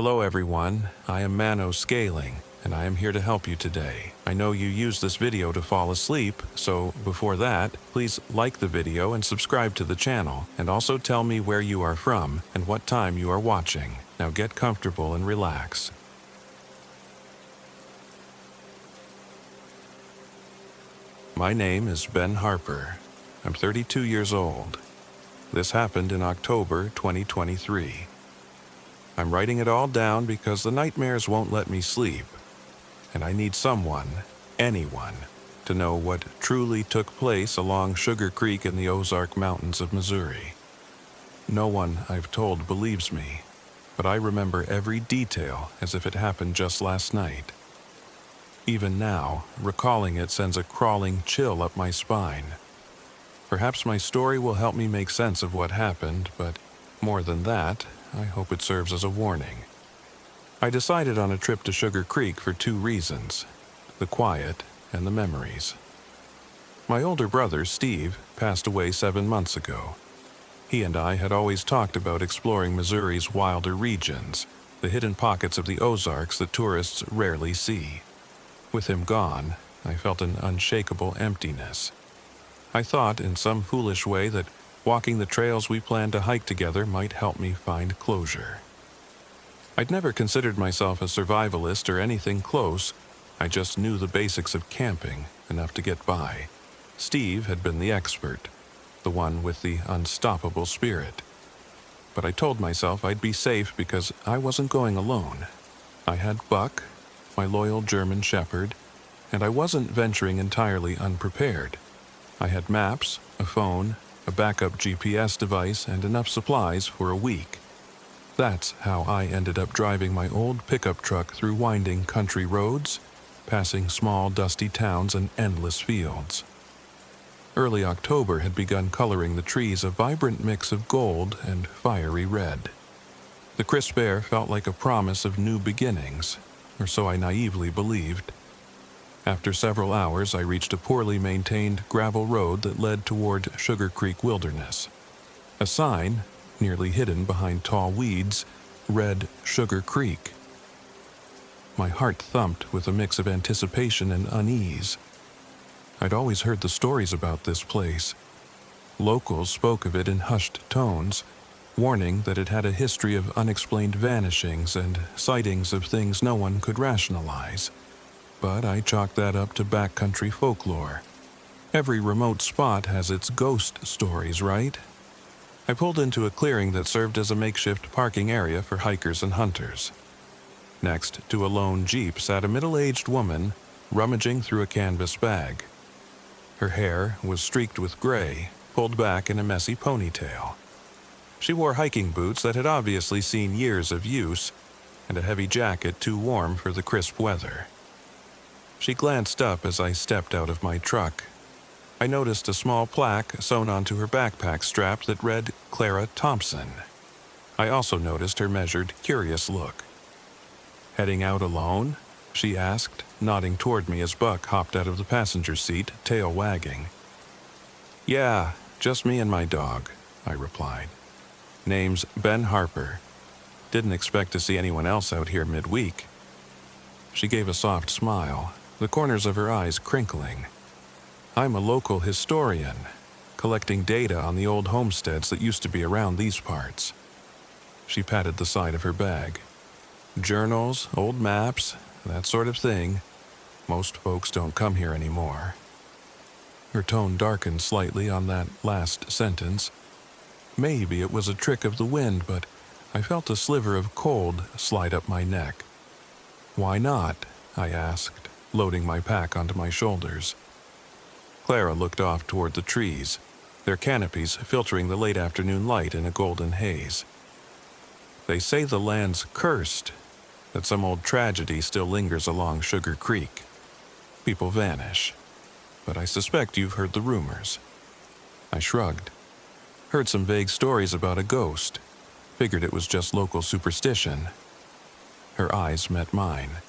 Hello everyone, I am MANO Scaling, and I am here to help you today. I know you use this video to fall asleep, so before that, please like the video and subscribe to the channel, and also tell me where you are from and what time you are watching. Now get comfortable and relax. My name is Ben Harper. I'm 32 years old. This happened in October 2023. I'm writing it all down because the nightmares won't let me sleep, and I need someone, anyone, to know what truly took place along Sugar Creek in the Ozark Mountains of Missouri. No one I've told believes me, but I remember every detail as if it happened just last night. Even now, recalling it sends a crawling chill up my spine. Perhaps my story will help me make sense of what happened, but more than that, I hope it serves as a warning. I decided on a trip to Sugar Creek for two reasons: the quiet and the memories. My older brother, Steve, passed away 7 months ago. He and I had always talked about exploring Missouri's wilder regions, the hidden pockets of the Ozarks that tourists rarely see. With him gone, I felt an unshakable emptiness. I thought, in some foolish way, that walking the trails we planned to hike together might help me find closure. I'd never considered myself a survivalist or anything close. I just knew the basics of camping, enough to get by. Steve had been the expert, the one with the unstoppable spirit. But I told myself I'd be safe because I wasn't going alone. I had Buck, my loyal German shepherd, and I wasn't venturing entirely unprepared. I had maps, a phone, a backup GPS device, and enough supplies for a week. That's how I ended up driving my old pickup truck through winding country roads, passing small dusty towns and endless fields. Early October had begun coloring the trees a vibrant mix of gold and fiery red. The crisp air felt like a promise of new beginnings, or so I naively believed. After several hours, I reached a poorly maintained gravel road that led toward Sugar Creek Wilderness. A sign, nearly hidden behind tall weeds, read Sugar Creek. My heart thumped with a mix of anticipation and unease. I'd always heard the stories about this place. Locals spoke of it in hushed tones, warning that it had a history of unexplained vanishings and sightings of things no one could rationalize. But I chalked that up to backcountry folklore. Every remote spot has its ghost stories, right? I pulled into a clearing that served as a makeshift parking area for hikers and hunters. Next to a lone Jeep sat a middle-aged woman rummaging through a canvas bag. Her hair was streaked with gray, pulled back in a messy ponytail. She wore hiking boots that had obviously seen years of use, and a heavy jacket too warm for the crisp weather. She glanced up as I stepped out of my truck. I noticed a small plaque sewn onto her backpack strap that read Clara Thompson. I also noticed her measured, curious look. "Heading out alone?" she asked, nodding toward me as Buck hopped out of the passenger seat, tail wagging. "Yeah, just me and my dog," I replied. "Name's Ben Harper. Didn't expect to see anyone else out here midweek." She gave a soft smile, the corners of her eyes crinkling. "I'm a local historian, collecting data on the old homesteads that used to be around these parts." She patted the side of her bag. "Journals, old maps, that sort of thing. Most folks don't come here anymore." Her tone darkened slightly on that last sentence. Maybe it was a trick of the wind, but I felt a sliver of cold slide up my neck. "Why not?" I asked, loading my pack onto my shoulders. Clara looked off toward the trees, their canopies filtering the late afternoon light in a golden haze. "They say the land's cursed, that some old tragedy still lingers along Sugar Creek. People vanish. But I suspect you've heard the rumors." I shrugged. "Heard some vague stories about a ghost. Figured it was just local superstition." Her eyes met mine.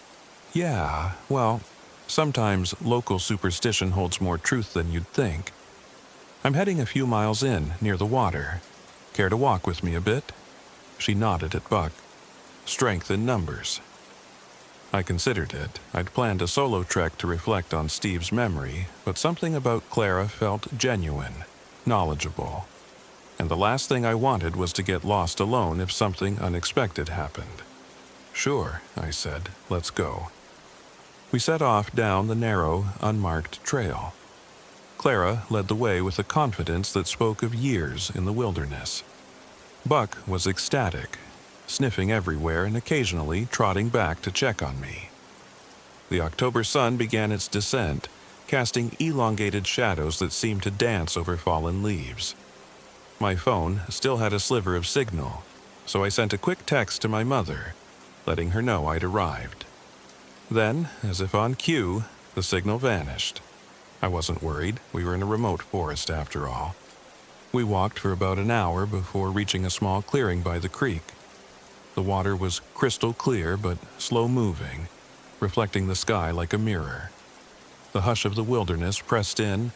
"Yeah, well, sometimes local superstition holds more truth than you'd think. I'm heading a few miles in, near the water. Care to walk with me a bit?" She nodded at Buck. strength in numbers. I considered it. I'd planned a solo trek to reflect on Steve's memory, but something about Clara felt genuine, knowledgeable. And the last thing I wanted was to get lost alone if something unexpected happened. "Sure," I said, "let's go." We set off down the narrow, unmarked trail. Clara led the way with a confidence that spoke of years in the wilderness. Buck was ecstatic, sniffing everywhere and occasionally trotting back to check on me. The October sun began its descent, casting elongated shadows that seemed to dance over fallen leaves. My phone still had a sliver of signal, so I sent a quick text to my mother, letting her know I'd arrived. Then, as if on cue, the signal vanished. I wasn't worried. We were in a remote forest after all. We walked for about an hour before reaching a small clearing by the creek. The water was crystal clear but slow-moving, reflecting the sky like a mirror. The hush of the wilderness pressed in,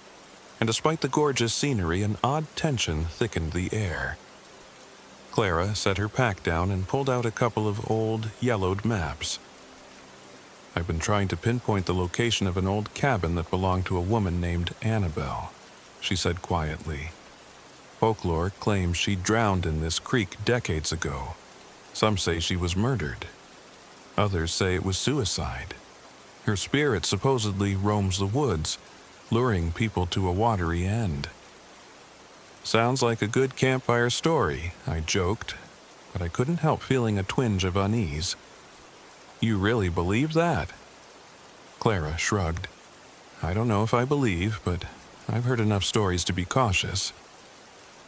and despite the gorgeous scenery, an odd tension thickened the air. Clara set her pack down and pulled out a couple of old, yellowed maps. "I've been trying to pinpoint the location of an old cabin that belonged to a woman named Annabelle," she said quietly. "Folklore claims she drowned in this creek decades ago. Some say she was murdered. Others say it was suicide. Her spirit supposedly roams the woods, luring people to a watery end." "Sounds like a good campfire story," I joked, but I couldn't help feeling a twinge of unease. "You really believe that?" Clara shrugged. "I don't know if I believe, but I've heard enough stories to be cautious."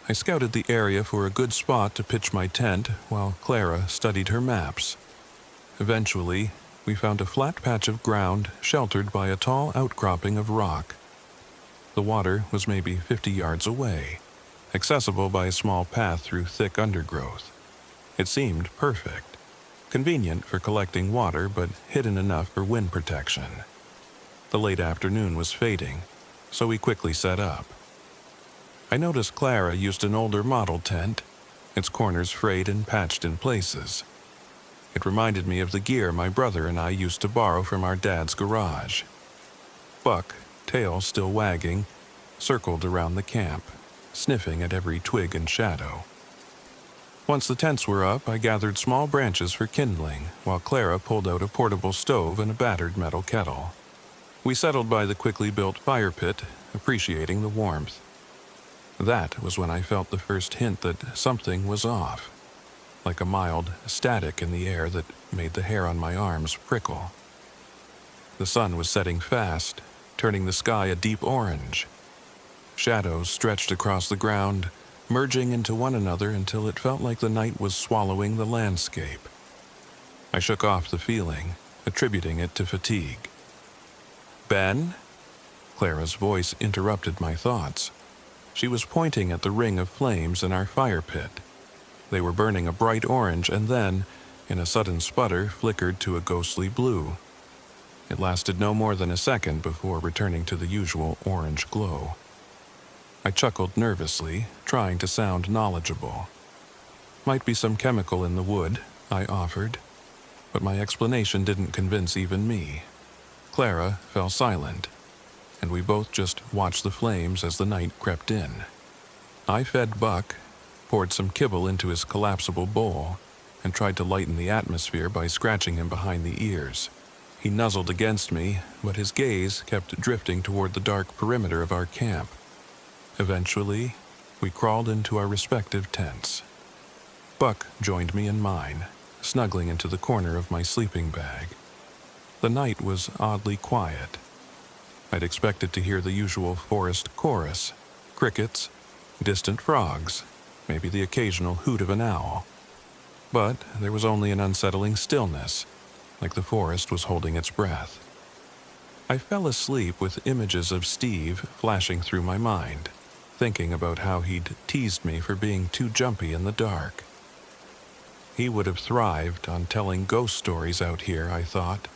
I scouted the area for a good spot to pitch my tent while Clara studied her maps. Eventually, we found a flat patch of ground sheltered by a tall outcropping of rock. The water was maybe 50 yards away, accessible by a small path through thick undergrowth. It seemed perfect, convenient for collecting water but hidden enough for wind protection. The late afternoon was fading, so we quickly set up. I noticed Clara used an older model tent, its corners frayed and patched in places. It reminded me of the gear my brother and I used to borrow from our dad's garage. Buck, tail still wagging, circled around the camp, sniffing at every twig and shadow. Once the tents were up, I gathered small branches for kindling, while Clara pulled out a portable stove and a battered metal kettle. We settled by the quickly built fire pit, appreciating the warmth. That was when I felt the first hint that something was off, like a mild static in the air that made the hair on my arms prickle. The sun was setting fast, turning the sky a deep orange. Shadows stretched across the ground, merging into one another until it felt like the night was swallowing the landscape. I shook off the feeling, attributing it to fatigue. "Ben?" Clara's voice interrupted my thoughts. She was pointing at the ring of flames in our fire pit. They were burning a bright orange and then, in a sudden sputter, flickered to a ghostly blue. It lasted no more than a second before returning to the usual orange glow. I chuckled nervously, trying to sound knowledgeable. "Might be some chemical in the wood," I offered, but my explanation didn't convince even me. Clara fell silent, and we both just watched the flames as the night crept in. I fed Buck, poured some kibble into his collapsible bowl, and tried to lighten the atmosphere by scratching him behind the ears. He nuzzled against me, but his gaze kept drifting toward the dark perimeter of our camp. Eventually, we crawled into our respective tents. Buck joined me in mine, snuggling into the corner of my sleeping bag. The night was oddly quiet. I'd expected to hear the usual forest chorus, crickets, distant frogs, maybe the occasional hoot of an owl. But there was only an unsettling stillness, like the forest was holding its breath. I fell asleep with images of Steve flashing through my mind, thinking about how he'd teased me for being too jumpy in the dark. He would have thrived on telling ghost stories out here, I thought,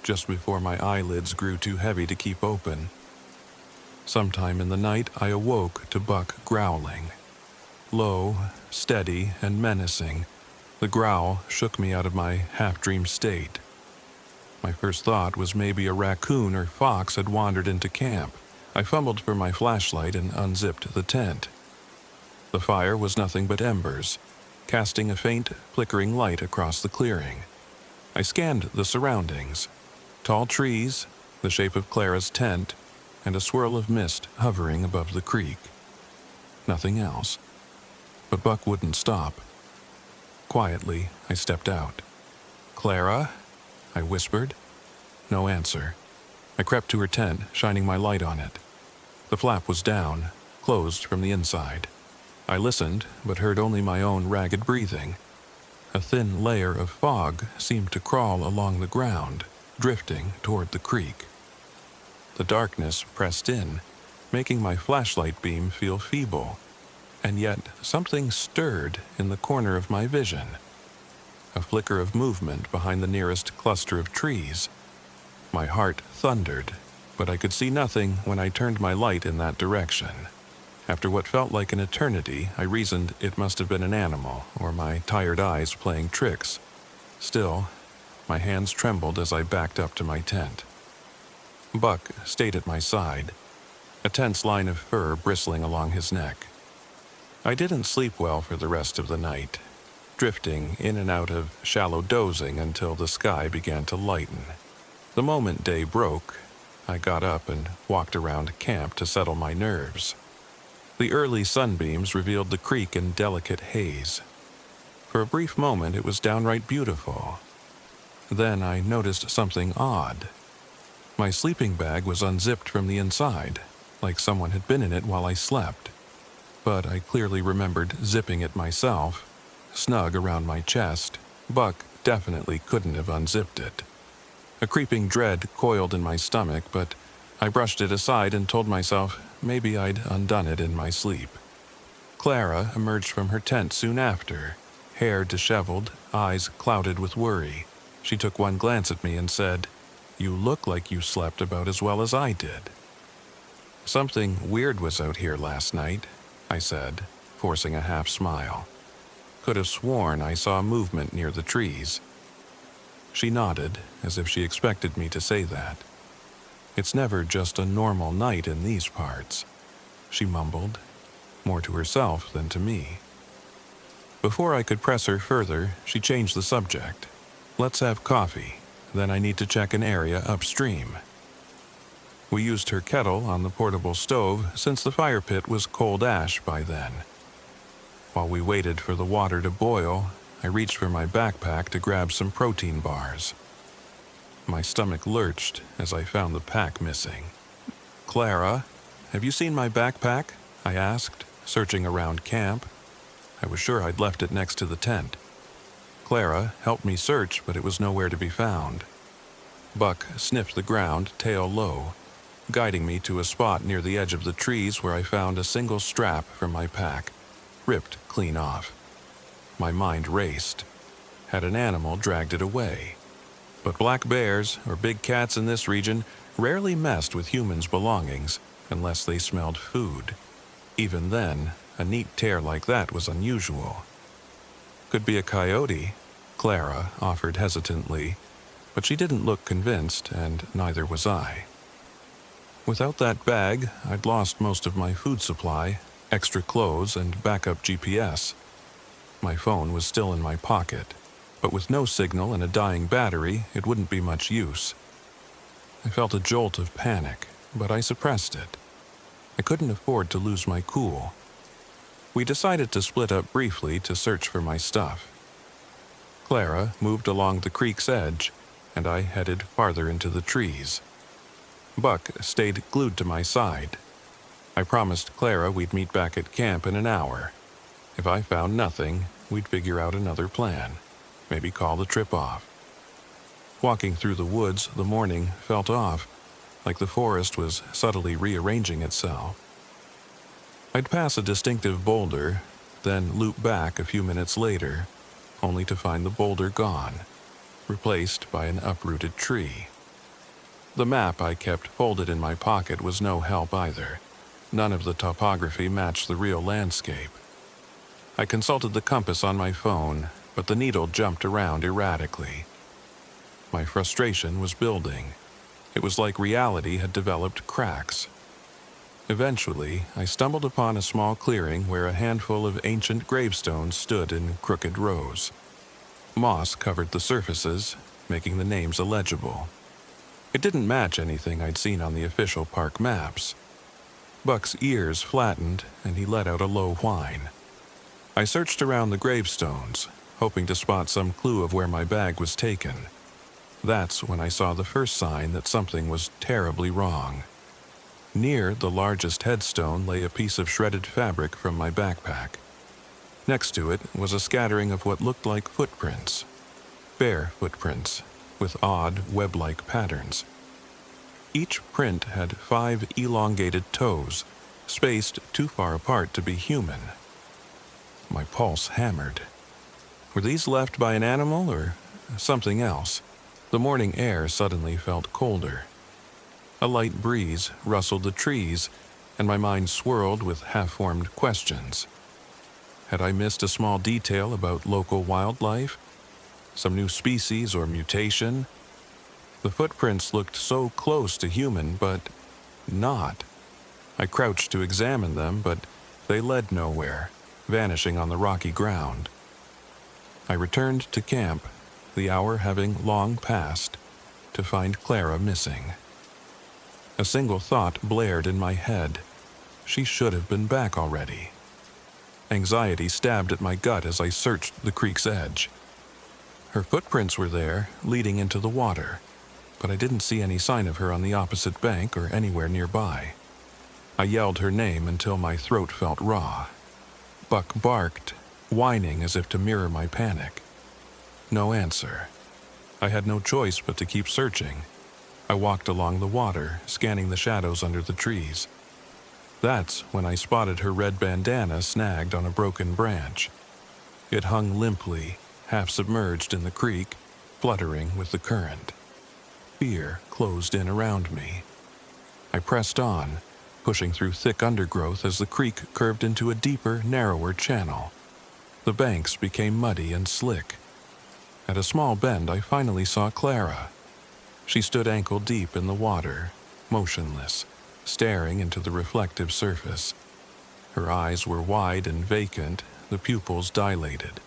just before my eyelids grew too heavy to keep open. Sometime in the night, I awoke to Buck growling. Low, steady, and menacing, The growl shook me out of my half-dream state. My first thought was maybe a raccoon or fox had wandered into camp. I fumbled for my flashlight and unzipped the tent. The fire was nothing but embers, casting a faint, flickering light across the clearing. I scanned the surroundings. Tall trees, the shape of Clara's tent, and a swirl of mist hovering above the creek. Nothing else. But Buck wouldn't stop. Quietly, I stepped out. "Clara?" I whispered. No answer. I crept to her tent, shining my light on it. The flap was down, closed from the inside. I listened, but heard only my own ragged breathing. A thin layer of fog seemed to crawl along the ground, drifting toward the creek. The darkness pressed in, making my flashlight beam feel feeble, and yet something stirred in the corner of my vision. A flicker of movement behind the nearest cluster of trees. My heart thundered, but I could see nothing when I turned my light in that direction. After what felt like an eternity, I reasoned it must have been an animal, or my tired eyes playing tricks. Still, my hands trembled as I backed up to my tent. Buck stayed at my side, a tense line of fur bristling along his neck. I didn't sleep well for the rest of the night, drifting in and out of shallow dozing until the sky began to lighten. The moment day broke, I got up and walked around camp to settle my nerves. The early sunbeams revealed the creek in delicate haze. For a brief moment, it was downright beautiful. Then I noticed something odd. My sleeping bag was unzipped from the inside, like someone had been in it while I slept. But I clearly remembered zipping it myself, snug around my chest. Buck definitely couldn't have unzipped it. A creeping dread coiled in my stomach, but I brushed it aside and told myself maybe I'd undone it in my sleep. Clara emerged from her tent soon after, hair disheveled, eyes clouded with worry. She took one glance at me and said, "You look like you slept about as well as I did." "Something weird was out here last night," I said, forcing a half smile. "Could have sworn I saw movement near the trees." She nodded, as if she expected me to say that. "It's never just a normal night in these parts," she mumbled, more to herself than to me. Before I could press her further, she changed the subject. "Let's have coffee, then I need to check an area upstream." We used her kettle on the portable stove since the fire pit was cold ash by then. While we waited for the water to boil, I reached for my backpack to grab some protein bars. My stomach lurched as I found the pack missing. "Clara, have you seen my backpack?" I asked, searching around camp. I was sure I'd left it next to the tent. Clara helped me search, but it was nowhere to be found. Buck sniffed the ground, tail low, guiding me to a spot near the edge of the trees where I found a single strap from my pack, ripped clean off. My mind raced. Had an animal dragged it away? But black bears, or big cats in this region, rarely messed with humans' belongings unless they smelled food. Even then, a neat tear like that was unusual. "Could be a coyote," Clara offered hesitantly, but she didn't look convinced, and neither was I. Without that bag, I'd lost most of my food supply, extra clothes, and backup GPS. My phone was still in my pocket, but with no signal and a dying battery, it wouldn't be much use. I felt a jolt of panic, but I suppressed it. I couldn't afford to lose my cool. We decided to split up briefly to search for my stuff. Clara moved along the creek's edge, and I headed farther into the trees. Buck stayed glued to my side. I promised Clara we'd meet back at camp in an hour. If I found nothing, we'd figure out another plan. Maybe call the trip off. Walking through the woods, the morning felt off, like the forest was subtly rearranging itself. I'd pass a distinctive boulder, then loop back a few minutes later, only to find the boulder gone, replaced by an uprooted tree. The map I kept folded in my pocket was no help either. None of the topography matched the real landscape. I consulted the compass on my phone, but the needle jumped around erratically. My frustration was building. It was like reality had developed cracks. Eventually, I stumbled upon a small clearing where a handful of ancient gravestones stood in crooked rows. Moss covered the surfaces, making the names illegible. It didn't match anything I'd seen on the official park maps. Buck's ears flattened, and he let out a low whine. I searched around the gravestones, hoping to spot some clue of where my bag was taken. That's when I saw the first sign that something was terribly wrong. Near the largest headstone lay a piece of shredded fabric from my backpack. Next to it was a scattering of what looked like footprints. Bare footprints, with odd web-like patterns. Each print had 5 elongated toes, spaced too far apart to be human. My pulse hammered. Were these left by an animal or something else? The morning air suddenly felt colder. A light breeze rustled the trees, and my mind swirled with half-formed questions. Had I missed a small detail about local wildlife? Some new species or mutation? The footprints looked so close to human, but not. I crouched to examine them, but they led nowhere, vanishing on the rocky ground. I returned to camp, the hour having long passed, to find Clara missing. A single thought blared in my head. She should have been back already. Anxiety stabbed at my gut as I searched the creek's edge. Her footprints were there, leading into the water, but I didn't see any sign of her on the opposite bank or anywhere nearby. I yelled her name until my throat felt raw. Buck barked, whining as if to mirror my panic. No answer. I had no choice but to keep searching. I walked along the water, scanning the shadows under the trees. That's when I spotted her red bandana snagged on a broken branch. It hung limply, half submerged in the creek, fluttering with the current. Fear closed in around me. I pressed on, pushing through thick undergrowth as the creek curved into a deeper, narrower channel. The banks became muddy and slick. At a small bend, I finally saw Clara. She stood ankle-deep in the water, motionless, staring into the reflective surface. Her eyes were wide and vacant, the pupils dilated.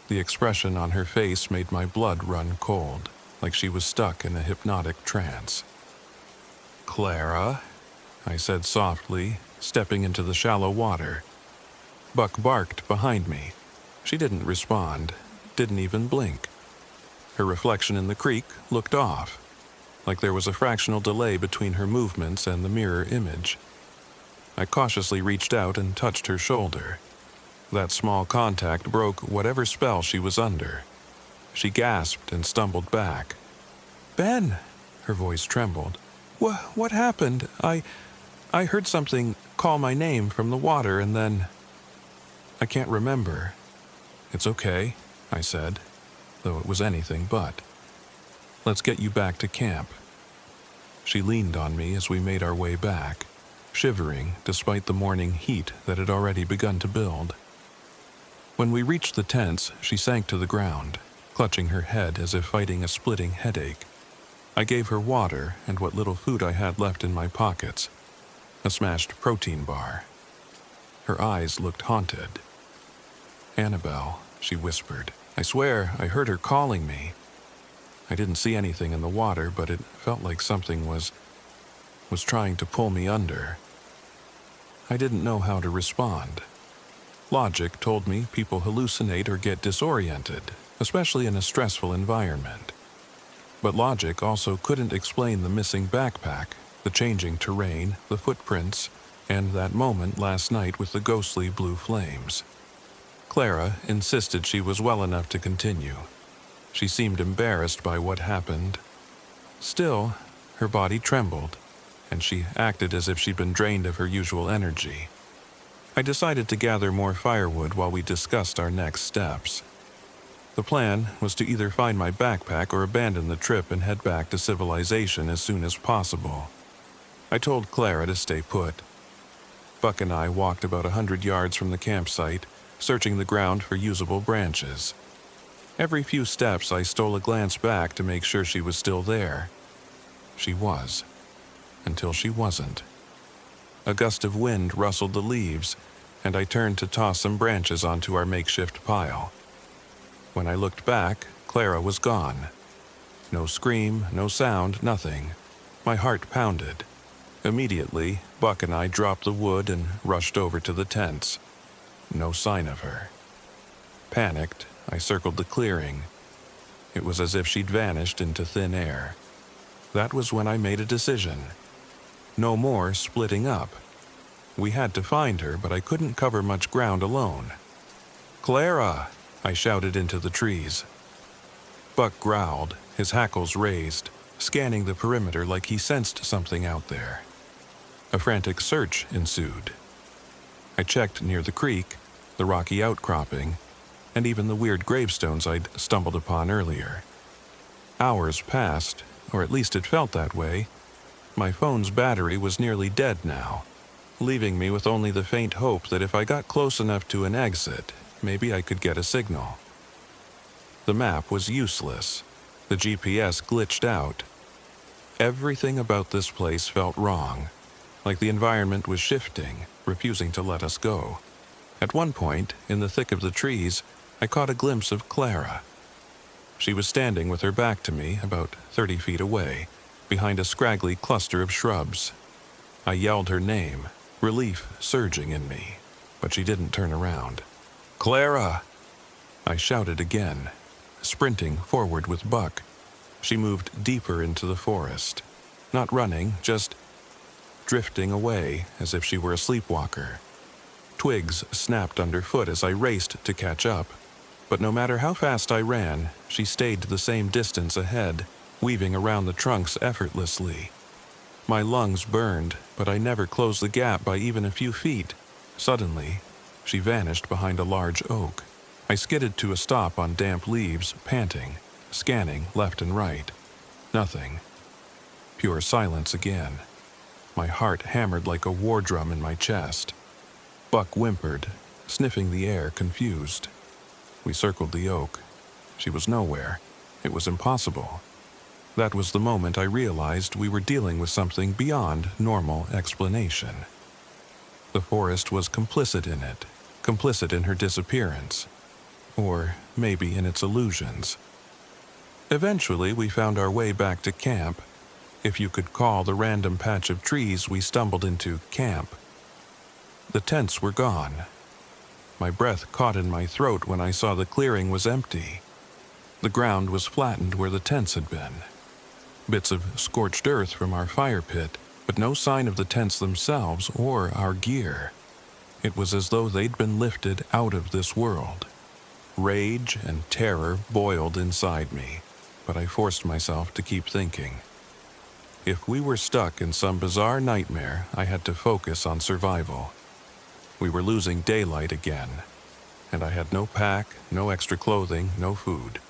The expression on her face made my blood run cold, like she was stuck in a hypnotic trance. "Clara?" I said softly, stepping into the shallow water. Buck barked behind me. She didn't respond, didn't even blink. Her reflection in the creek looked off, like there was a fractional delay between her movements and the mirror image. I cautiously reached out and touched her shoulder. That small contact broke whatever spell she was under. She gasped and stumbled back. "Ben!" Her voice trembled. What happened? I heard something call my name from the water and then... I can't remember. "It's okay," I said, though it was anything but. "Let's get you back to camp." She leaned on me as we made our way back, shivering despite the morning heat that had already begun to build. When we reached the tents, she sank to the ground, clutching her head as if fighting a splitting headache. I gave her water and what little food I had left in my pockets, a smashed protein bar. Her eyes looked haunted. "Annabelle," she whispered. "I swear I heard her calling me." I didn't see anything in the water, but it felt like something was trying to pull me under. I didn't know how to respond. Logic told me people hallucinate or get disoriented, especially in a stressful environment. But logic also couldn't explain the missing backpack, the changing terrain, the footprints, and that moment last night with the ghostly blue flames. Clara insisted she was well enough to continue. She seemed embarrassed by what happened. Still, her body trembled, and she acted as if she'd been drained of her usual energy. I decided to gather more firewood while we discussed our next steps. The plan was to either find my backpack or abandon the trip and head back to civilization as soon as possible. I told Clara to stay put. Buck and I walked about 100 yards from the campsite, searching the ground for usable branches. Every few steps I stole a glance back to make sure she was still there. She was, until she wasn't. A gust of wind rustled the leaves, and I turned to toss some branches onto our makeshift pile. When I looked back, Clara was gone. No scream, no sound, nothing. My heart pounded. Immediately, Buck and I dropped the wood and rushed over to the tents. No sign of her. Panicked, I circled the clearing. It was as if she'd vanished into thin air. That was when I made a decision. No more splitting up. We had to find her, but I couldn't cover much ground alone. "Clara!" I shouted into the trees. Buck growled, his hackles raised, scanning the perimeter like he sensed something out there. A frantic search ensued. I checked near the creek, the rocky outcropping, and even the weird gravestones I'd stumbled upon earlier. Hours passed, or at least it felt that way. My phone's battery was nearly dead now, leaving me with only the faint hope that if I got close enough to an exit, maybe I could get a signal. The map was useless. The GPS glitched out. Everything about this place felt wrong, like the environment was shifting, refusing to let us go. At one point, in the thick of the trees, I caught a glimpse of Clara. She was standing with her back to me, about 30 feet away, behind a scraggly cluster of shrubs. I yelled her name, relief surging in me, but she didn't turn around. "Clara!" I shouted again, sprinting forward with Buck. She moved deeper into the forest, not running, just drifting away as if she were a sleepwalker. Twigs snapped underfoot as I raced to catch up, but no matter how fast I ran, she stayed the same distance ahead, weaving around the trunks effortlessly. My lungs burned, but I never closed the gap by even a few feet. Suddenly, she vanished behind a large oak. I skidded to a stop on damp leaves, panting, scanning left and right. Nothing. Pure silence again. My heart hammered like a war drum in my chest. Buck whimpered, sniffing the air, confused. We circled the oak. She was nowhere. It was impossible. That was the moment I realized we were dealing with something beyond normal explanation. The forest was complicit in it, complicit in her disappearance. Or maybe in its illusions. Eventually, we found our way back to camp, if you could call the random patch of trees we stumbled into camp. The tents were gone. My breath caught in my throat when I saw the clearing was empty. The ground was flattened where the tents had been. Bits of scorched earth from our fire pit, but no sign of the tents themselves or our gear. It was as though they'd been lifted out of this world. Rage and terror boiled inside me, but I forced myself to keep thinking. If we were stuck in some bizarre nightmare, I had to focus on survival. We were losing daylight again, and I had no pack, no extra clothing, no food.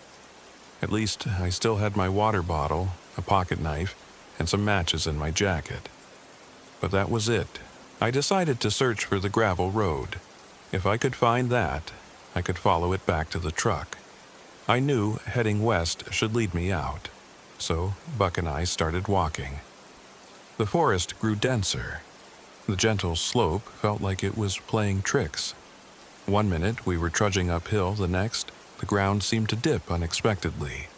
At least I still had my water bottle, a pocket knife, and some matches in my jacket. But that was it. I decided to search for the gravel road. If I could find that, I could follow it back to the truck. I knew heading west should lead me out, so Buck and I started walking. The forest grew denser. The gentle slope felt like it was playing tricks. One minute we were trudging uphill, the next, the ground seemed to dip unexpectedly.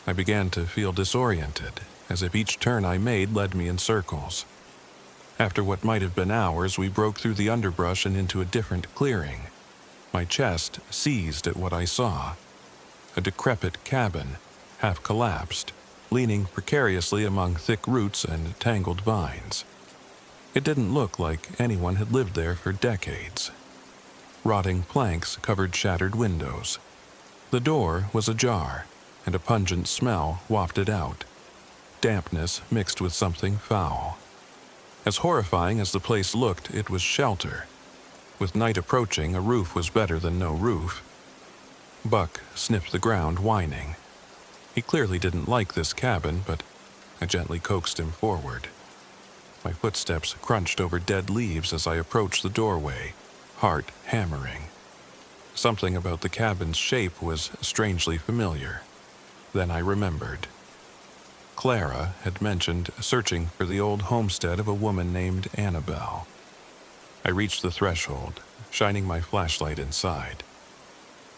I began to feel disoriented, as if each turn I made led me in circles. After what might have been hours, we broke through the underbrush and into a different clearing. My chest seized at what I saw. A decrepit cabin, half collapsed, leaning precariously among thick roots and tangled vines. It didn't look like anyone had lived there for decades. Rotting planks covered shattered windows. The door was ajar, and a pungent smell wafted out. Dampness mixed with something foul. As horrifying as the place looked, it was shelter. With night approaching, a roof was better than no roof. Buck sniffed the ground, whining. He clearly didn't like this cabin, but I gently coaxed him forward. My footsteps crunched over dead leaves as I approached the doorway, heart hammering. Something about the cabin's shape was strangely familiar. Then I remembered. Clara had mentioned searching for the old homestead of a woman named Annabelle. I reached the threshold, shining my flashlight inside.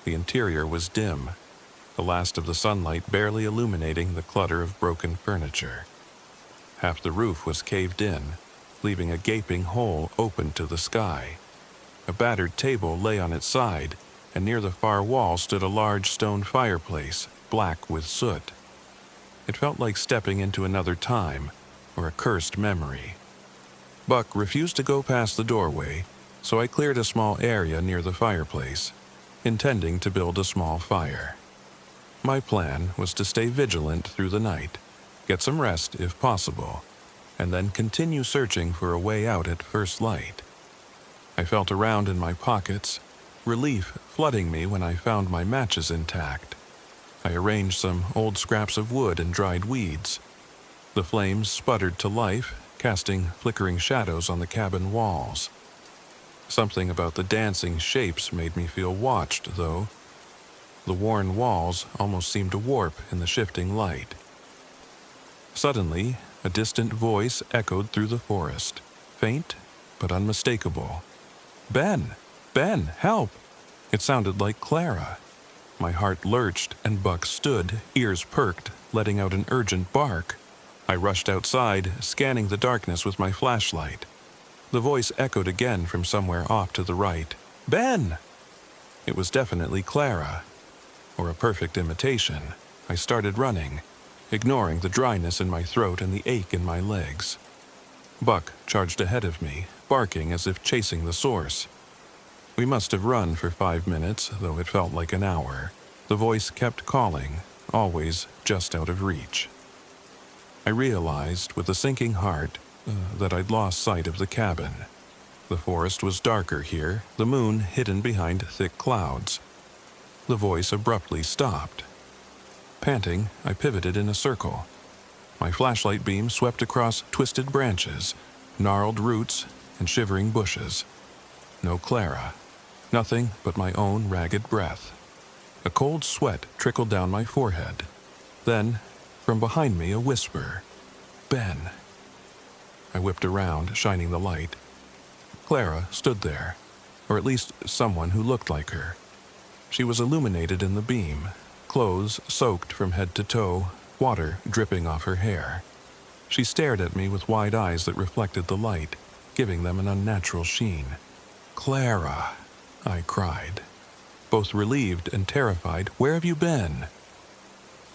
The interior was dim, the last of the sunlight barely illuminating the clutter of broken furniture. Half the roof was caved in, leaving a gaping hole open to the sky. A battered table lay on its side, and near the far wall stood a large stone fireplace, black with soot. It felt like stepping into another time, or a cursed memory. Buck refused to go past the doorway, so I cleared a small area near the fireplace, intending to build a small fire. My plan was to stay vigilant through the night, get some rest if possible, and then continue searching for a way out at first light. I felt around in my pockets, relief flooding me when I found my matches intact. I arranged some old scraps of wood and dried weeds. The flames sputtered to life, casting flickering shadows on the cabin walls. Something about the dancing shapes made me feel watched, though. The worn walls almost seemed to warp in the shifting light. Suddenly, a distant voice echoed through the forest, faint but unmistakable. "Ben! Ben, help!" It sounded like Clara. My heart lurched, and Buck stood, ears perked, letting out an urgent bark. I rushed outside, scanning the darkness with my flashlight. The voice echoed again from somewhere off to the right. "Ben!" It was definitely Clara. Or a perfect imitation. I started running, ignoring the dryness in my throat and the ache in my legs. Buck charged ahead of me, barking as if chasing the source. We must have run for 5 minutes, though it felt like an hour. The voice kept calling, always just out of reach. I realized, with a sinking heart, that I'd lost sight of the cabin. The forest was darker here, the moon hidden behind thick clouds. The voice abruptly stopped. Panting, I pivoted in a circle. My flashlight beam swept across twisted branches, gnarled roots, and shivering bushes. No Clara. Nothing but my own ragged breath. A cold sweat trickled down my forehead. Then, from behind me, a whisper. "Ben." I whipped around, shining the light. Clara stood there, or at least someone who looked like her. She was illuminated in the beam, clothes soaked from head to toe, water dripping off her hair. She stared at me with wide eyes that reflected the light, giving them an unnatural sheen. "Clara," I cried. Both relieved and terrified. "Where have you been?"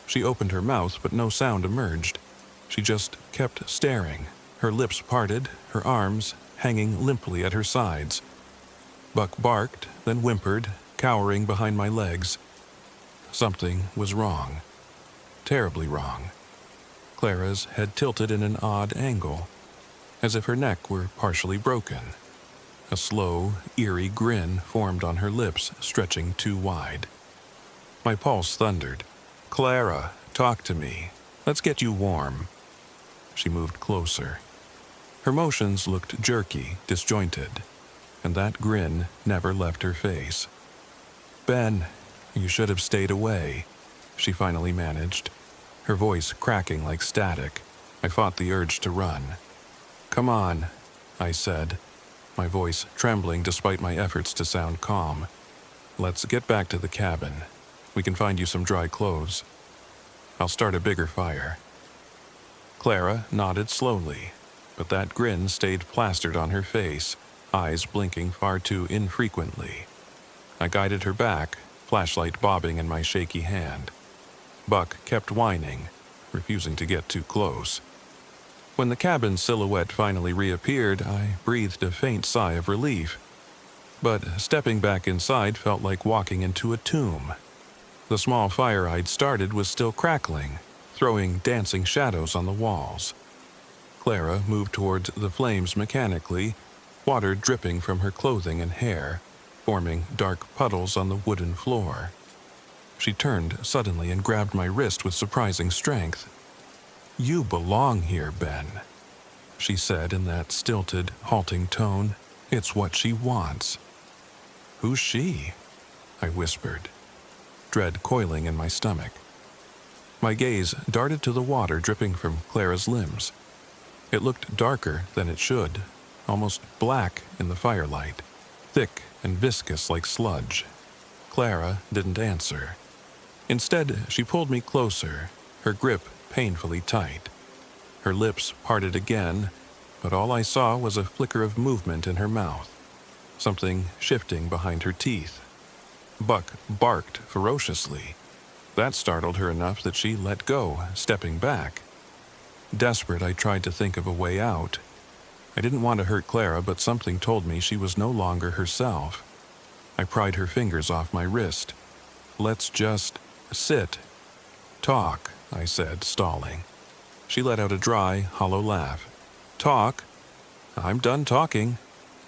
She opened her mouth, but no sound emerged. She just kept staring, her lips parted, her arms hanging limply at her sides. Buck barked, then whimpered, cowering behind my legs. Something was wrong. Terribly wrong. Clara's head tilted in an odd angle, as if her neck were partially broken. A slow, eerie grin formed on her lips, stretching too wide. My pulse thundered. "Clara, talk to me. Let's get you warm." She moved closer. Her motions looked jerky, disjointed, and that grin never left her face. "Ben, you should have stayed away," she finally managed, her voice cracking like static. I fought the urge to run. "Come on," I said, my voice trembling despite my efforts to sound calm. "Let's get back to the cabin. We can find you some dry clothes. I'll start a bigger fire." Clara nodded slowly, but that grin stayed plastered on her face, eyes blinking far too infrequently. I guided her back, flashlight bobbing in my shaky hand. Buck kept whining, refusing to get too close. When the cabin silhouette finally reappeared, I breathed a faint sigh of relief. But stepping back inside felt like walking into a tomb. The small fire I'd started was still crackling, throwing dancing shadows on the walls. Clara moved towards the flames mechanically, water dripping from her clothing and hair, forming dark puddles on the wooden floor. She turned suddenly and grabbed my wrist with surprising strength. "You belong here, Ben," she said in that stilted, halting tone. "It's what she wants." "Who's she?" I whispered, dread coiling in my stomach. My gaze darted to the water dripping from Clara's limbs. It looked darker than it should, almost black in the firelight, thick and viscous like sludge. Clara didn't answer. Instead, she pulled me closer, her grip painfully tight. Her lips parted again, but all I saw was a flicker of movement in her mouth, something shifting behind her teeth. Buck barked ferociously. That startled her enough that she let go, stepping back. Desperate, I tried to think of a way out. I didn't want to hurt Clara, but something told me she was no longer herself. I pried her fingers off my wrist. "Let's just sit. Talk," I said, stalling. She let out a dry, hollow laugh. "Talk? I'm done talking."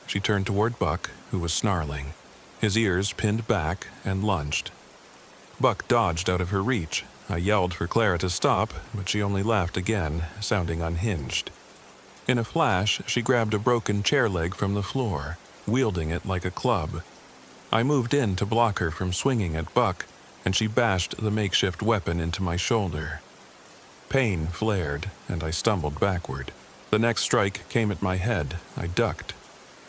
She turned toward Buck, who was snarling, his ears pinned back, and lunged. Buck dodged out of her reach. I yelled for Clara to stop, but she only laughed again, sounding unhinged. In a flash, she grabbed a broken chair leg from the floor, wielding it like a club. I moved in to block her from swinging at Buck, and she bashed the makeshift weapon into my shoulder. Pain flared, and I stumbled backward. The next strike came at my head. I ducked.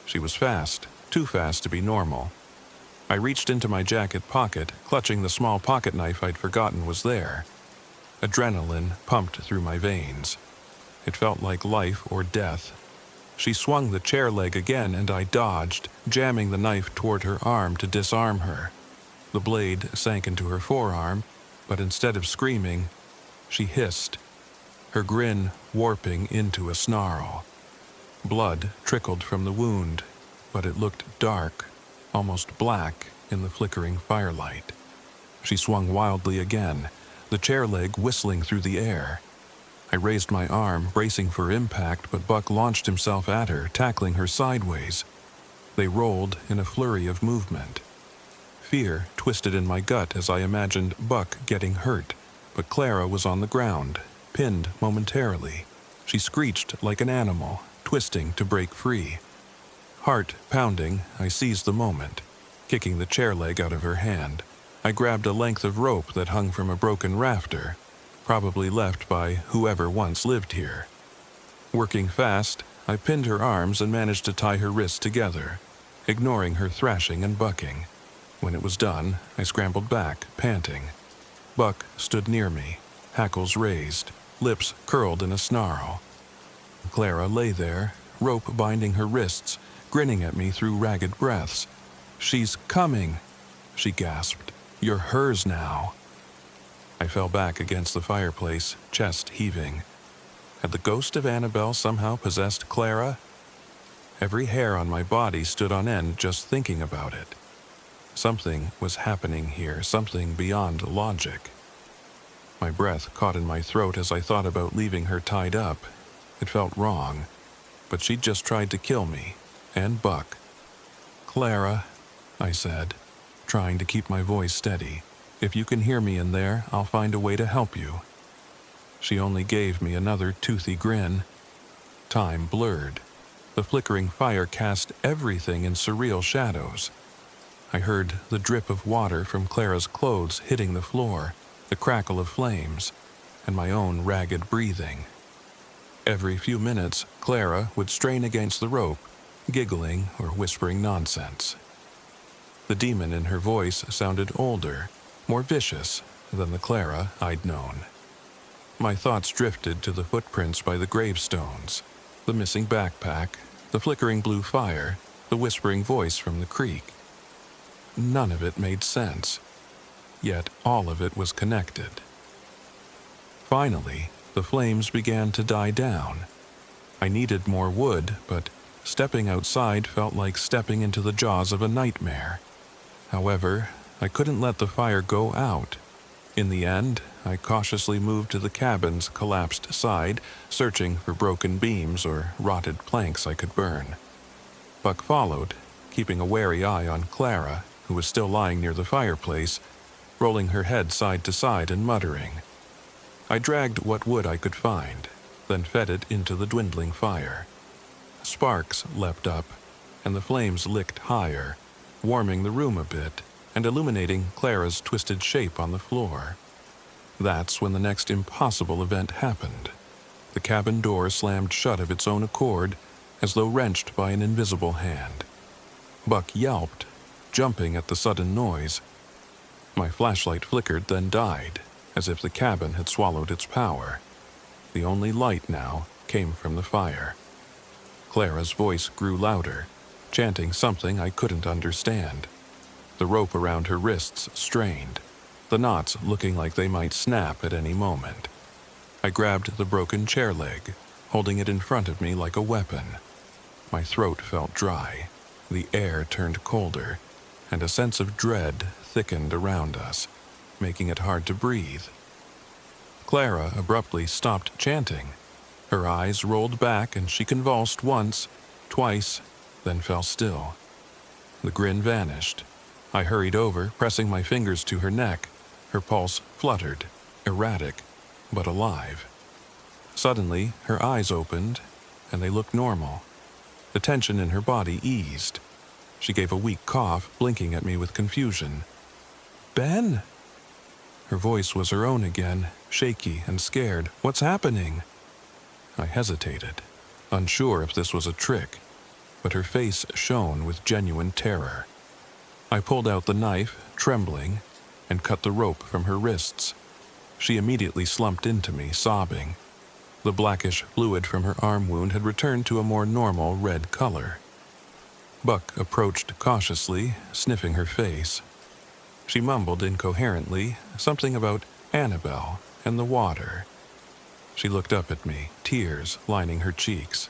She was fast, too fast to be normal. I reached into my jacket pocket, clutching the small pocket knife I'd forgotten was there. Adrenaline pumped through my veins. It felt like life or death. She swung the chair leg again, and I dodged, jamming the knife toward her arm to disarm her. The blade sank into her forearm, but instead of screaming, she hissed, her grin warping into a snarl. Blood trickled from the wound, but it looked dark, almost black in the flickering firelight. She swung wildly again, the chair leg whistling through the air. I raised my arm, bracing for impact, but Buck launched himself at her, tackling her sideways. They rolled in a flurry of movement. Fear twisted in my gut as I imagined Buck getting hurt, but Clara was on the ground, pinned momentarily. She screeched like an animal, twisting to break free. Heart pounding, I seized the moment, kicking the chair leg out of her hand. I grabbed a length of rope that hung from a broken rafter, probably left by whoever once lived here. Working fast, I pinned her arms and managed to tie her wrists together, ignoring her thrashing and bucking. When it was done, I scrambled back, panting. Buck stood near me, hackles raised, lips curled in a snarl. Clara lay there, rope binding her wrists, grinning at me through ragged breaths. "She's coming," she gasped. "You're hers now." I fell back against the fireplace, chest heaving. Had the ghost of Annabelle somehow possessed Clara? Every hair on my body stood on end just thinking about it. Something was happening here, something beyond logic. My breath caught in my throat as I thought about leaving her tied up. It felt wrong, but she'd just tried to kill me, and Buck. "Clara," I said, trying to keep my voice steady. "If you can hear me in there, I'll find a way to help you." She only gave me another toothy grin. Time blurred. The flickering fire cast everything in surreal shadows. I heard the drip of water from Clara's clothes hitting the floor, the crackle of flames, and my own ragged breathing. Every few minutes, Clara would strain against the rope, giggling or whispering nonsense. The demon in her voice sounded older, more vicious than the Clara I'd known. My thoughts drifted to the footprints by the gravestones, the missing backpack, the flickering blue fire, the whispering voice from the creek. None of it made sense, yet all of it was connected. Finally, the flames began to die down. I needed more wood, but stepping outside felt like stepping into the jaws of a nightmare. However, I couldn't let the fire go out. In the end, I cautiously moved to the cabin's collapsed side, searching for broken beams or rotted planks I could burn. Buck followed, keeping a wary eye on Clara, who was still lying near the fireplace, rolling her head side to side and muttering. I dragged what wood I could find, then fed it into the dwindling fire. Sparks leapt up, and the flames licked higher, warming the room a bit, and illuminating Clara's twisted shape on the floor. That's when the next impossible event happened. The cabin door slammed shut of its own accord, as though wrenched by an invisible hand. Buck yelped, jumping at the sudden noise. My flashlight flickered, then died, as if the cabin had swallowed its power. The only light now came from the fire. Clara's voice grew louder, chanting something I couldn't understand. The rope around her wrists strained, the knots looking like they might snap at any moment. I grabbed the broken chair leg, holding it in front of me like a weapon. My throat felt dry, the air turned colder, and a sense of dread thickened around us, making it hard to breathe. Clara abruptly stopped chanting. Her eyes rolled back and she convulsed once, twice, then fell still. The grin vanished. I hurried over, pressing my fingers to her neck. Her pulse fluttered, erratic, but alive. Suddenly, her eyes opened, and they looked normal. The tension in her body eased. She gave a weak cough, blinking at me with confusion. "Ben?" Her voice was her own again, shaky and scared. "What's happening?" I hesitated, unsure if this was a trick, but her face shone with genuine terror. I pulled out the knife, trembling, and cut the rope from her wrists. She immediately slumped into me, sobbing. The blackish fluid from her arm wound had returned to a more normal red color. Buck approached cautiously, sniffing her face. She mumbled incoherently, something about Annabelle and the water. She looked up at me, tears lining her cheeks.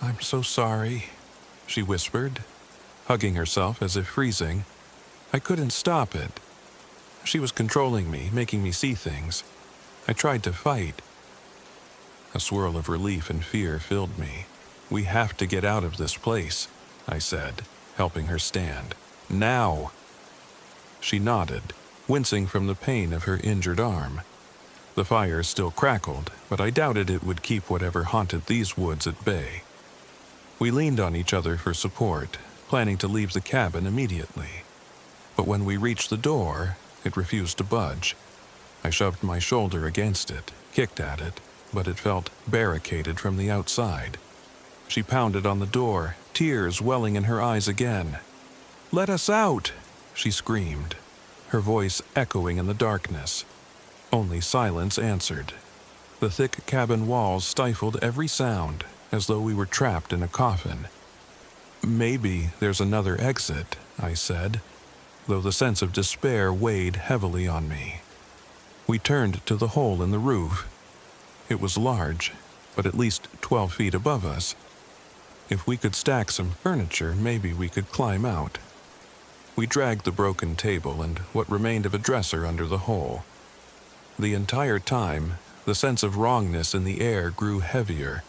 "I'm so sorry," she whispered, hugging herself as if freezing. I couldn't stop it. She was controlling me, making me see things. I tried to fight. A swirl of relief and fear filled me. "We have to get out of this place," I said, helping her stand. "Now!" She nodded, wincing from the pain of her injured arm. The fire still crackled, but I doubted it would keep whatever haunted these woods at bay. We leaned on each other for support, planning to leave the cabin immediately. But when we reached the door, it refused to budge. I shoved my shoulder against it, kicked at it, but it felt barricaded from the outside. She pounded on the door, tears welling in her eyes again. "Let us out!" she screamed, her voice echoing in the darkness. Only silence answered. The thick cabin walls stifled every sound, as though we were trapped in a coffin. "Maybe there's another exit," I said, though the sense of despair weighed heavily on me. We turned to the hole in the roof. It was large, but at least 12 feet above us. If we could stack some furniture, maybe we could climb out. We dragged the broken table and what remained of a dresser under the hole. The entire time, the sense of wrongness in the air grew heavier,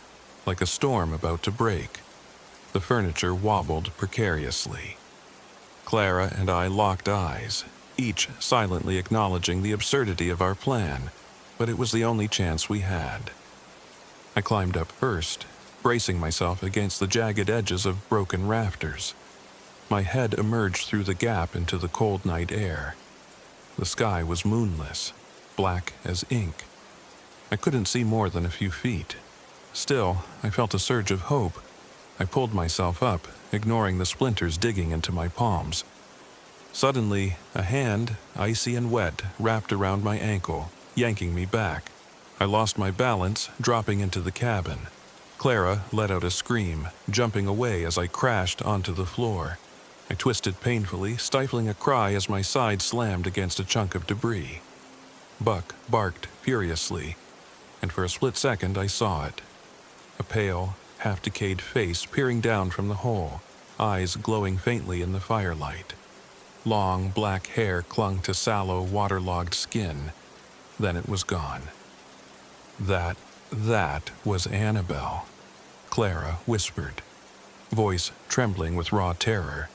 like a storm about to break. The furniture wobbled precariously. Clara and I locked eyes, each silently acknowledging the absurdity of our plan, but it was the only chance we had. I climbed up first, bracing myself against the jagged edges of broken rafters. My head emerged through the gap into the cold night air. The sky was moonless, black as ink. I couldn't see more than a few feet. Still, I felt a surge of hope. I pulled myself up, ignoring the splinters digging into my palms. Suddenly, a hand, icy and wet, wrapped around my ankle, yanking me back. I lost my balance, dropping into the cabin. Clara let out a scream, jumping away as I crashed onto the floor. I twisted painfully, stifling a cry as my side slammed against a chunk of debris. Buck barked furiously, and for a split second I saw it. A pale, half-decayed face peering down from the hole, eyes glowing faintly in the firelight. Long, black hair clung to sallow, waterlogged skin. Then it was gone. That was Annabelle, Clara whispered, voice trembling with raw terror.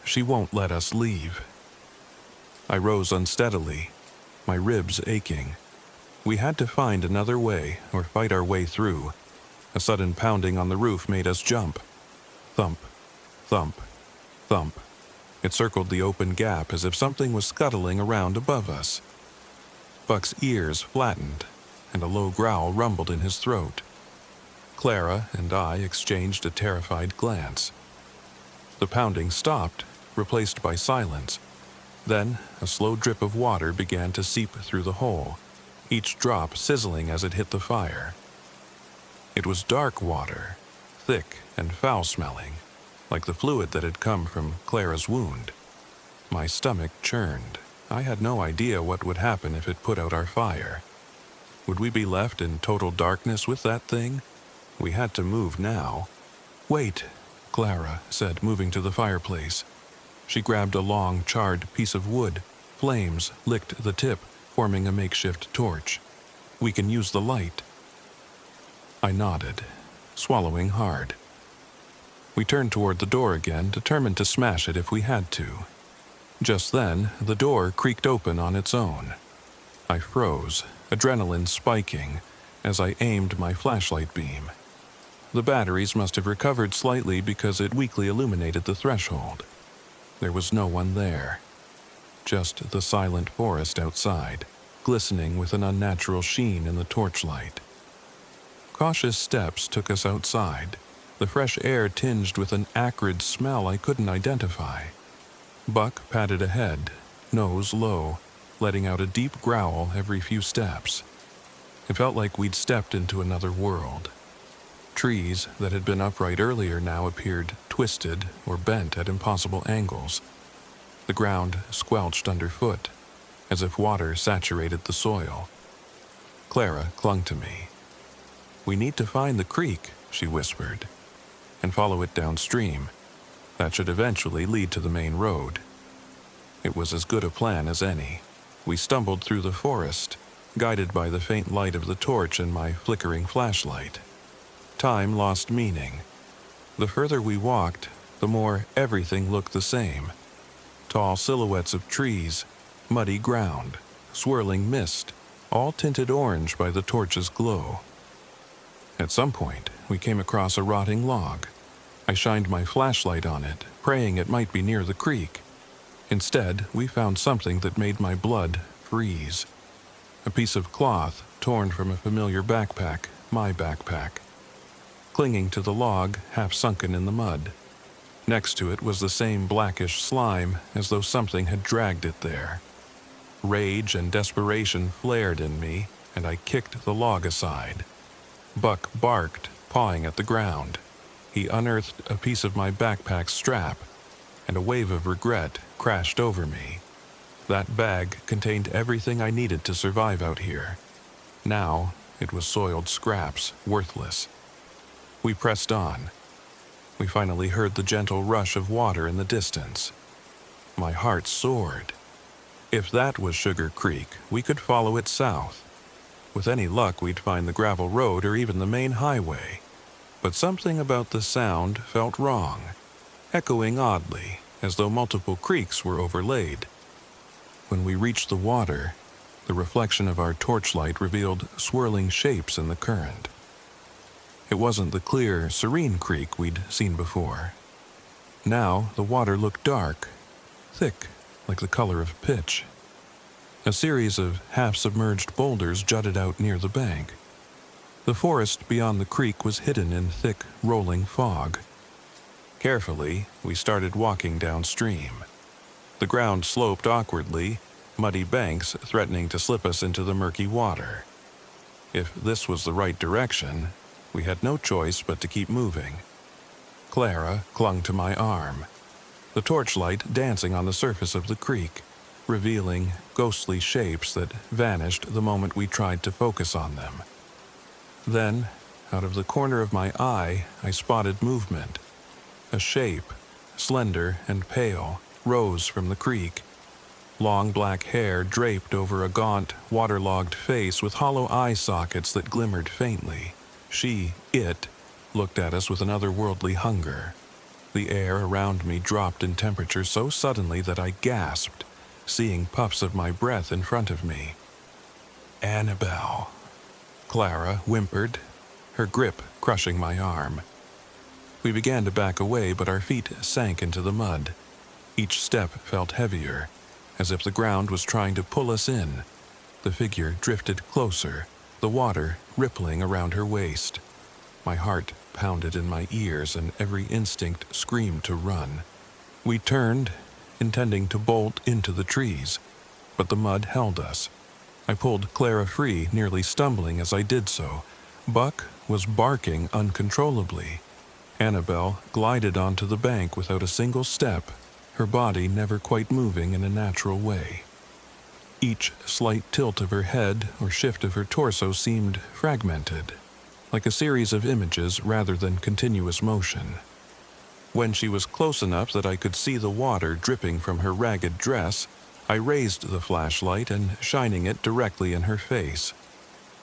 "She won't let us leave." I rose unsteadily, my ribs aching. We had to find another way or fight our way through. A sudden pounding on the roof made us jump. Thump, thump, thump. It circled the open gap as if something was scuttling around above us. Buck's ears flattened, and a low growl rumbled in his throat. Clara and I exchanged a terrified glance. The pounding stopped, replaced by silence. Then, a slow drip of water began to seep through the hole, each drop sizzling as it hit the fire. It was dark water, thick and foul-smelling, like the fluid that had come from Clara's wound. My stomach churned. I had no idea what would happen if it put out our fire. Would we be left in total darkness with that thing? We had to move now. "Wait," Clara said, moving to the fireplace. She grabbed a long, charred piece of wood. Flames licked the tip, forming a makeshift torch. "We can use the light." I nodded, swallowing hard. We turned toward the door again, determined to smash it if we had to. Just then, the door creaked open on its own. I froze, adrenaline spiking, as I aimed my flashlight beam. The batteries must have recovered slightly because it weakly illuminated the threshold. There was no one there. Just the silent forest outside, glistening with an unnatural sheen in the torchlight. Cautious steps took us outside, the fresh air tinged with an acrid smell I couldn't identify. Buck padded ahead, nose low, letting out a deep growl every few steps. It felt like we'd stepped into another world. Trees that had been upright earlier now appeared twisted or bent at impossible angles. The ground squelched underfoot, as if water saturated the soil. Clara clung to me. "We need to find the creek," she whispered, "and follow it downstream. That should eventually lead to the main road." It was as good a plan as any. We stumbled through the forest, guided by the faint light of the torch and my flickering flashlight. Time lost meaning. The further we walked, the more everything looked the same. Tall silhouettes of trees, muddy ground, swirling mist, all tinted orange by the torch's glow. At some point, we came across a rotting log. I shined my flashlight on it, praying it might be near the creek. Instead, we found something that made my blood freeze. A piece of cloth torn from a familiar backpack, my backpack. Clinging to the log, half sunken in the mud. Next to it was the same blackish slime, as though something had dragged it there. Rage and desperation flared in me, and I kicked the log aside. Buck barked, pawing at the ground. He unearthed a piece of my backpack's strap, and a wave of regret crashed over me. That bag contained everything I needed to survive out here. Now, it was soiled scraps, worthless. We pressed on. We finally heard the gentle rush of water in the distance. My heart soared. If that was Sugar Creek, we could follow it south. With any luck, we'd find the gravel road or even the main highway. But something about the sound felt wrong, echoing oddly, as though multiple creeks were overlaid. When we reached the water, the reflection of our torchlight revealed swirling shapes in the current. It wasn't the clear, serene creek we'd seen before. Now the water looked dark, thick, like the color of pitch. A series of half-submerged boulders jutted out near the bank. The forest beyond the creek was hidden in thick, rolling fog. Carefully, we started walking downstream. The ground sloped awkwardly, muddy banks threatening to slip us into the murky water. If this was the right direction, we had no choice but to keep moving. Clara clung to my arm, the torchlight dancing on the surface of the creek, revealing ghostly shapes that vanished the moment we tried to focus on them. Then, out of the corner of my eye, I spotted movement. A shape, slender and pale, rose from the creek. Long black hair draped over a gaunt, waterlogged face with hollow eye sockets that glimmered faintly. It, looked at us with an otherworldly hunger. The air around me dropped in temperature so suddenly that I gasped, seeing puffs of my breath in front of me. "Annabelle," Clara whimpered, her grip crushing my arm. We began to back away, but our feet sank into the mud. Each step felt heavier, as if the ground was trying to pull us in. The figure drifted closer, the water rippling around her waist. My heart pounded in my ears and every instinct screamed to run. We turned, intending to bolt into the trees, but the mud held us. I pulled Clara free, nearly stumbling as I did so. Buck was barking uncontrollably. Annabelle glided onto the bank without a single step, her body never quite moving in a natural way. Each slight tilt of her head or shift of her torso seemed fragmented, like a series of images rather than continuous motion. When she was close enough that I could see the water dripping from her ragged dress, I raised the flashlight and shining it directly in her face.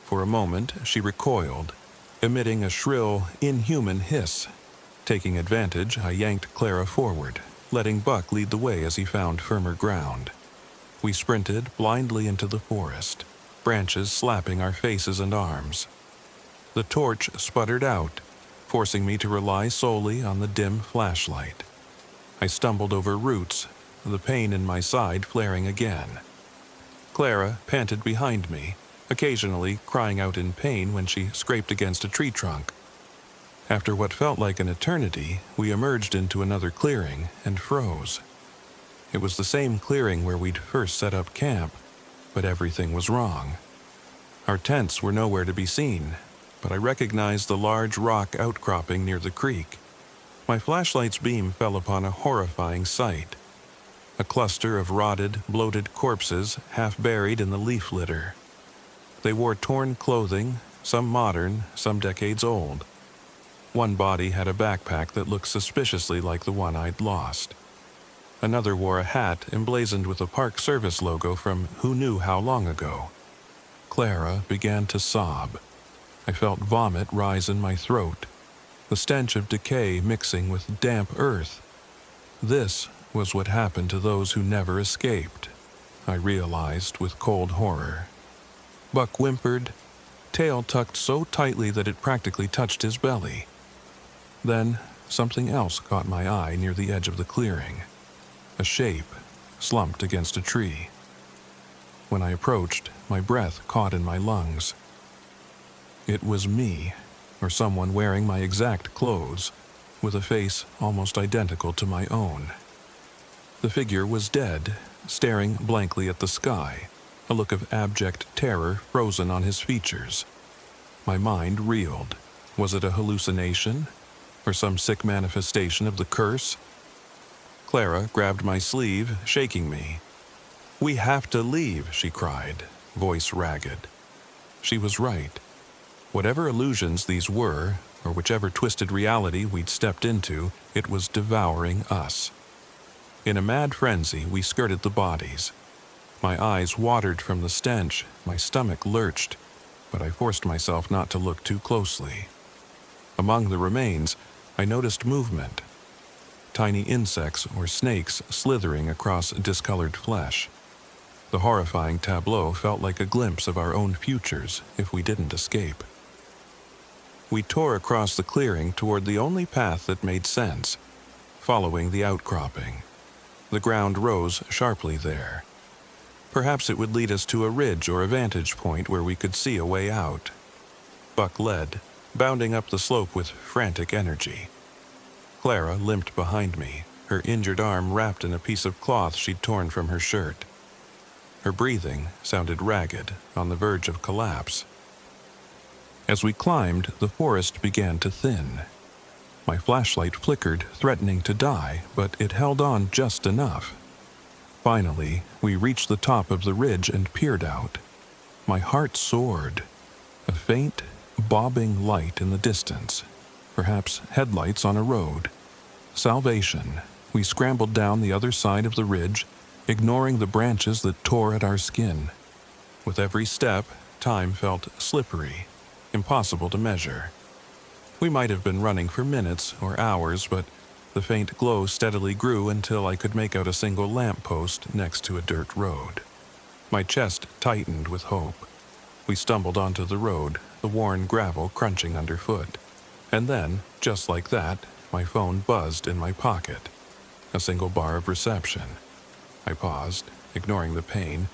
For a moment, she recoiled, emitting a shrill, inhuman hiss. Taking advantage, I yanked Clara forward, letting Buck lead the way as he found firmer ground. We sprinted blindly into the forest, branches slapping our faces and arms. The torch sputtered out, forcing me to rely solely on the dim flashlight. I stumbled over roots, the pain in my side flaring again. Clara panted behind me, occasionally crying out in pain when she scraped against a tree trunk. After what felt like an eternity, we emerged into another clearing and froze. It was the same clearing where we'd first set up camp, but everything was wrong. Our tents were nowhere to be seen, but I recognized the large rock outcropping near the creek. My flashlight's beam fell upon a horrifying sight. A cluster of rotted, bloated corpses half buried in the leaf litter. They wore torn clothing, some modern, some decades old. One body had a backpack that looked suspiciously like the one I'd lost. Another wore a hat emblazoned with a Park Service logo from who knew how long ago. Clara began to sob. I felt vomit rise in my throat, the stench of decay mixing with damp earth. This was what happened to those who never escaped, I realized with cold horror. Buck whimpered, tail tucked so tightly that it practically touched his belly. Then something else caught my eye near the edge of the clearing. A shape slumped against a tree. When I approached, my breath caught in my lungs. It was me, or someone wearing my exact clothes, with a face almost identical to my own. The figure was dead, staring blankly at the sky, a look of abject terror frozen on his features. My mind reeled. Was it a hallucination? Or some sick manifestation of the curse? Clara grabbed my sleeve, shaking me. "We have to leave," she cried, voice ragged. She was right. Whatever illusions these were, or whichever twisted reality we'd stepped into, it was devouring us. In a mad frenzy, we skirted the bodies. My eyes watered from the stench, my stomach lurched, but I forced myself not to look too closely. Among the remains, I noticed movement. Tiny insects or snakes slithering across discolored flesh. The horrifying tableau felt like a glimpse of our own futures if we didn't escape. We tore across the clearing toward the only path that made sense, following the outcropping. The ground rose sharply there. Perhaps it would lead us to a ridge or a vantage point where we could see a way out. Buck led, bounding up the slope with frantic energy. Clara limped behind me, her injured arm wrapped in a piece of cloth she'd torn from her shirt. Her breathing sounded ragged, on the verge of collapse. As we climbed, the forest began to thin. My flashlight flickered, threatening to die, but it held on just enough. Finally, we reached the top of the ridge and peered out. My heart soared. A faint, bobbing light in the distance, perhaps headlights on a road. Salvation. We scrambled down the other side of the ridge, ignoring the branches that tore at our skin. With every step, time felt slippery, impossible to measure. We might have been running for minutes or hours, but the faint glow steadily grew until I could make out a single lamp post next to a dirt road. My chest tightened with hope. We stumbled onto the road, the worn gravel crunching underfoot. And then, just like that, my phone buzzed in my pocket. a single bar of reception. I paused, ignoring the pain,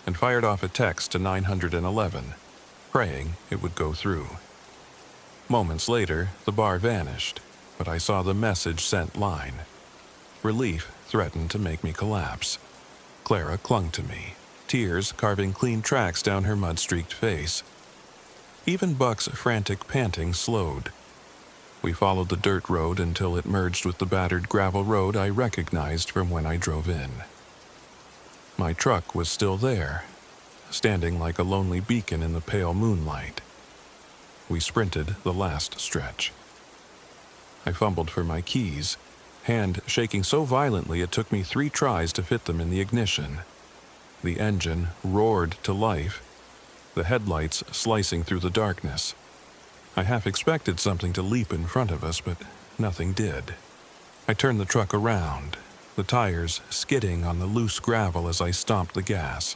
and fired off a text to 911, praying it would go through. Moments later, the bar vanished, but I saw the message sent line. Relief threatened to make me collapse. Clara clung to me, tears carving clean tracks down her mud-streaked face. Even Buck's frantic panting slowed. We followed the dirt road until it merged with the battered gravel road I recognized from when I drove in. My truck was still there, standing like a lonely beacon in the pale moonlight. We sprinted the last stretch. I fumbled for my keys, hand shaking so violently it took me 3 tries to fit them in the ignition. The engine roared to life, the headlights slicing through the darkness. I half expected something to leap in front of us, but nothing did. I turned the truck around, the tires skidding on the loose gravel as I stomped the gas.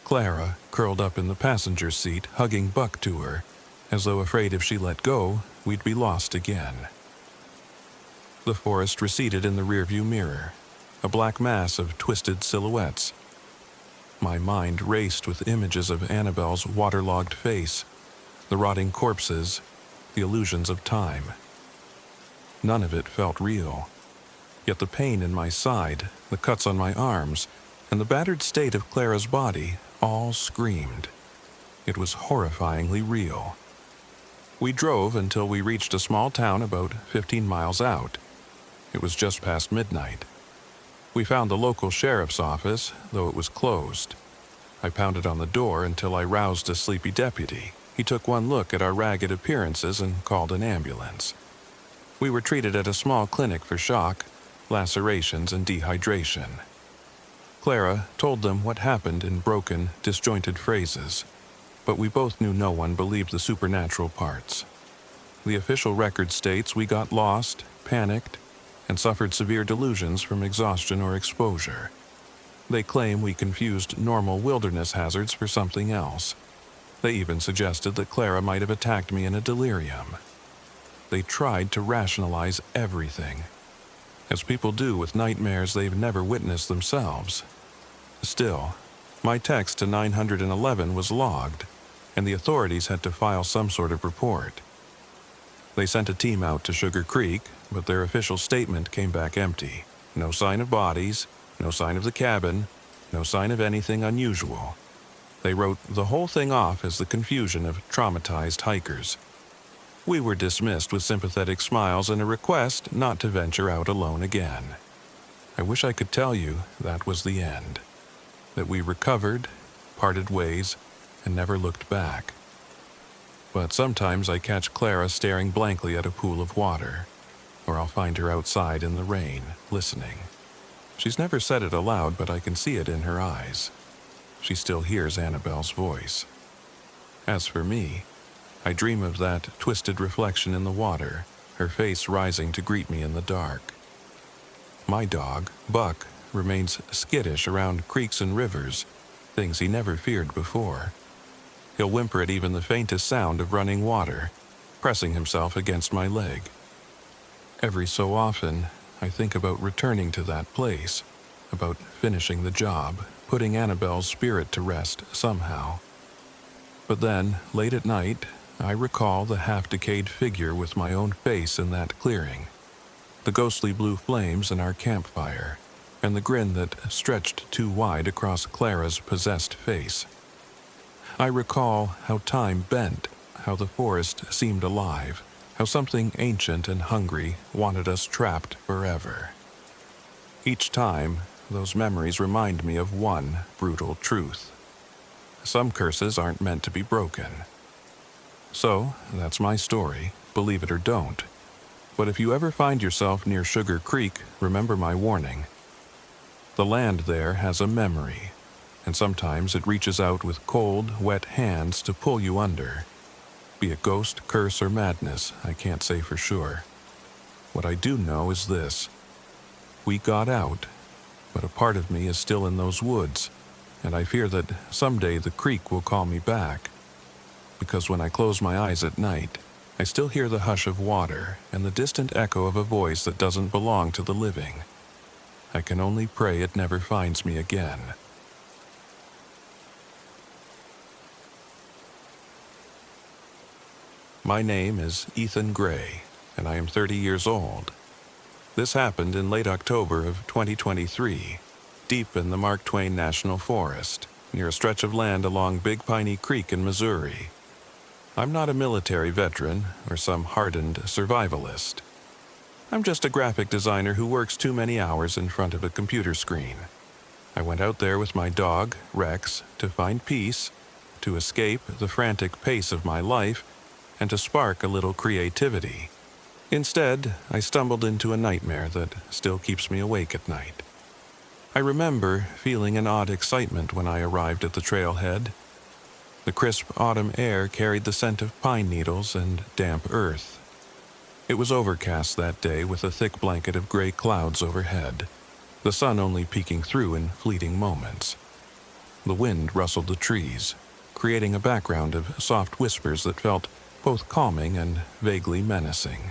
Clara curled up in the passenger seat, hugging Buck to her, as though afraid if she let go, we'd be lost again. The forest receded in the rearview mirror, a black mass of twisted silhouettes. My mind raced with images of Annabelle's waterlogged face, the rotting corpses, the illusions of time. None of it felt real. Yet the pain in my side, the cuts on my arms, and the battered state of Clara's body all screamed. It was horrifyingly real. We drove until we reached a small town about 15 miles out. It was just past midnight. We found the local sheriff's office, though it was closed. I pounded on the door until I roused a sleepy deputy. He took one look at our ragged appearances and called an ambulance. We were treated at a small clinic for shock, lacerations, and dehydration. Clara told them what happened in broken, disjointed phrases, but we both knew no one believed the supernatural parts. The official record states we got lost, panicked, and suffered severe delusions from exhaustion or exposure. They claim we confused normal wilderness hazards for something else. They even suggested that Clara might have attacked me in a delirium. They tried to rationalize everything, as people do with nightmares they've never witnessed themselves. Still, my text to 911 was logged, and the authorities had to file some sort of report. They sent a team out to Sugar Creek, but their official statement came back empty. No sign of bodies, no sign of the cabin, no sign of anything unusual. They wrote the whole thing off as the confusion of traumatized hikers. We were dismissed with sympathetic smiles and a request not to venture out alone again. I wish I could tell you that was the end, that we recovered, parted ways, and never looked back. But sometimes I catch Clara staring blankly at a pool of water, or I'll find her outside in the rain, listening. She's never said it aloud, but I can see it in her eyes. She still hears Annabelle's voice. As for me, I dream of that twisted reflection in the water, her face rising to greet me in the dark. My dog, Buck, remains skittish around creeks and rivers, things he never feared before. He'll whimper at even the faintest sound of running water, pressing himself against my leg. Every so often, I think about returning to that place, about finishing the job, putting Annabelle's spirit to rest somehow. But then, late at night, I recall the half-decayed figure with my own face in that clearing, the ghostly blue flames in our campfire, and the grin that stretched too wide across Clara's possessed face. I recall how time bent, how the forest seemed alive, how something ancient and hungry wanted us trapped forever. Each time, those memories remind me of one brutal truth. Some curses aren't meant to be broken. So, that's my story, believe it or don't. But if you ever find yourself near Sugar Creek, remember my warning. The land there has a memory, and sometimes it reaches out with cold, wet hands to pull you under. Be it ghost, curse, or madness, I can't say for sure. What I do know is this. We got out, but a part of me is still in those woods, and I fear that someday the creek will call me back. Because when I close my eyes at night, I still hear the hush of water and the distant echo of a voice that doesn't belong to the living. I can only pray it never finds me again. My name is Ethan Gray, and I am 30 years old. This happened in late October of 2023, deep in the Mark Twain National Forest, near a stretch of land along Big Piney Creek in Missouri. I'm not a military veteran or some hardened survivalist. I'm just a graphic designer who works too many hours in front of a computer screen. I went out there with my dog, Rex, to find peace, to escape the frantic pace of my life, and to spark a little creativity. Instead, I stumbled into a nightmare that still keeps me awake at night. I remember feeling an odd excitement when I arrived at the trailhead. The crisp autumn air carried the scent of pine needles and damp earth. It was overcast that day with a thick blanket of gray clouds overhead, the sun only peeking through in fleeting moments. The wind rustled the trees, creating a background of soft whispers that felt both calming and vaguely menacing.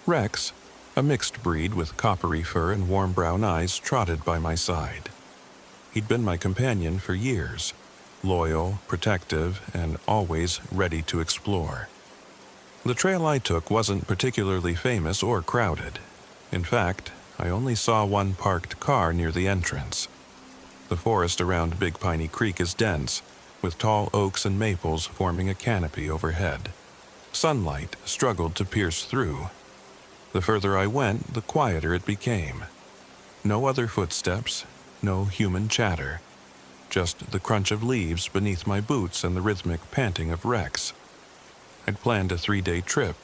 Rex, a mixed breed with coppery fur and warm brown eyes, trotted by my side. He'd been my companion for years, loyal, protective, and always ready to explore. The trail I took wasn't particularly famous or crowded. In fact, I only saw one parked car near the entrance. The forest around Big Piney Creek is dense, with tall oaks and maples forming a canopy overhead. Sunlight struggled to pierce through. The further I went, the quieter it became. No other footsteps, no human chatter, just the crunch of leaves beneath my boots and the rhythmic panting of Rex. I'd planned a 3-day trip.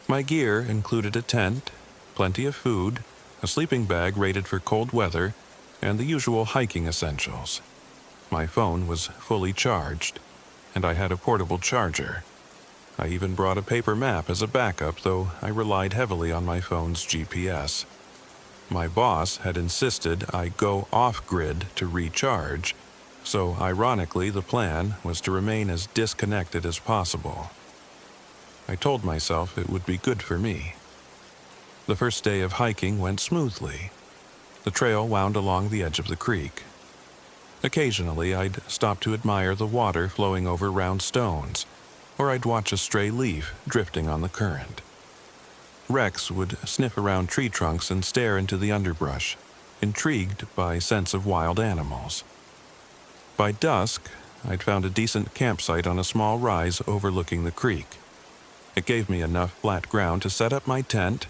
My gear included a tent, plenty of food, a sleeping bag rated for cold weather, and the usual hiking essentials. My phone was fully charged, and I had a portable charger. I even brought a paper map as a backup, though I relied heavily on my phone's GPS. My boss had insisted I go off-grid to recharge, so ironically the plan was to remain as disconnected as possible. I told myself it would be good for me. The first day of hiking went smoothly. The trail wound along the edge of the creek. Occasionally, I'd stop to admire the water flowing over round stones, or I'd watch a stray leaf drifting on the current. Rex would sniff around tree trunks and stare into the underbrush, intrigued by scents of wild animals. By dusk, I'd found a decent campsite on a small rise overlooking the creek. It gave me enough flat ground to set up my tent,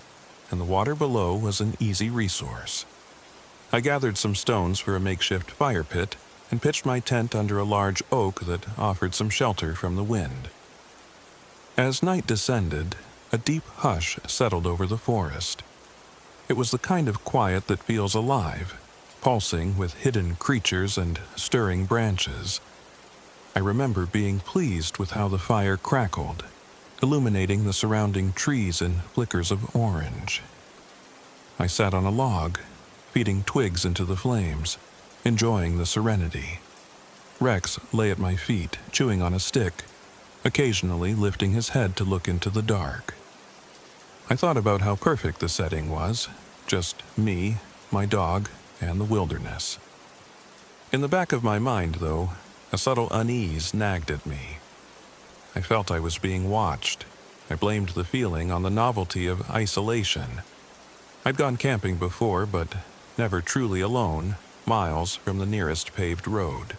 and the water below was an easy resource. I gathered some stones for a makeshift fire pit and pitched my tent under a large oak that offered some shelter from the wind. As night descended, a deep hush settled over the forest. It was the kind of quiet that feels alive, pulsing with hidden creatures and stirring branches. I remember being pleased with how the fire crackled, illuminating the surrounding trees in flickers of orange. I sat on a log, feeding twigs into the flames, enjoying the serenity. Rex lay at my feet, chewing on a stick, occasionally lifting his head to look into the dark. I thought about how perfect the setting was, just me, my dog, and the wilderness. In the back of my mind, though, a subtle unease nagged at me. I felt I was being watched. I blamed the feeling on the novelty of isolation. I'd gone camping before, but never truly alone, miles from the nearest paved road.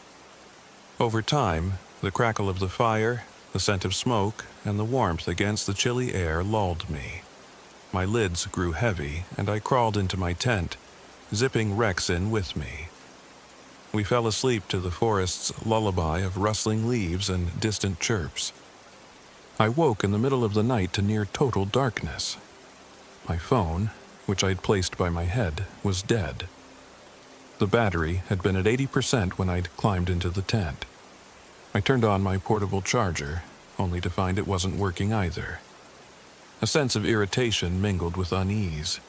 Over time, the crackle of the fire, the scent of smoke, and the warmth against the chilly air lulled me. My lids grew heavy, and I crawled into my tent, zipping Rex in with me. We fell asleep to the forest's lullaby of rustling leaves and distant chirps. I woke in the middle of the night to near total darkness. My phone, which I'd placed by my head, was dead. The battery had been at 80% when I'd climbed into the tent. I turned on my portable charger, only to find it wasn't working either. A sense of irritation mingled with unease.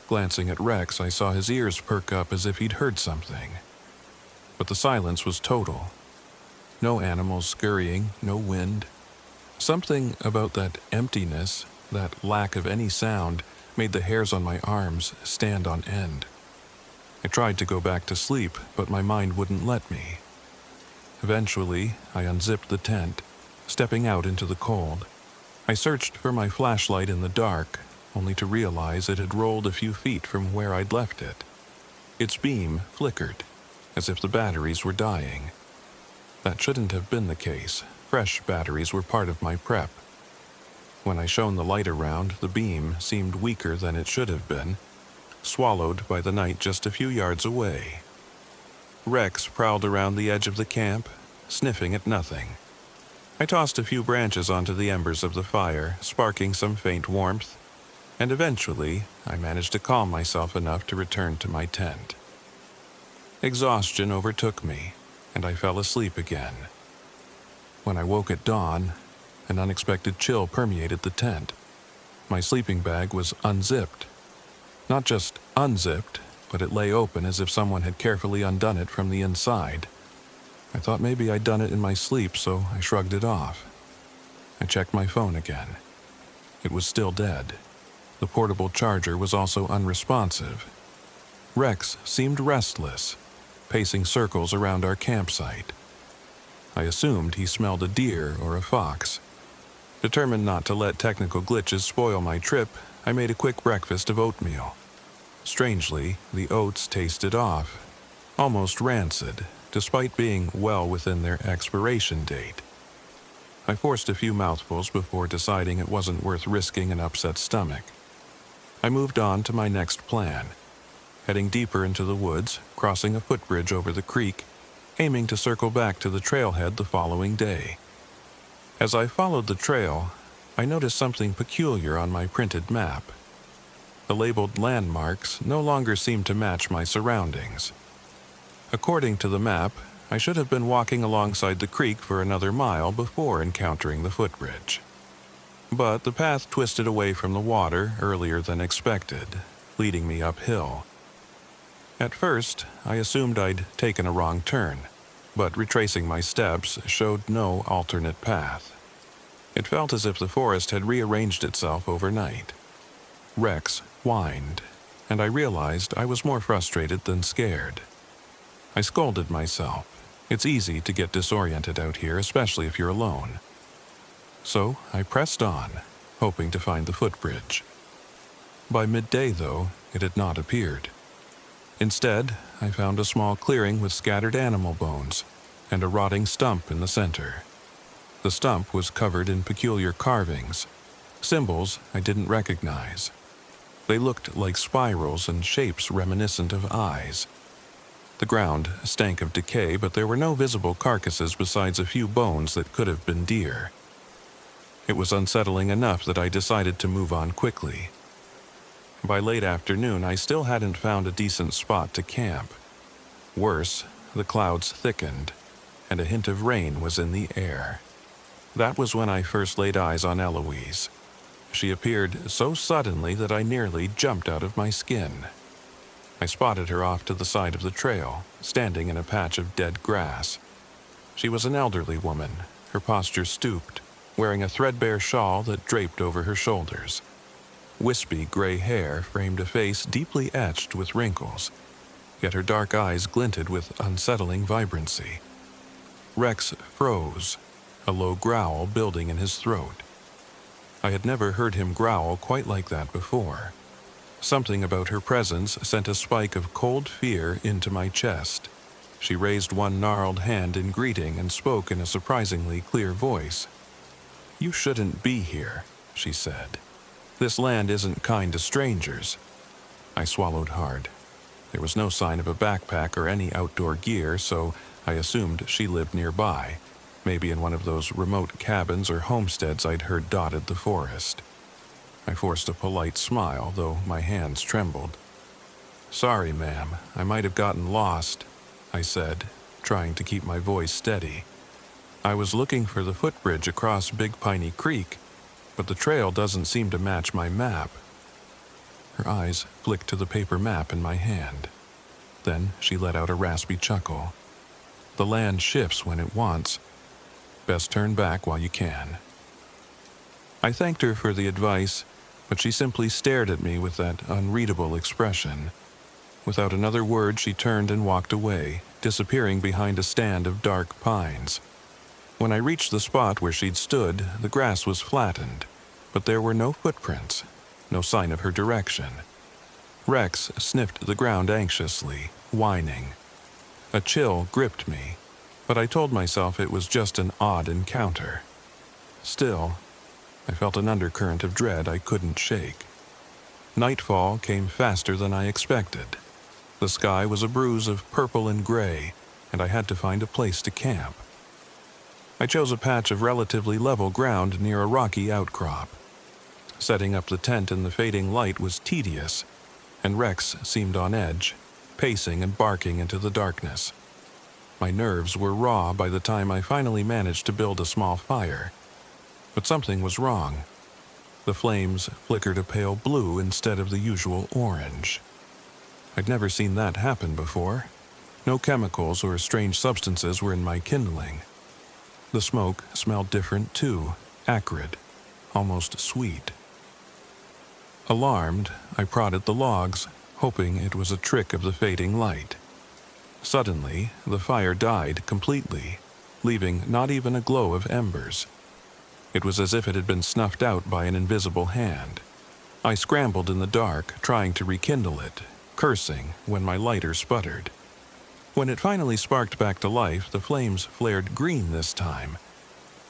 Glancing at Rex, I saw his ears perk up as if he'd heard something. But the silence was total. No animals scurrying, no wind. Something about that emptiness, that lack of any sound, made the hairs on my arms stand on end. I tried to go back to sleep, but my mind wouldn't let me. Eventually, I unzipped the tent, stepping out into the cold. I searched for my flashlight in the dark, only to realize it had rolled a few feet from where I'd left it. Its beam flickered, as if the batteries were dying. That shouldn't have been the case. Fresh batteries were part of my prep. When I shone the light around, the beam seemed weaker than it should have been, swallowed by the night just a few yards away. Rex prowled around the edge of the camp, sniffing at nothing. I tossed a few branches onto the embers of the fire, sparking some faint warmth, and eventually I managed to calm myself enough to return to my tent. Exhaustion overtook me, and I fell asleep again. When I woke at dawn, an unexpected chill permeated the tent. My sleeping bag was unzipped. Not just unzipped, but it lay open as if someone had carefully undone it from the inside. I thought maybe I'd done it in my sleep, so I shrugged it off. I checked my phone again. It was still dead. The portable charger was also unresponsive. Rex seemed restless, pacing circles around our campsite. I assumed he smelled a deer or a fox. Determined not to let technical glitches spoil my trip, I made a quick breakfast of oatmeal. Strangely, the oats tasted off, almost rancid, despite being well within their expiration date. I forced a few mouthfuls before deciding it wasn't worth risking an upset stomach. I moved on to my next plan, heading deeper into the woods, crossing a footbridge over the creek, aiming to circle back to the trailhead the following day. As I followed the trail, I noticed something peculiar on my printed map. The labeled landmarks no longer seemed to match my surroundings. According to the map, I should have been walking alongside the creek for another mile before encountering the footbridge. But the path twisted away from the water earlier than expected, leading me uphill. At first, I assumed I'd taken a wrong turn, but retracing my steps showed no alternate path. It felt as if the forest had rearranged itself overnight. Rex whined, and I realized I was more frustrated than scared. I scolded myself. It's easy to get disoriented out here, especially if you're alone. So I pressed on, hoping to find the footbridge. By midday, though, it had not appeared. Instead, I found a small clearing with scattered animal bones and a rotting stump in the center. The stump was covered in peculiar carvings, symbols I didn't recognize. They looked like spirals and shapes reminiscent of eyes. The ground stank of decay, but there were no visible carcasses besides a few bones that could have been deer. It was unsettling enough that I decided to move on quickly. By late afternoon, I still hadn't found a decent spot to camp. Worse, the clouds thickened, and a hint of rain was in the air. That was when I first laid eyes on Eloise. She appeared so suddenly that I nearly jumped out of my skin. I spotted her off to the side of the trail, standing in a patch of dead grass. She was an elderly woman, her posture stooped, wearing a threadbare shawl that draped over her shoulders. Wispy gray hair framed a face deeply etched with wrinkles, yet her dark eyes glinted with unsettling vibrancy. Rex froze, a low growl building in his throat. I had never heard him growl quite like that before. Something about her presence sent a spike of cold fear into my chest. She raised one gnarled hand in greeting and spoke in a surprisingly clear voice. "You shouldn't be here," she said. "This land isn't kind to strangers." I swallowed hard. There was no sign of a backpack or any outdoor gear, so I assumed she lived nearby, maybe in one of those remote cabins or homesteads I'd heard dotted the forest. I forced a polite smile, though my hands trembled. "Sorry, ma'am, I might have gotten lost," I said, trying to keep my voice steady. "I was looking for the footbridge across Big Piney Creek, but the trail doesn't seem to match my map." Her eyes flicked to the paper map in my hand. Then she let out a raspy chuckle. "The land shifts when it wants. Best turn back while you can." I thanked her for the advice, but she simply stared at me with that unreadable expression. Without another word, she turned and walked away, disappearing behind a stand of dark pines. When I reached the spot where she'd stood, the grass was flattened, but there were no footprints, no sign of her direction. Rex sniffed the ground anxiously, whining. A chill gripped me, but I told myself it was just an odd encounter. Still, I felt an undercurrent of dread I couldn't shake. Nightfall came faster than I expected. The sky was a bruise of purple and gray, and I had to find a place to camp. I chose a patch of relatively level ground near a rocky outcrop. Setting up the tent in the fading light was tedious, and Rex seemed on edge, pacing and barking into the darkness. My nerves were raw by the time I finally managed to build a small fire. But something was wrong. The flames flickered a pale blue instead of the usual orange. I'd never seen that happen before. No chemicals or strange substances were in my kindling. The smoke smelled different too, acrid, almost sweet. Alarmed, I prodded the logs, hoping it was a trick of the fading light. Suddenly, the fire died completely, leaving not even a glow of embers. It was as if it had been snuffed out by an invisible hand. I scrambled in the dark, trying to rekindle it, cursing when my lighter sputtered. When it finally sparked back to life, the flames flared green this time.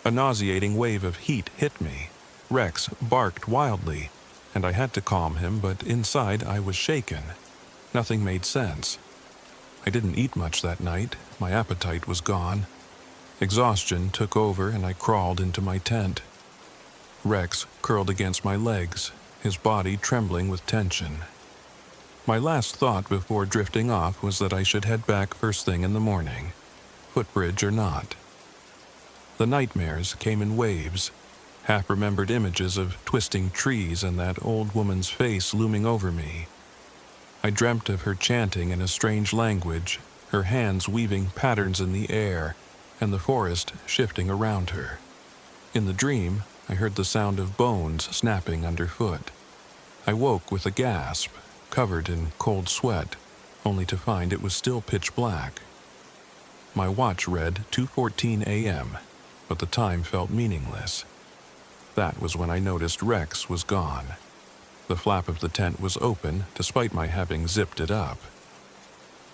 A nauseating wave of heat hit me. Rex barked wildly, and I had to calm him, but inside I was shaken. Nothing made sense. I didn't eat much that night. My appetite was gone. Exhaustion took over, and I crawled into my tent. Rex curled against my legs, his body trembling with tension. My last thought before drifting off was that I should head back first thing in the morning, footbridge or not. The nightmares came in waves, half-remembered images of twisting trees and that old woman's face looming over me. I dreamt of her chanting in a strange language, her hands weaving patterns in the air, and the forest shifting around her. In the dream, I heard the sound of bones snapping underfoot. I woke with a gasp, covered in cold sweat, only to find it was still pitch black. My watch read 2:14 a.m., but the time felt meaningless. That was when I noticed Rex was gone. The flap of the tent was open, despite my having zipped it up.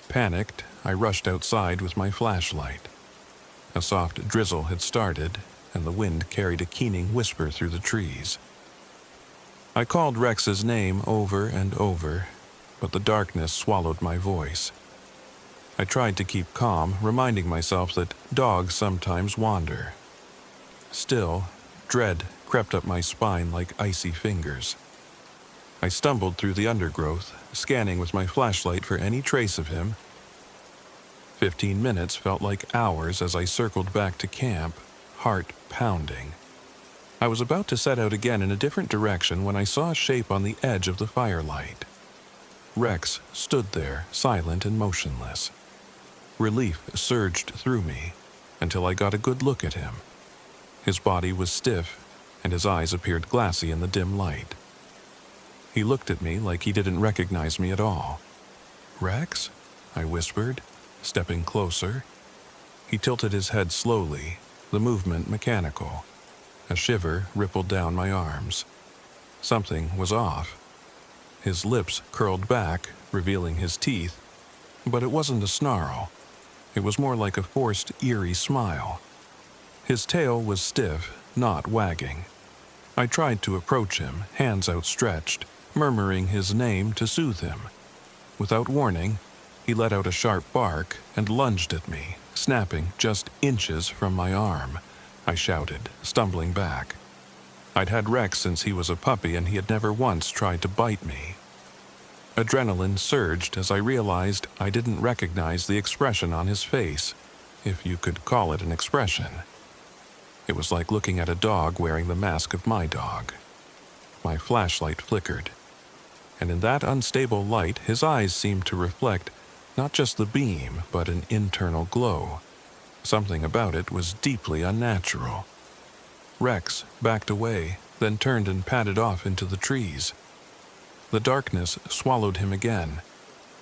Panicked, I rushed outside with my flashlight. A soft drizzle had started, and the wind carried a keening whisper through the trees. I called Rex's name over and over, but the darkness swallowed my voice. I tried to keep calm, reminding myself that dogs sometimes wander. Still, dread crept up my spine like icy fingers. I stumbled through the undergrowth, scanning with my flashlight for any trace of him. 15 minutes felt like hours as I circled back to camp, heart pounding. I was about to set out again in a different direction when I saw a shape on the edge of the firelight. Rex stood there, silent and motionless. Relief surged through me until I got a good look at him. His body was stiff, and his eyes appeared glassy in the dim light. He looked at me like he didn't recognize me at all. "Rex?" I whispered, stepping closer. He tilted his head slowly, the movement mechanical. A shiver rippled down my arms. Something was off. His lips curled back, revealing his teeth, but it wasn't a snarl. It was more like a forced, eerie smile. His tail was stiff, not wagging. I tried to approach him, hands outstretched, murmuring his name to soothe him. Without warning, he let out a sharp bark and lunged at me, snapping just inches from my arm. I shouted, stumbling back. I'd had Rex since he was a puppy, and he had never once tried to bite me. Adrenaline surged as I realized I didn't recognize the expression on his face, if you could call it an expression. It was like looking at a dog wearing the mask of my dog. My flashlight flickered, and in that unstable light, his eyes seemed to reflect not just the beam, but an internal glow. Something about it was deeply unnatural. Rex backed away, then turned and padded off into the trees. The darkness swallowed him again,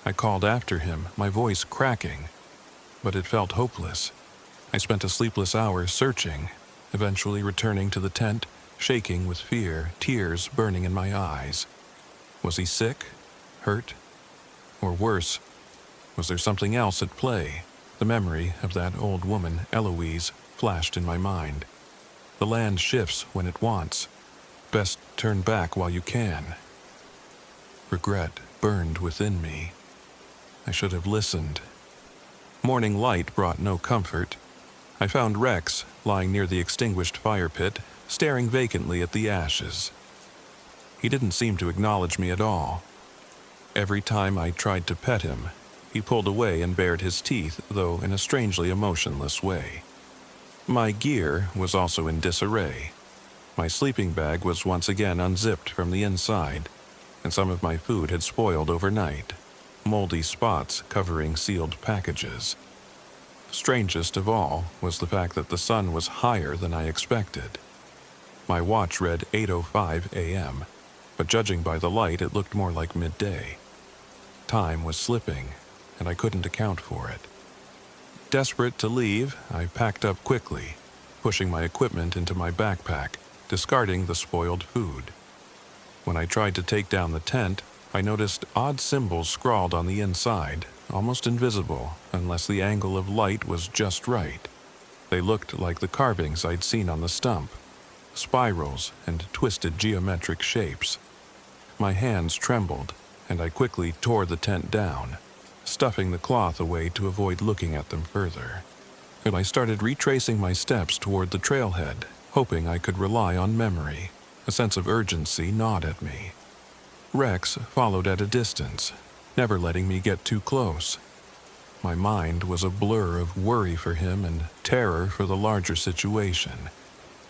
I called after him, my voice cracking, but it felt hopeless. I spent a sleepless hour searching, eventually returning to the tent, shaking with fear, tears burning in my eyes. Was he sick? Hurt? Or worse, was there something else at play? The memory of that old woman, Eloise, flashed in my mind. The land shifts when it wants. Best turn back while you can. Regret burned within me. I should have listened. Morning light brought no comfort. I found Rex lying near the extinguished fire pit, staring vacantly at the ashes. He didn't seem to acknowledge me at all. Every time I tried to pet him, he pulled away and bared his teeth, though in a strangely emotionless way. My gear was also in disarray. My sleeping bag was once again unzipped from the inside, and some of my food had spoiled overnight, moldy spots covering sealed packages. Strangest of all was the fact that the sun was higher than I expected. My watch read 8:05 a.m., but judging by the light, it looked more like midday. Time was slipping, and I couldn't account for it. Desperate to leave, I packed up quickly, pushing my equipment into my backpack, discarding the spoiled food. When I tried to take down the tent, I noticed odd symbols scrawled on the inside, almost invisible unless the angle of light was just right. They looked like the carvings I'd seen on the stump, spirals and twisted geometric shapes. My hands trembled, and I quickly tore the tent down, stuffing the cloth away to avoid looking at them further. And I started retracing my steps toward the trailhead, hoping I could rely on memory. A sense of urgency gnawed at me. Rex followed at a distance, never letting me get too close. My mind was a blur of worry for him and terror for the larger situation.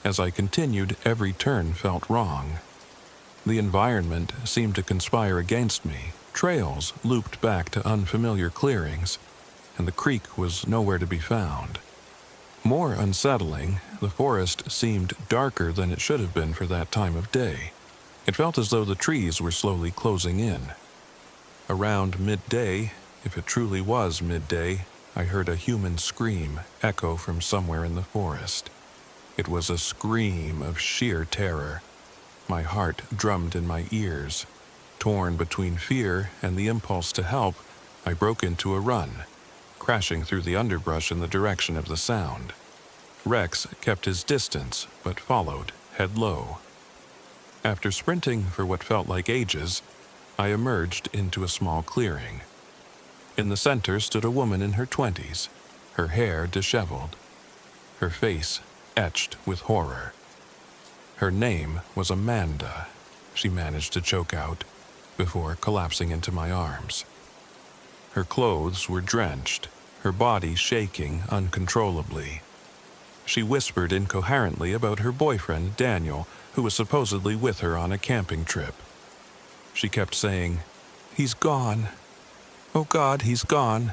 As I continued, every turn felt wrong. The environment seemed to conspire against me. Trails looped back to unfamiliar clearings, and the creek was nowhere to be found. More unsettling, the forest seemed darker than it should have been for that time of day. It felt as though the trees were slowly closing in. Around midday, if it truly was midday, I heard a human scream echo from somewhere in the forest. It was a scream of sheer terror. My heart drummed in my ears. Torn between fear and the impulse to help, I broke into a run, crashing through the underbrush in the direction of the sound. Rex kept his distance, but followed, head low. After sprinting for what felt like ages, I emerged into a small clearing. In the center stood a woman in her 20s, her hair disheveled, her face etched with horror. Her name was Amanda, she managed to choke out, before collapsing into my arms. Her clothes were drenched, her body shaking uncontrollably. She whispered incoherently about her boyfriend, Daniel, who was supposedly with her on a camping trip. She kept saying, "He's gone. Oh God, he's gone."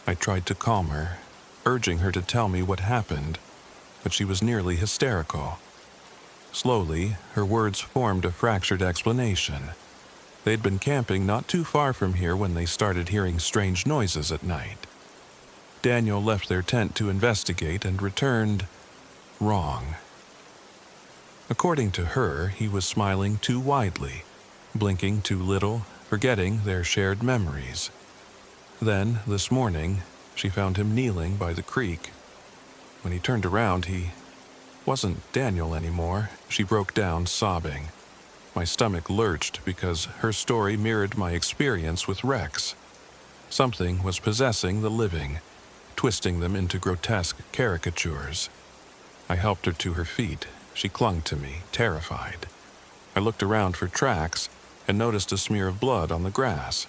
I tried to calm her, urging her to tell me what happened, but she was nearly hysterical. Slowly, her words formed a fractured explanation. They'd been camping not too far from here when they started hearing strange noises at night. Daniel left their tent to investigate and returned wrong. According to her, he was smiling too widely, blinking too little, forgetting their shared memories. Then, this morning, she found him kneeling by the creek. When he turned around, he wasn't Daniel anymore. She broke down, sobbing. My stomach lurched because her story mirrored my experience with Rex. Something was possessing the living, twisting them into grotesque caricatures. I helped her to her feet. She clung to me, terrified. I looked around for tracks and noticed a smear of blood on the grass.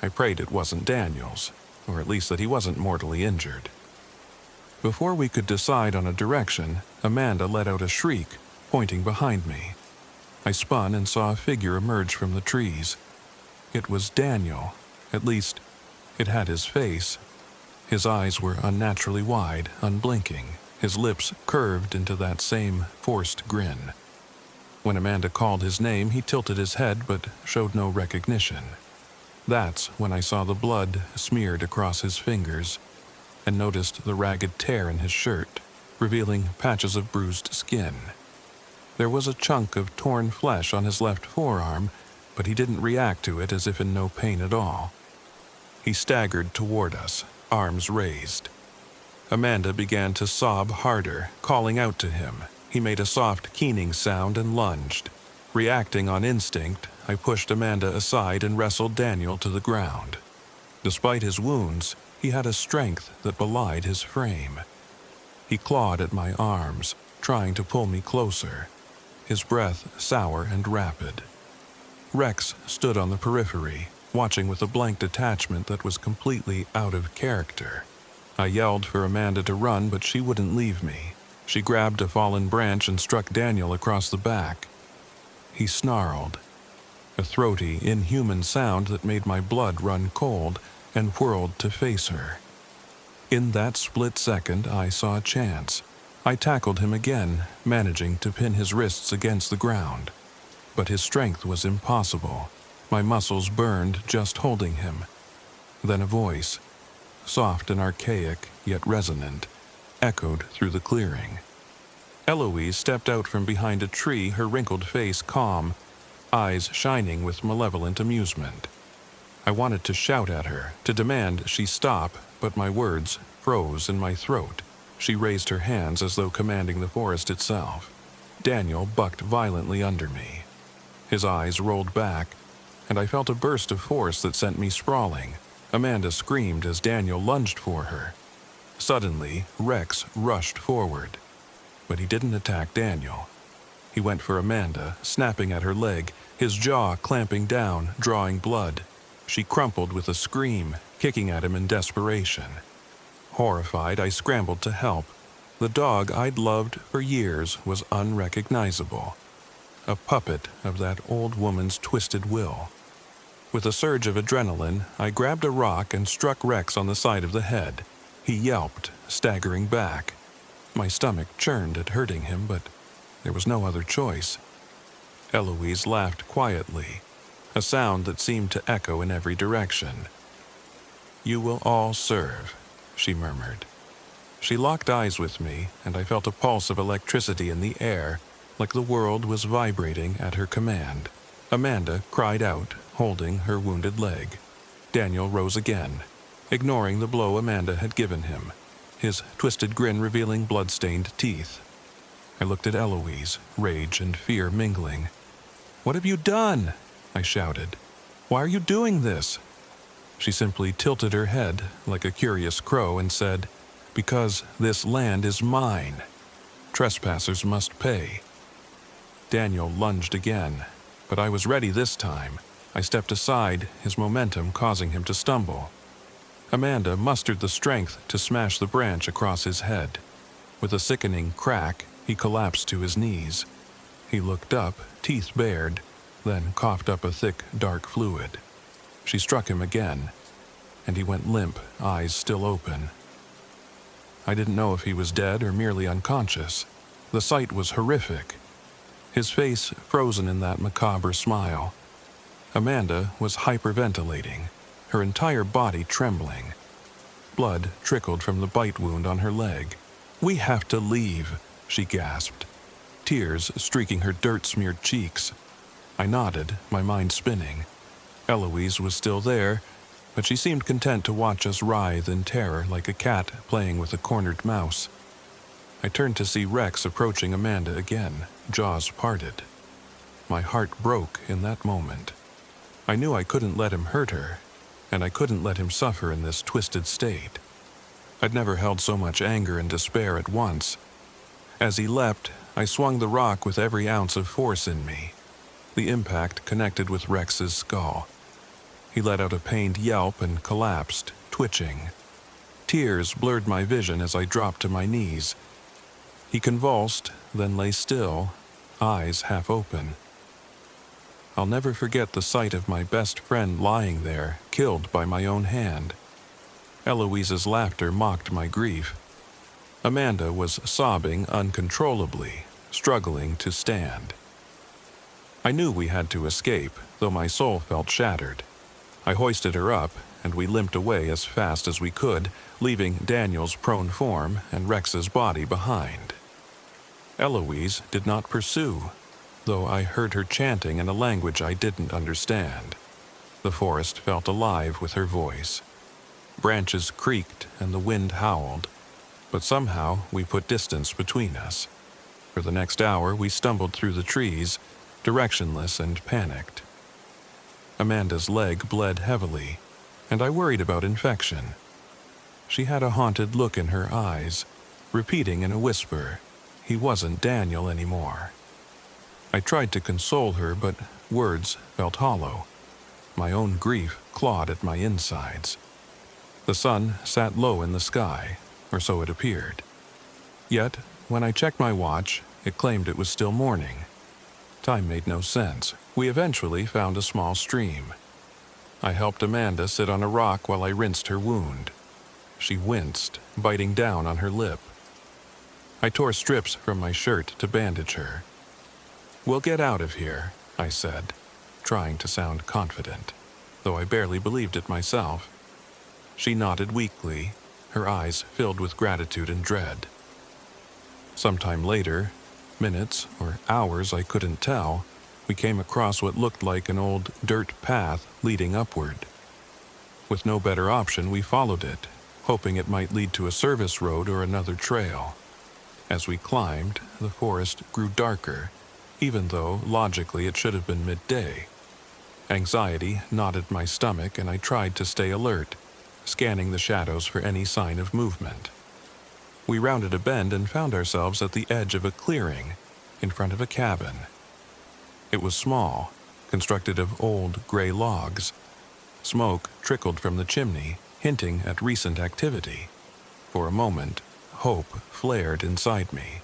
I prayed it wasn't Daniel's, or at least that he wasn't mortally injured. Before we could decide on a direction, Amanda let out a shriek, pointing behind me. I spun and saw a figure emerge from the trees. It was Daniel. At least, it had his face. His eyes were unnaturally wide, unblinking, his lips curved into that same forced grin. When Amanda called his name, he tilted his head but showed no recognition. That's when I saw the blood smeared across his fingers and noticed the ragged tear in his shirt, revealing patches of bruised skin. There was a chunk of torn flesh on his left forearm, but he didn't react to it as if in no pain at all. He staggered toward us, arms raised. Amanda began to sob harder, calling out to him. He made a soft, keening sound and lunged. Reacting on instinct, I pushed Amanda aside and wrestled Daniel to the ground. Despite his wounds, he had a strength that belied his frame. He clawed at my arms, trying to pull me closer, his breath sour and rapid. Rex stood on the periphery, watching with a blank detachment that was completely out of character. I yelled for Amanda to run, but she wouldn't leave me. She grabbed a fallen branch and struck Daniel across the back. He snarled, a throaty, inhuman sound that made my blood run cold, and whirled to face her. In that split second, I saw a chance. I tackled him again, managing to pin his wrists against the ground. But his strength was impossible. My muscles burned just holding him. Then a voice, soft and archaic, yet resonant, echoed through the clearing. Eloise stepped out from behind a tree, her wrinkled face calm, eyes shining with malevolent amusement. I wanted to shout at her, to demand she stop, but my words froze in my throat. She raised her hands as though commanding the forest itself. Daniel bucked violently under me. His eyes rolled back, and I felt a burst of force that sent me sprawling. Amanda screamed as Daniel lunged for her. Suddenly, Rex rushed forward. But he didn't attack Daniel. He went for Amanda, snapping at her leg, his jaw clamping down, drawing blood. She crumpled with a scream, kicking at him in desperation. Horrified, I scrambled to help. The dog I'd loved for years was unrecognizable. A puppet of that old woman's twisted will. With a surge of adrenaline, I grabbed a rock and struck Rex on the side of the head. He yelped, staggering back. My stomach churned at hurting him, but there was no other choice. Eloise laughed quietly, a sound that seemed to echo in every direction. "You will all serve," she murmured. She locked eyes with me, and I felt a pulse of electricity in the air, like the world was vibrating at her command. Amanda cried out, holding her wounded leg. Daniel rose again, ignoring the blow Amanda had given him, his twisted grin revealing blood-stained teeth. I looked at Eloise, rage and fear mingling. "What have you done?" I shouted. "Why are you doing this?" She simply tilted her head like a curious crow and said, "Because this land is mine. Trespassers must pay." Daniel lunged again, but I was ready this time. I stepped aside, his momentum causing him to stumble. Amanda mustered the strength to smash the branch across his head. With a sickening crack, he collapsed to his knees. He looked up, teeth bared, then coughed up a thick, dark fluid. She struck him again, and he went limp, eyes still open. I didn't know if he was dead or merely unconscious. The sight was horrific. His face frozen in that macabre smile. Amanda was hyperventilating, her entire body trembling. Blood trickled from the bite wound on her leg. "We have to leave," she gasped, tears streaking her dirt-smeared cheeks. I nodded, my mind spinning. Eloise was still there, but she seemed content to watch us writhe in terror like a cat playing with a cornered mouse. I turned to see Rex approaching Amanda again, jaws parted. My heart broke in that moment. I knew I couldn't let him hurt her, and I couldn't let him suffer in this twisted state. I'd never held so much anger and despair at once. As he leapt, I swung the rock with every ounce of force in me. The impact connected with Rex's skull. He let out a pained yelp and collapsed, twitching. Tears blurred my vision as I dropped to my knees. He convulsed, then lay still, eyes half open. I'll never forget the sight of my best friend lying there, killed by my own hand. Eloise's laughter mocked my grief. Amanda was sobbing uncontrollably, struggling to stand. I knew we had to escape, though my soul felt shattered. I hoisted her up, and we limped away as fast as we could, leaving Daniel's prone form and Rex's body behind. Eloise did not pursue, though I heard her chanting in a language I didn't understand. The forest felt alive with her voice. Branches creaked and the wind howled, but somehow we put distance between us. For the next hour we stumbled through the trees, directionless and panicked. Amanda's leg bled heavily, and I worried about infection. She had a haunted look in her eyes, repeating in a whisper, he wasn't Daniel anymore. I tried to console her, but words felt hollow. My own grief clawed at my insides. The sun sat low in the sky, or so it appeared. Yet, when I checked my watch, it claimed it was still morning. Time made no sense. We eventually found a small stream. I helped Amanda sit on a rock while I rinsed her wound. She winced, biting down on her lip. I tore strips from my shirt to bandage her. "We'll get out of here," I said, trying to sound confident, though I barely believed it myself. She nodded weakly, her eyes filled with gratitude and dread. Sometime later, minutes or hours I couldn't tell, we came across what looked like an old dirt path leading upward. With no better option, we followed it, hoping it might lead to a service road or another trail. As we climbed, the forest grew darker, even though logically it should have been midday. Anxiety knotted my stomach and I tried to stay alert, scanning the shadows for any sign of movement. We rounded a bend and found ourselves at the edge of a clearing, in front of a cabin. It was small, constructed of old gray logs. Smoke trickled from the chimney, hinting at recent activity. For a moment, hope flared inside me.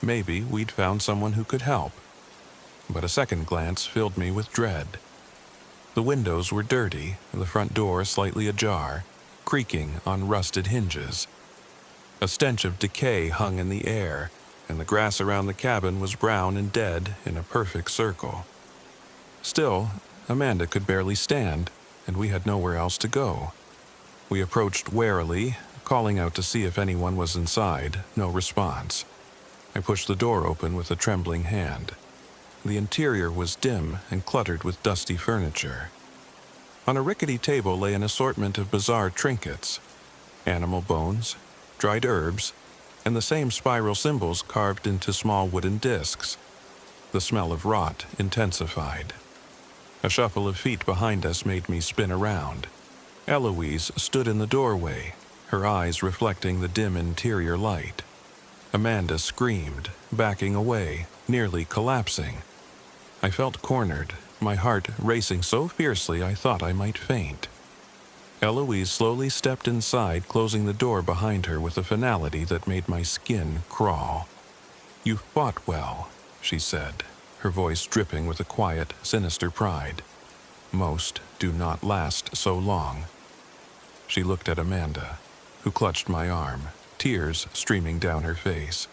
Maybe we'd found someone who could help. But a second glance filled me with dread. The windows were dirty, the front door slightly ajar, creaking on rusted hinges. A stench of decay hung in the air, and the grass around the cabin was brown and dead in a perfect circle. Still, Amanda could barely stand, and we had nowhere else to go. We approached warily, calling out to see if anyone was inside. No response. I pushed the door open with a trembling hand. The interior was dim and cluttered with dusty furniture. On a rickety table lay an assortment of bizarre trinkets, animal bones, dried herbs, and the same spiral symbols carved into small wooden discs. The smell of rot intensified. A shuffle of feet behind us made me spin around. Eloise stood in the doorway, her eyes reflecting the dim interior light. Amanda screamed, backing away, nearly collapsing. I felt cornered, my heart racing so fiercely I thought I might faint. Eloise slowly stepped inside, closing the door behind her with a finality that made my skin crawl. "You fought well," she said, her voice dripping with a quiet, sinister pride. "Most do not last so long." She looked at Amanda, who clutched my arm, tears streaming down her face.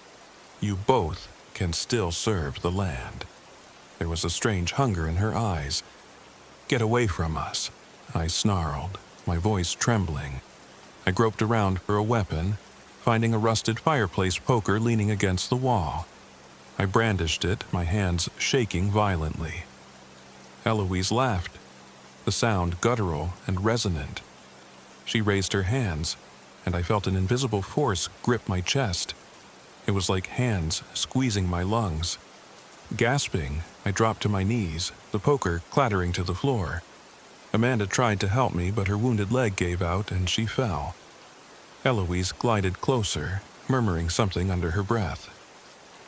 "You both can still serve the land." There was a strange hunger in her eyes. "Get away from us," I snarled, my voice trembling. I groped around for a weapon, finding a rusted fireplace poker leaning against the wall. I brandished it, my hands shaking violently. Eloise laughed, the sound guttural and resonant. She raised her hands, and I felt an invisible force grip my chest. It was like hands squeezing my lungs. Gasping, I dropped to my knees, the poker clattering to the floor. Amanda tried to help me, but her wounded leg gave out and she fell. Eloise glided closer, murmuring something under her breath.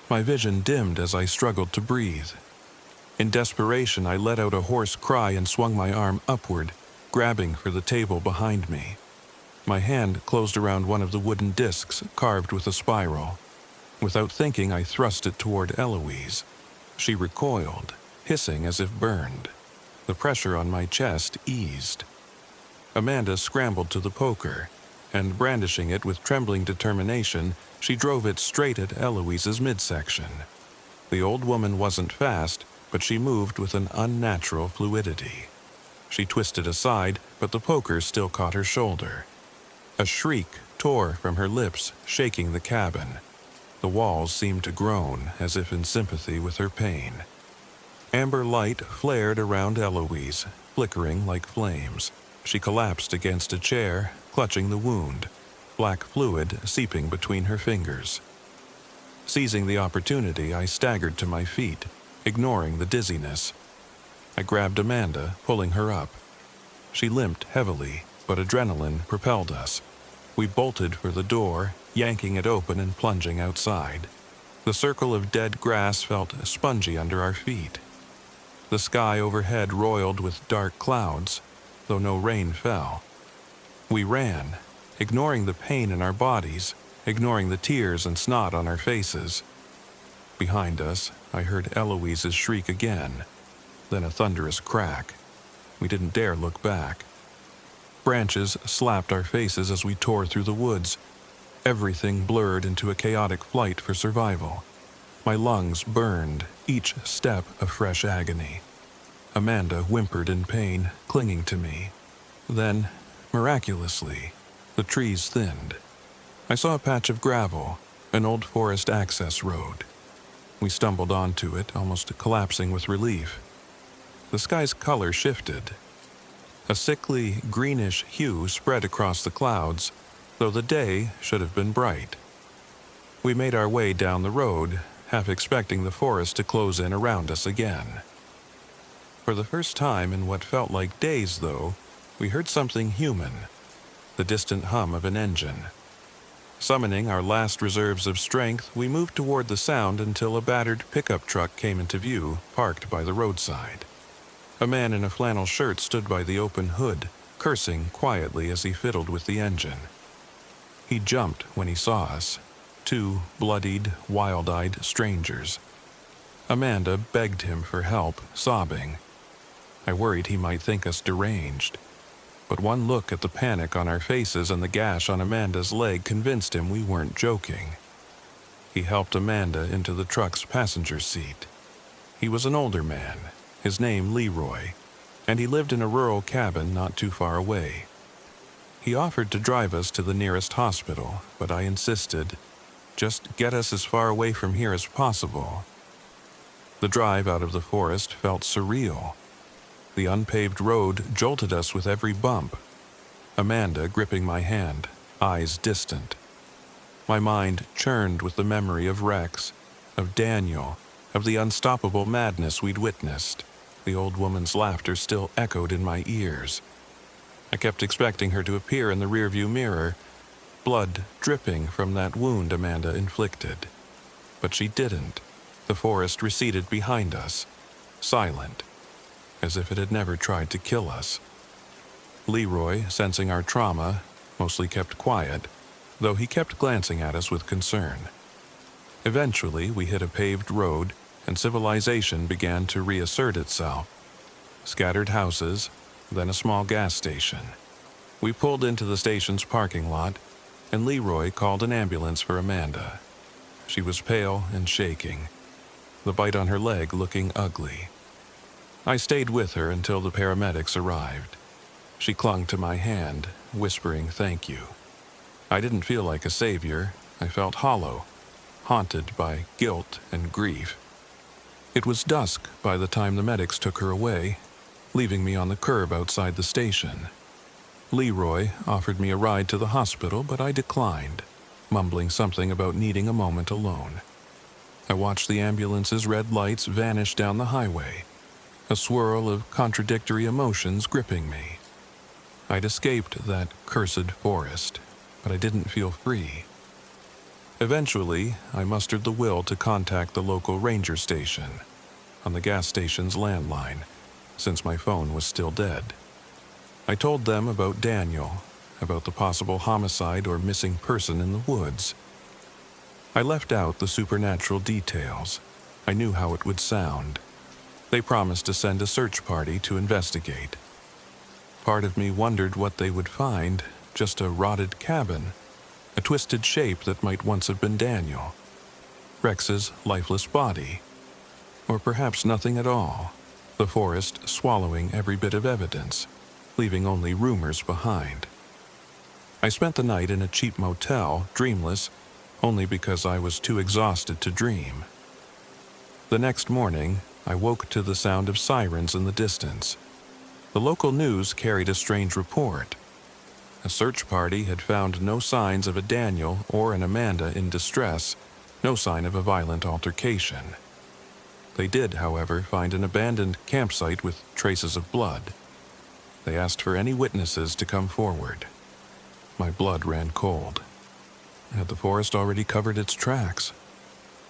My vision dimmed as I struggled to breathe. In desperation, I let out a hoarse cry and swung my arm upward, grabbing for the table behind me. My hand closed around one of the wooden discs carved with a spiral. Without thinking, I thrust it toward Eloise. She recoiled, hissing as if burned. The pressure on my chest eased. Amanda scrambled to the poker, and brandishing it with trembling determination, she drove it straight at Eloise's midsection. The old woman wasn't fast, but she moved with an unnatural fluidity. She twisted aside, but the poker still caught her shoulder. A shriek tore from her lips, shaking the cabin. The walls seemed to groan, as if in sympathy with her pain. Amber light flared around Eloise, flickering like flames. She collapsed against a chair, clutching the wound, black fluid seeping between her fingers. Seizing the opportunity, I staggered to my feet, ignoring the dizziness. I grabbed Amanda, pulling her up. She limped heavily, but adrenaline propelled us. We bolted for the door, yanking it open and plunging outside. The circle of dead grass felt spongy under our feet. The sky overhead roiled with dark clouds, though no rain fell. We ran, ignoring the pain in our bodies, ignoring the tears and snot on our faces. Behind us, I heard Eloise's shriek again, then a thunderous crack. We didn't dare look back. Branches slapped our faces as we tore through the woods. Everything blurred into a chaotic flight for survival. My lungs burned, each step a fresh agony. Amanda whimpered in pain, clinging to me. Then, miraculously, the trees thinned. I saw a patch of gravel, an old forest access road. We stumbled onto it, almost collapsing with relief. The sky's color shifted. A sickly, greenish hue spread across the clouds, though the day should have been bright. We made our way down the road, half expecting the forest to close in around us again. For the first time in what felt like days, though, we heard something human, the distant hum of an engine. Summoning our last reserves of strength, we moved toward the sound until a battered pickup truck came into view, parked by the roadside. A man in a flannel shirt stood by the open hood, cursing quietly as he fiddled with the engine. He jumped when he saw us, two bloodied, wild-eyed strangers. Amanda begged him for help, sobbing. I worried he might think us deranged, but one look at the panic on our faces and the gash on Amanda's leg convinced him we weren't joking. He helped Amanda into the truck's passenger seat. He was an older man, his name Leroy, and he lived in a rural cabin not too far away. He offered to drive us to the nearest hospital, but I insisted, just get us as far away from here as possible. The drive out of the forest felt surreal. The unpaved road jolted us with every bump. Amanda gripping my hand, eyes distant. My mind churned with the memory of Rex, of Daniel, of the unstoppable madness we'd witnessed. The old woman's laughter still echoed in my ears. I kept expecting her to appear in the rearview mirror, blood dripping from that wound Amanda inflicted. But she didn't. The forest receded behind us, silent, as if it had never tried to kill us. Leroy, sensing our trauma, mostly kept quiet, though he kept glancing at us with concern. Eventually, we hit a paved road, and civilization began to reassert itself. Scattered houses, then a small gas station. We pulled into the station's parking lot, and Leroy called an ambulance for Amanda. She was pale and shaking, the bite on her leg looking ugly. I stayed with her until the paramedics arrived. She clung to my hand, whispering thank you. I didn't feel like a savior. I felt hollow, haunted by guilt and grief. It was dusk by the time the medics took her away, leaving me on the curb outside the station. Leroy offered me a ride to the hospital, but I declined, mumbling something about needing a moment alone. I watched the ambulance's red lights vanish down the highway, a swirl of contradictory emotions gripping me. I'd escaped that cursed forest, but I didn't feel free. Eventually, I mustered the will to contact the local ranger station on the gas station's landline, since my phone was still dead. I told them about Daniel, about the possible homicide or missing person in the woods. I left out the supernatural details. I knew how it would sound. They promised to send a search party to investigate. Part of me wondered what they would find, just a rotted cabin, a twisted shape that might once have been Daniel, Rex's lifeless body, or perhaps nothing at all, the forest swallowing every bit of evidence, leaving only rumors behind. I spent the night in a cheap motel, dreamless, only because I was too exhausted to dream. The next morning, I woke to the sound of sirens in the distance. The local news carried a strange report. A search party had found no signs of a Daniel or an Amanda in distress, no sign of a violent altercation. They did, however, find an abandoned campsite with traces of blood. They asked for any witnesses to come forward. My blood ran cold. Had the forest already covered its tracks?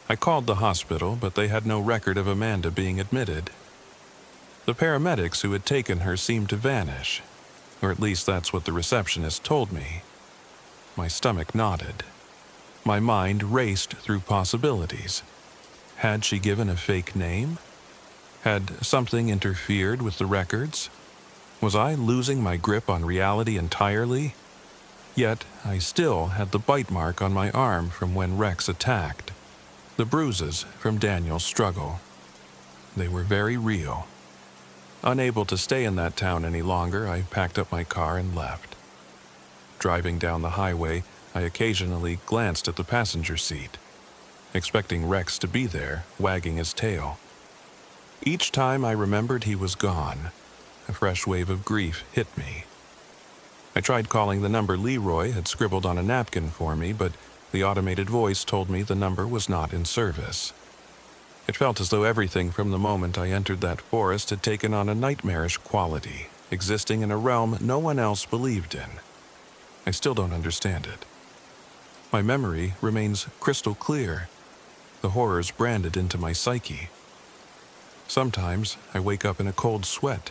I called the hospital, but they had no record of Amanda being admitted. The paramedics who had taken her seemed to vanish, or at least that's what the receptionist told me. My stomach knotted. My mind raced through possibilities. Had she given a fake name? Had something interfered with the records? Was I losing my grip on reality entirely? Yet I still had the bite mark on my arm from when Rex attacked. The bruises from Daniel's struggle. They were very real. Unable to stay in that town any longer, I packed up my car and left. Driving down the highway, I occasionally glanced at the passenger seat, expecting Rex to be there, wagging his tail. Each time I remembered he was gone, a fresh wave of grief hit me. I tried calling the number Leroy had scribbled on a napkin for me, but the automated voice told me the number was not in service. It felt as though everything from the moment I entered that forest had taken on a nightmarish quality, existing in a realm no one else believed in. I still don't understand it. My memory remains crystal clear, the horrors branded into my psyche. Sometimes I wake up in a cold sweat,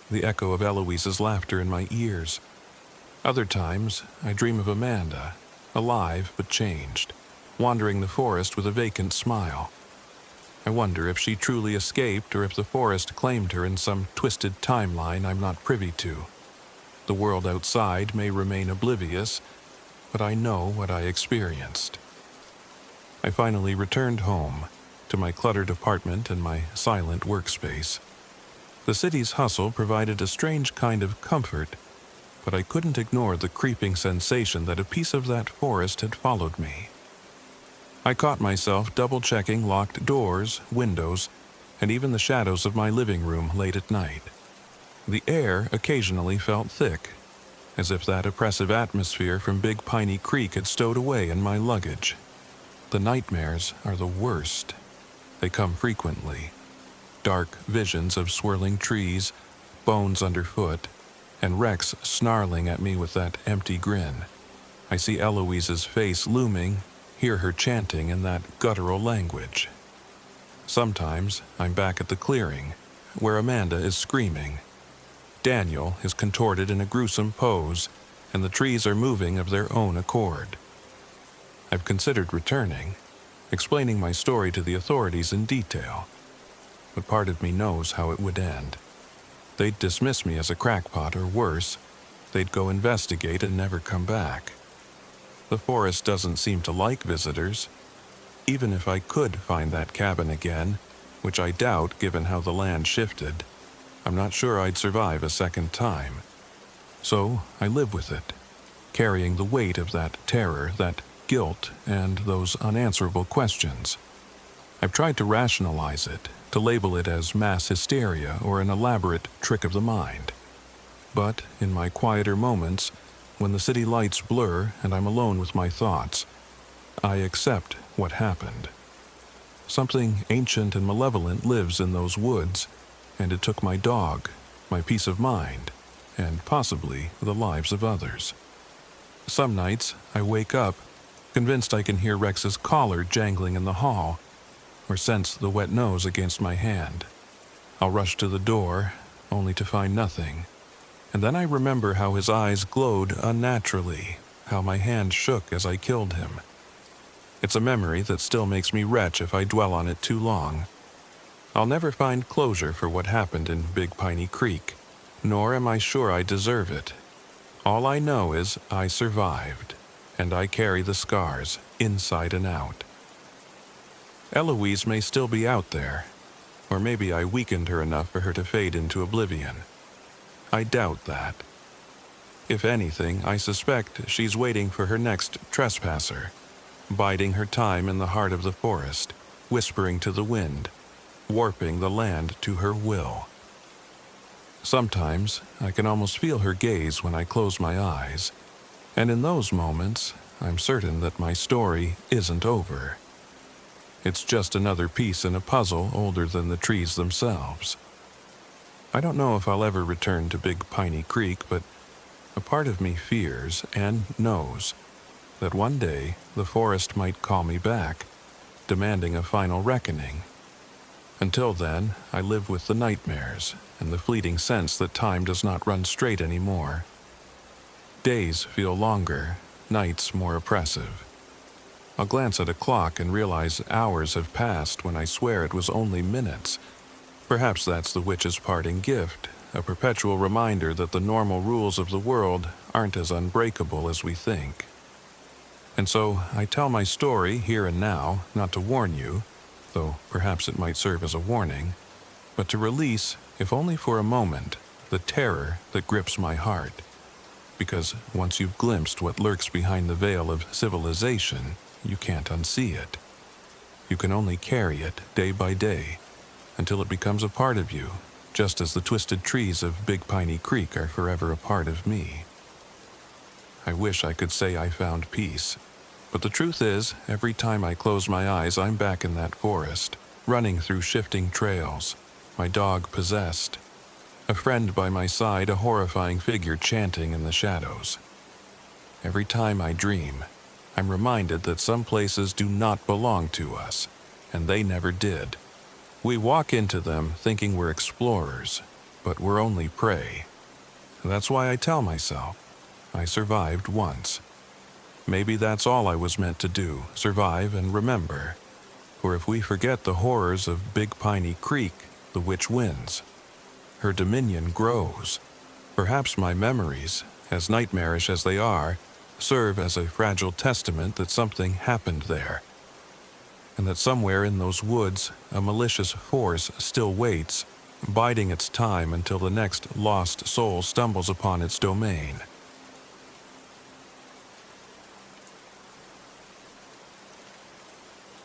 the echo of Eloise's laughter in my ears. Other times I dream of Amanda, alive but changed, wandering the forest with a vacant smile. I wonder if she truly escaped or if the forest claimed her in some twisted timeline I'm not privy to. The world outside may remain oblivious, but I know what I experienced. I finally returned home, to my cluttered apartment and my silent workspace. The city's hustle provided a strange kind of comfort, but I couldn't ignore the creeping sensation that a piece of that forest had followed me. I caught myself double-checking locked doors, windows, and even the shadows of my living room late at night. The air occasionally felt thick, as if that oppressive atmosphere from Big Piney Creek had stowed away in my luggage. The nightmares are the worst. They come frequently. Dark visions of swirling trees, bones underfoot, and Rex snarling at me with that empty grin. I see Eloise's face looming, hear her chanting in that guttural language. Sometimes I'm back at the clearing, where Amanda is screaming. Daniel is contorted in a gruesome pose, and the trees are moving of their own accord. I've considered returning, explaining my story to the authorities in detail, but part of me knows how it would end. They'd dismiss me as a crackpot, or worse, they'd go investigate and never come back. The forest doesn't seem to like visitors. Even if I could find that cabin again, which I doubt given how the land shifted, I'm not sure I'd survive a second time. So I live with it, carrying the weight of that terror, that guilt, and those unanswerable questions. I've tried to rationalize it, to label it as mass hysteria or an elaborate trick of the mind. But in my quieter moments, when the city lights blur and I'm alone with my thoughts, I accept what happened. Something ancient and malevolent lives in those woods, and it took my dog, my peace of mind, and possibly the lives of others. Some nights I wake up, convinced I can hear Rex's collar jangling in the hall, or sense the wet nose against my hand. I'll rush to the door, only to find nothing. And then I remember how his eyes glowed unnaturally, how my hand shook as I killed him. It's a memory that still makes me retch if I dwell on it too long. I'll never find closure for what happened in Big Piney Creek, nor am I sure I deserve it. All I know is I survived, and I carry the scars inside and out. Eloise may still be out there. Or maybe I weakened her enough for her to fade into oblivion. I doubt that. If anything, I suspect she's waiting for her next trespasser, biding her time in the heart of the forest, whispering to the wind, warping the land to her will. Sometimes I can almost feel her gaze when I close my eyes, and in those moments, I'm certain that my story isn't over. It's just another piece in a puzzle older than the trees themselves. I don't know if I'll ever return to Big Piney Creek, but a part of me fears and knows that one day the forest might call me back, demanding a final reckoning. Until then, I live with the nightmares and the fleeting sense that time does not run straight anymore. Days feel longer, nights more oppressive. I'll glance at a clock and realize hours have passed when I swear it was only minutes. Perhaps that's the witch's parting gift, a perpetual reminder that the normal rules of the world aren't as unbreakable as we think. And so I tell my story here and now, not to warn you, though perhaps it might serve as a warning, but to release, if only for a moment, the terror that grips my heart. Because once you've glimpsed what lurks behind the veil of civilization, you can't unsee it. You can only carry it day by day, until it becomes a part of you, just as the twisted trees of Big Piney Creek are forever a part of me. I wish I could say I found peace, but the truth is, every time I close my eyes, I'm back in that forest, running through shifting trails, my dog possessed, a friend by my side, a horrifying figure chanting in the shadows. Every time I dream, I'm reminded that some places do not belong to us, and they never did. We walk into them thinking we're explorers, but we're only prey. That's why I tell myself, I survived once. Maybe that's all I was meant to do, survive and remember. For if we forget the horrors of Big Piney Creek, the witch wins. Her dominion grows. Perhaps my memories, as nightmarish as they are, serve as a fragile testament that something happened there, and that somewhere in those woods a malicious force still waits, biding its time until the next lost soul stumbles upon its domain.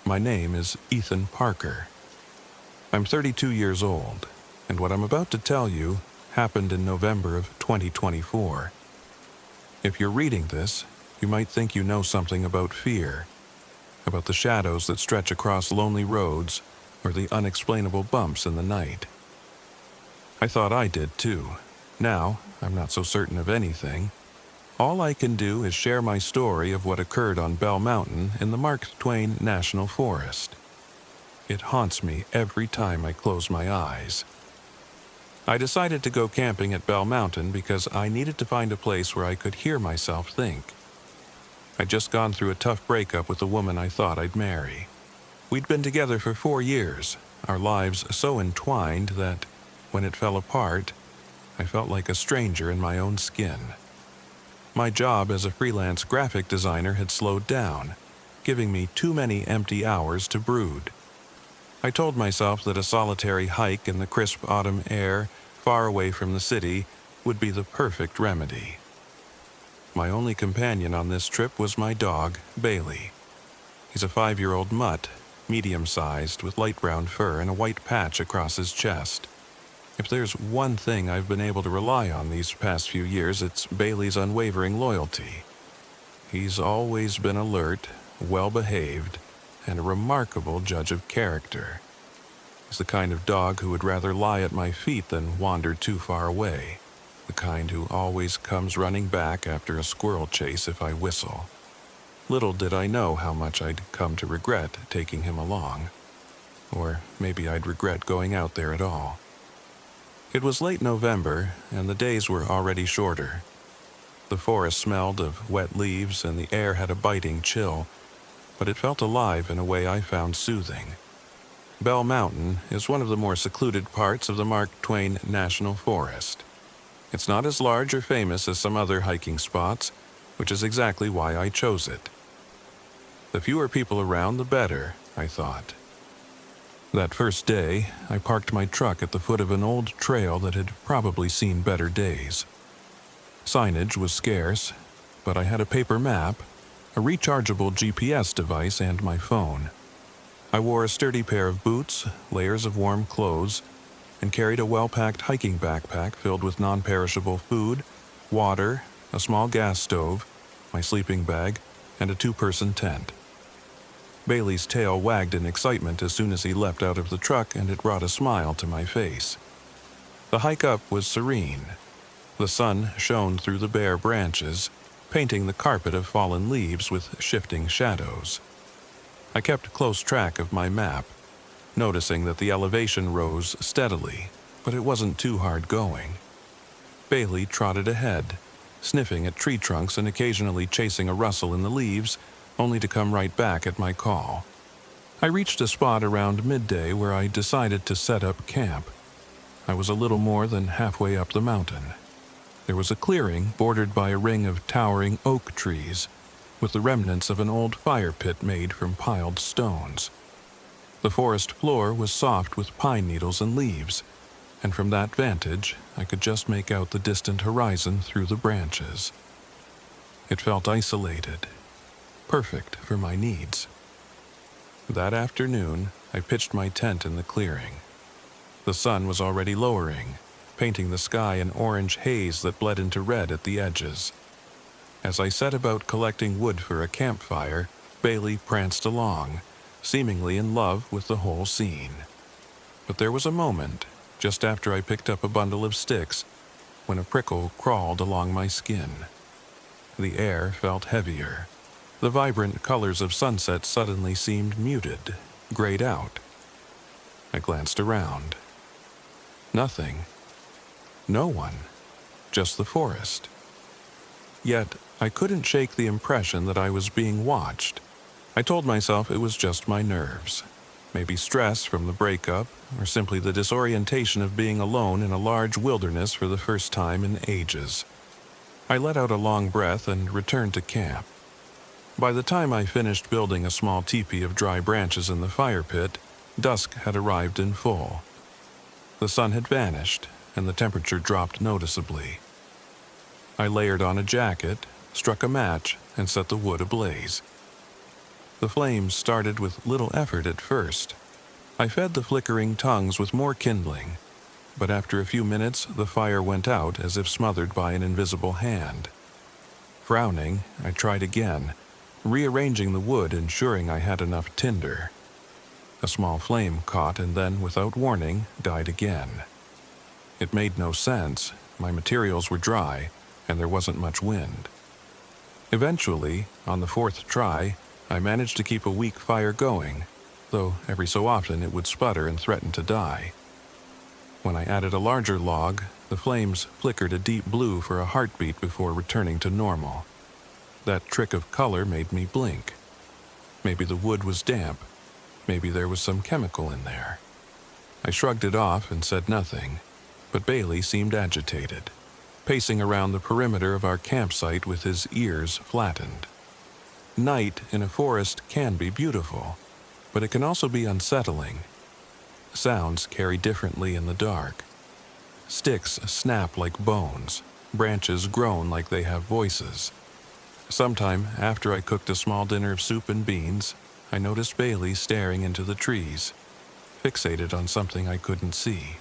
My name is Ethan Parker. I'm 32 years old, and what I'm about to tell you happened in November of 2024. If you're reading this, you might think you know something about fear, about the shadows that stretch across lonely roads or the unexplainable bumps in the night. I thought I did too. Now, I'm not so certain of anything. All I can do is share my story of what occurred on Bell Mountain in the Mark Twain National Forest. It haunts me every time I close my eyes. I decided to go camping at Bell Mountain because I needed to find a place where I could hear myself think. I'd just gone through a tough breakup with a woman I thought I'd marry. We'd been together for 4 years, our lives so entwined that, when it fell apart, I felt like a stranger in my own skin. My job as a freelance graphic designer had slowed down, giving me too many empty hours to brood. I told myself that a solitary hike in the crisp autumn air, far away from the city, would be the perfect remedy. My only companion on this trip was my dog, Bailey. He's a 5-year-old mutt, medium-sized, with light brown fur and a white patch across his chest. If there's one thing I've been able to rely on these past few years, it's Bailey's unwavering loyalty. He's always been alert, well-behaved, and a remarkable judge of character. He's the kind of dog who would rather lie at my feet than wander too far away, the kind who always comes running back after a squirrel chase if I whistle. Little did I know how much I'd come to regret taking him along. Or maybe I'd regret going out there at all. It was late November, and the days were already shorter. The forest smelled of wet leaves, and the air had a biting chill, but it felt alive in a way I found soothing. Bell Mountain is one of the more secluded parts of the Mark Twain National Forest. It's not as large or famous as some other hiking spots, which is exactly why I chose it. The fewer people around, the better, I thought. That first day, I parked my truck at the foot of an old trail that had probably seen better days. Signage was scarce, but I had a paper map, a rechargeable GPS device, and my phone. I wore a sturdy pair of boots, layers of warm clothes, and carried a well-packed hiking backpack filled with non-perishable food, water, a small gas stove, my sleeping bag, and a two-person tent. Bailey's tail wagged in excitement as soon as he leapt out of the truck, and it brought a smile to my face. The hike up was serene. The sun shone through the bare branches, painting the carpet of fallen leaves with shifting shadows. I kept close track of my map, noticing that the elevation rose steadily, but it wasn't too hard going. Bailey trotted ahead, sniffing at tree trunks and occasionally chasing a rustle in the leaves, only to come right back at my call. I reached a spot around midday where I decided to set up camp. I was a little more than halfway up the mountain. There was a clearing bordered by a ring of towering oak trees, with the remnants of an old fire pit made from piled stones. The forest floor was soft with pine needles and leaves, and from that vantage I could just make out the distant horizon through the branches. It felt isolated, perfect for my needs. That afternoon, I pitched my tent in the clearing. The sun was already lowering, painting the sky an orange haze that bled into red at the edges. As I set about collecting wood for a campfire, Bailey pranced along, seemingly in love with the whole scene. But there was a moment, just after I picked up a bundle of sticks, when a prickle crawled along my skin. The air felt heavier. The vibrant colors of sunset suddenly seemed muted, grayed out. I glanced around. Nothing. No one. Just the forest. Yet, I couldn't shake the impression that I was being watched. I told myself it was just my nerves. Maybe stress from the breakup, or simply the disorientation of being alone in a large wilderness for the first time in ages. I let out a long breath and returned to camp. By the time I finished building a small teepee of dry branches in the fire pit, dusk had arrived in full. The sun had vanished, and the temperature dropped noticeably. I layered on a jacket, struck a match, and set the wood ablaze. The flames started with little effort at first. I fed the flickering tongues with more kindling, but after a few minutes the fire went out as if smothered by an invisible hand. Frowning, I tried again, rearranging the wood, ensuring I had enough tinder. A small flame caught and then, without warning, died again. It made no sense. My materials were dry, and there wasn't much wind. Eventually, on the fourth try, I managed to keep a weak fire going, though every so often it would sputter and threaten to die. When I added a larger log, the flames flickered a deep blue for a heartbeat before returning to normal. That trick of color made me blink. Maybe the wood was damp. Maybe there was some chemical in there. I shrugged it off and said nothing, but Bailey seemed agitated, pacing around the perimeter of our campsite with his ears flattened. Night in a forest can be beautiful, but it can also be unsettling. Sounds carry differently in the dark. Sticks snap like bones, branches groan like they have voices. Sometime after I cooked a small dinner of soup and beans, I noticed Bailey staring into the trees, fixated on something I couldn't see.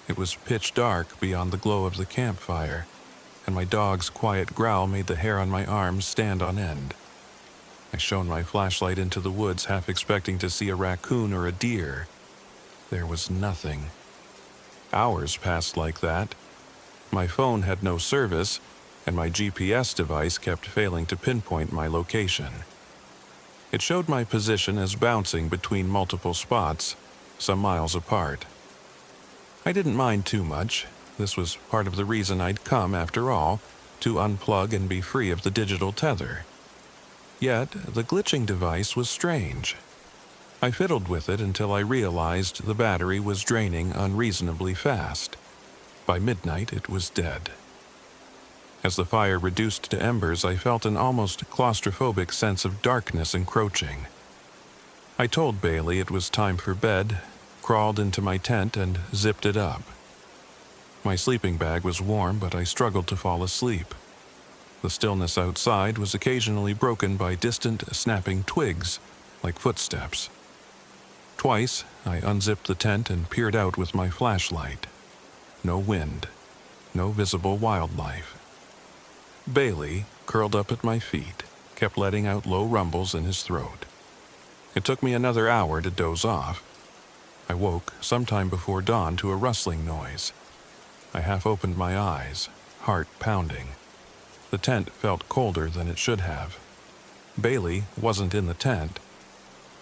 It was pitch dark beyond the glow of the campfire, and my dog's quiet growl made the hair on my arms stand on end. I shone my flashlight into the woods, half expecting to see a raccoon or a deer. There was nothing. Hours passed like that. My phone had no service, and my GPS device kept failing to pinpoint my location. It showed my position as bouncing between multiple spots, some miles apart. I didn't mind too much. This was part of the reason I'd come, after all, to unplug and be free of the digital tether. Yet, the glitching device was strange. I fiddled with it until I realized the battery was draining unreasonably fast. By midnight, it was dead. As the fire reduced to embers, I felt an almost claustrophobic sense of darkness encroaching. I told Bailey it was time for bed, crawled into my tent, and zipped it up. My sleeping bag was warm, but I struggled to fall asleep. The stillness outside was occasionally broken by distant, snapping twigs, like footsteps. Twice, I unzipped the tent and peered out with my flashlight. No wind, no visible wildlife. Bailey, curled up at my feet, kept letting out low rumbles in his throat. It took me another hour to doze off. I woke sometime before dawn to a rustling noise. I half opened my eyes, heart pounding. The tent felt colder than it should have. Bailey wasn't in the tent.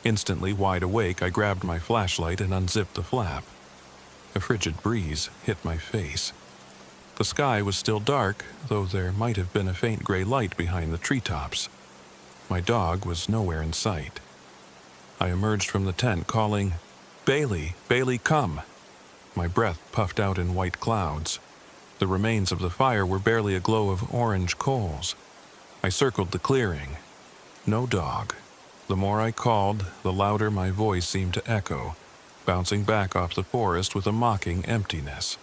Instantly wide awake, I grabbed my flashlight and unzipped the flap. A frigid breeze hit my face. The sky was still dark, though there might have been a faint gray light behind the treetops. My dog was nowhere in sight. I emerged from the tent calling, "Bailey, Bailey, come!" My breath puffed out in white clouds. The remains of the fire were barely a glow of orange coals. I circled the clearing. No dog. The more I called, the louder my voice seemed to echo, bouncing back off the forest with a mocking emptiness.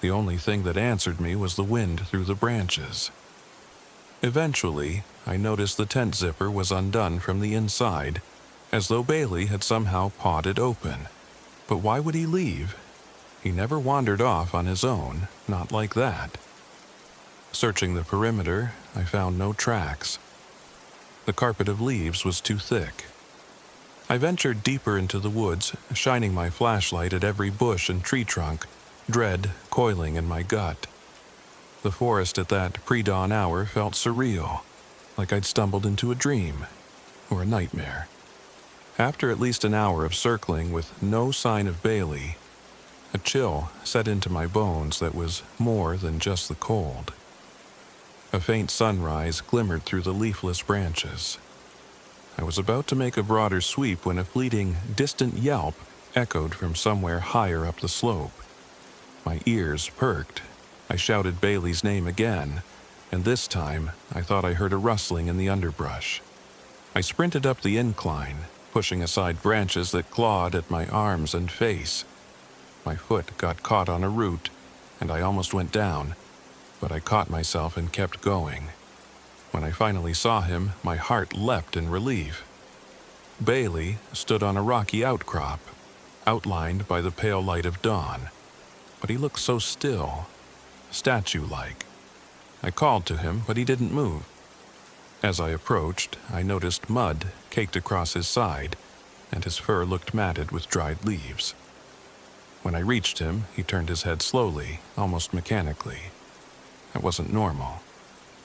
The only thing that answered me was the wind through the branches. Eventually, I noticed the tent zipper was undone from the inside, as though Bailey had somehow pawed it open. But why would he leave? He never wandered off on his own, not like that. Searching the perimeter, I found no tracks. The carpet of leaves was too thick. I ventured deeper into the woods, shining my flashlight at every bush and tree trunk, dread coiling in my gut. The forest at that pre-dawn hour felt surreal, like I'd stumbled into a dream, or a nightmare. After at least an hour of circling with no sign of Bailey, a chill set into my bones that was more than just the cold. A faint sunrise glimmered through the leafless branches. I was about to make a broader sweep when a fleeting, distant yelp echoed from somewhere higher up the slope. My ears perked. I shouted Bailey's name again, and this time I thought I heard a rustling in the underbrush. I sprinted up the incline, pushing aside branches that clawed at my arms and face. My foot got caught on a root, and I almost went down, but I caught myself and kept going. When I finally saw him, my heart leapt in relief. Bailey stood on a rocky outcrop, outlined by the pale light of dawn, but he looked so still, statue-like. I called to him, but he didn't move. As I approached, I noticed mud caked across his side, and his fur looked matted with dried leaves. When I reached him, he turned his head slowly, almost mechanically. That wasn't normal.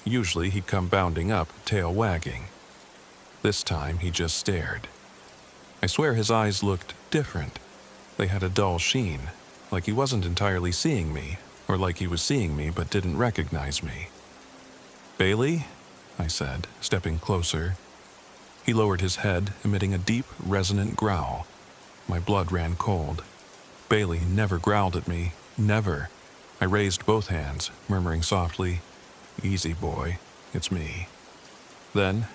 Usually he'd come bounding up, tail wagging. This time he just stared. I swear his eyes looked different. They had a dull sheen, like he wasn't entirely seeing me, or like he was seeing me but didn't recognize me. "Bailey?" I said, stepping closer. He lowered his head, emitting a deep, resonant growl. My blood ran cold. Bailey never growled at me, never. I raised both hands, murmuring softly, "Easy, boy, it's me." Then,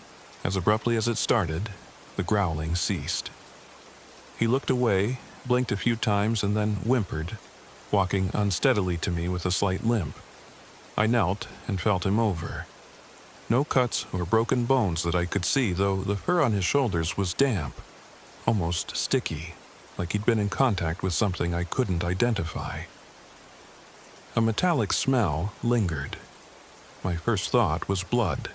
as abruptly as it started, the growling ceased. He looked away, blinked a few times, and then whimpered, walking unsteadily to me with a slight limp. I knelt and felt him over. No cuts or broken bones that I could see, though the fur on his shoulders was damp, almost sticky, like he'd been in contact with something I couldn't identify. A metallic smell lingered. My first thought was blood,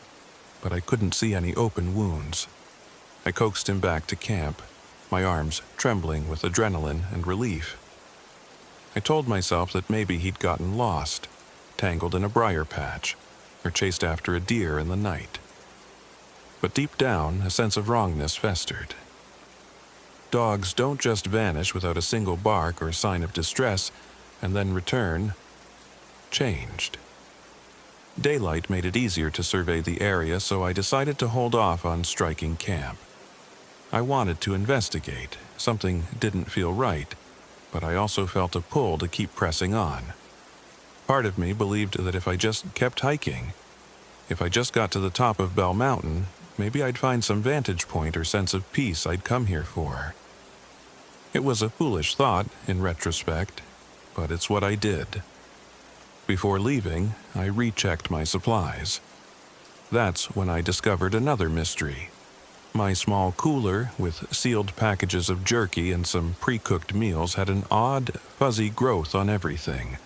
but I couldn't see any open wounds. I coaxed him back to camp, my arms trembling with adrenaline and relief. I told myself that maybe he'd gotten lost, tangled in a briar patch, or chased after a deer in the night. But deep down, a sense of wrongness festered. Dogs don't just vanish without a single bark or sign of distress, and then return changed. Daylight made it easier to survey the area, so I decided to hold off on striking camp. I wanted to investigate. Something didn't feel right, but I also felt a pull to keep pressing on. Part of me believed that if I just kept hiking, if I just got to the top of Bell Mountain, maybe I'd find some vantage point or sense of peace I'd come here for. It was a foolish thought, in retrospect, but it's what I did. Before leaving, I rechecked my supplies. That's when I discovered another mystery. My small cooler with sealed packages of jerky and some pre-cooked meals had an odd, fuzzy growth on everything,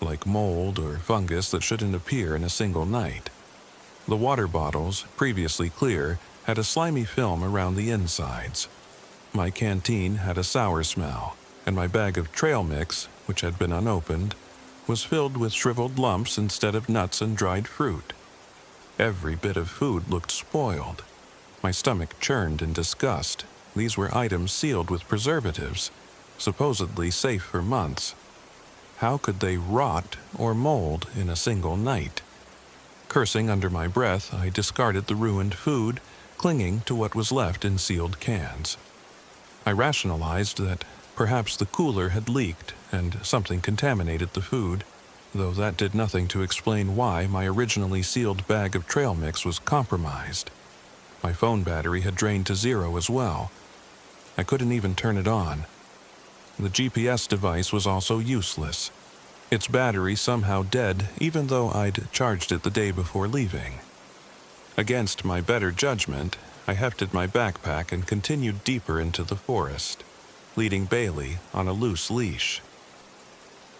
like mold or fungus that shouldn't appear in a single night. The water bottles, previously clear, had a slimy film around the insides. My canteen had a sour smell, and my bag of trail mix, which had been unopened, was filled with shriveled lumps instead of nuts and dried fruit. Every bit of food looked spoiled. My stomach churned in disgust. These were items sealed with preservatives, supposedly safe for months. How could they rot or mold in a single night? Cursing under my breath, I discarded the ruined food, clinging to what was left in sealed cans. I rationalized that perhaps the cooler had leaked and something contaminated the food, though that did nothing to explain why my originally sealed bag of trail mix was compromised. My phone battery had drained to zero as well. I couldn't even turn it on. The GPS device was also useless. Its battery somehow dead, even though I'd charged it the day before leaving. Against my better judgment, I hefted my backpack and continued deeper into the forest, leading Bailey on a loose leash.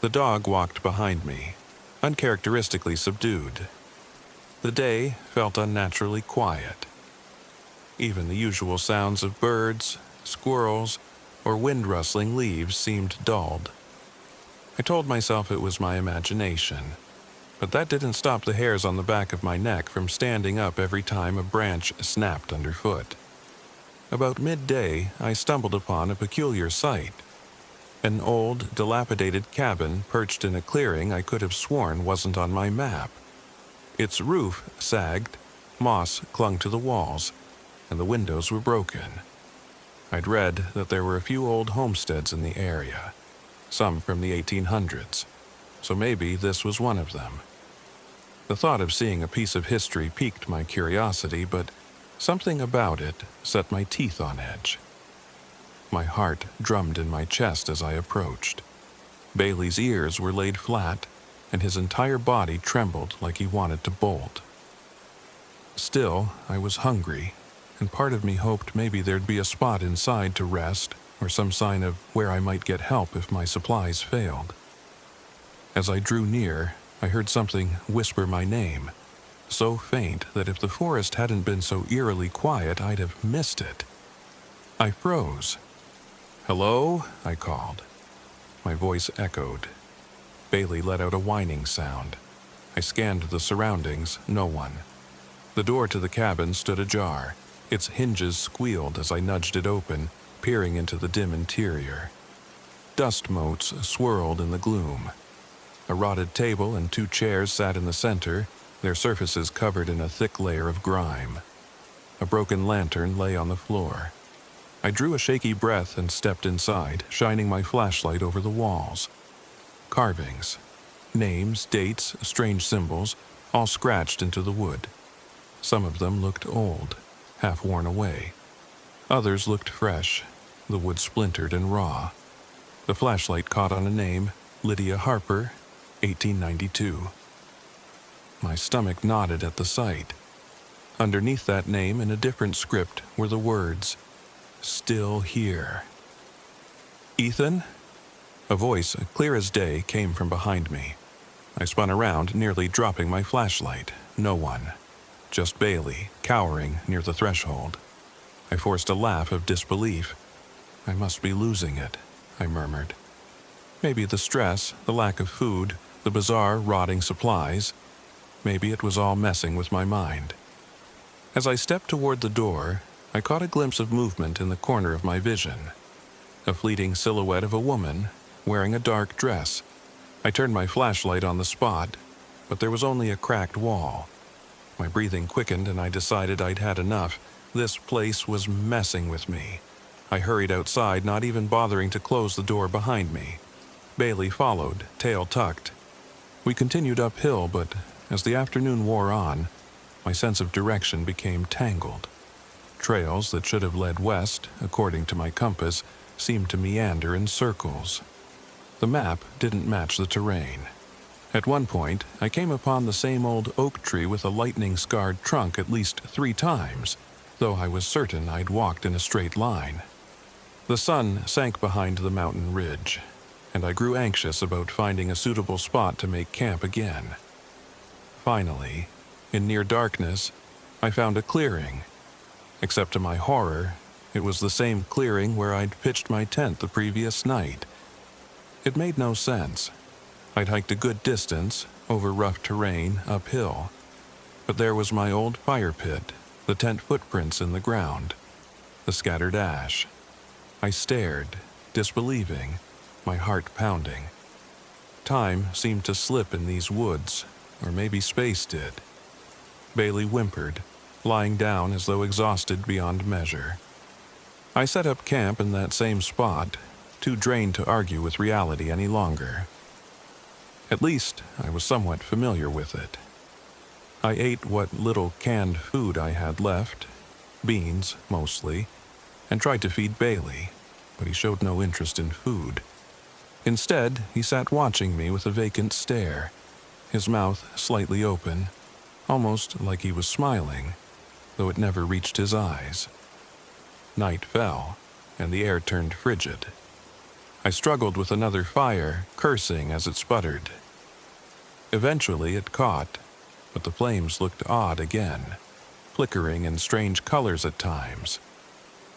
The dog walked behind me, uncharacteristically subdued. The day felt unnaturally quiet. Even the usual sounds of birds, squirrels, or wind-rustling leaves seemed dulled. I told myself it was my imagination, but that didn't stop the hairs on the back of my neck from standing up every time a branch snapped underfoot. About midday, I stumbled upon a peculiar sight. An old, dilapidated cabin perched in a clearing I could have sworn wasn't on my map. Its roof sagged, moss clung to the walls, and the windows were broken. I'd read that there were a few old homesteads in the area, some from the 1800s, so maybe this was one of them. The thought of seeing a piece of history piqued my curiosity, but something about it set my teeth on edge. My heart drummed in my chest as I approached. Bailey's ears were laid flat, and his entire body trembled like he wanted to bolt. Still, I was hungry, and part of me hoped maybe there'd be a spot inside to rest or some sign of where I might get help if my supplies failed. As I drew near, I heard something whisper my name, so faint that if the forest hadn't been so eerily quiet, I'd have missed it. I froze. "Hello?" I called. My voice echoed. Bailey let out a whining sound. I scanned the surroundings, no one. The door to the cabin stood ajar. Its hinges squealed as I nudged it open, peering into the dim interior. Dust motes swirled in the gloom. A rotted table and 2 chairs sat in the center, their surfaces covered in a thick layer of grime. A broken lantern lay on the floor. I drew a shaky breath and stepped inside, shining my flashlight over the walls. Carvings. Names, dates, strange symbols, all scratched into the wood. Some of them looked old, half worn away. Others looked fresh, the wood splintered and raw. The flashlight caught on a name, Lydia Harper, 1892. My stomach knotted at the sight. Underneath that name, in a different script, were the words, "Still here." "Ethan?" A voice, clear as day, came from behind me. I spun around, nearly dropping my flashlight. No one. Just Bailey, cowering near the threshold. I forced a laugh of disbelief. "I must be losing it," I murmured. Maybe the stress, the lack of food, the bizarre, rotting supplies. Maybe it was all messing with my mind. As I stepped toward the door, I caught a glimpse of movement in the corner of my vision. A fleeting silhouette of a woman, wearing a dark dress. I turned my flashlight on the spot, but there was only a cracked wall. My breathing quickened and I decided I'd had enough. This place was messing with me. I hurried outside, not even bothering to close the door behind me. Bailey followed, tail tucked. We continued uphill, but as the afternoon wore on, my sense of direction became tangled. trails that should have led west, according to my compass, seemed to meander in circles. The map didn't match the terrain. At one point, I came upon the same old oak tree with a lightning-scarred trunk at least 3 times, though I was certain I'd walked in a straight line. The sun sank behind the mountain ridge, and I grew anxious about finding a suitable spot to make camp again. Finally, in near darkness, I found a clearing. Except to my horror, it was the same clearing where I'd pitched my tent the previous night. It made no sense. I'd hiked a good distance, over rough terrain, uphill. But there was my old fire pit, the tent footprints in the ground, the scattered ash. I stared, disbelieving, my heart pounding. Time seemed to slip in these woods, or maybe space did. Bailey whimpered, lying down as though exhausted beyond measure. I set up camp in that same spot, too drained to argue with reality any longer. At least I was somewhat familiar with it. I ate what little canned food I had left, beans mostly, and tried to feed Bailey, but he showed no interest in food. Instead, he sat watching me with a vacant stare, his mouth slightly open, almost like he was smiling, though it never reached his eyes. Night fell, and the air turned frigid. I struggled with another fire, cursing as it sputtered. Eventually it caught, but the flames looked odd again, flickering in strange colors at times.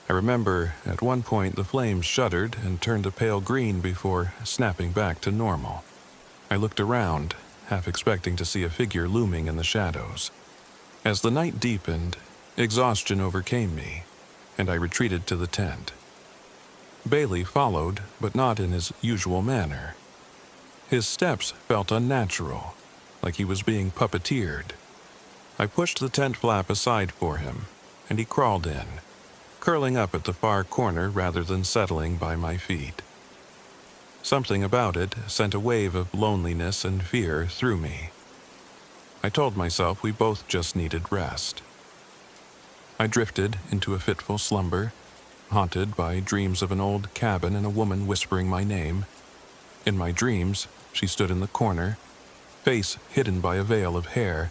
I remember at one point the flames shuddered and turned a pale green before snapping back to normal. I looked around, half expecting to see a figure looming in the shadows. As the night deepened, exhaustion overcame me, and I retreated to the tent. Bailey followed, but not in his usual manner. His steps felt unnatural, like he was being puppeteered. I pushed the tent flap aside for him, and he crawled in, curling up at the far corner rather than settling by my feet. Something about it sent a wave of loneliness and fear through me. I told myself we both just needed rest. I drifted into a fitful slumber, haunted by dreams of an old cabin and a woman whispering my name. In my dreams, she stood in the corner, face hidden by a veil of hair,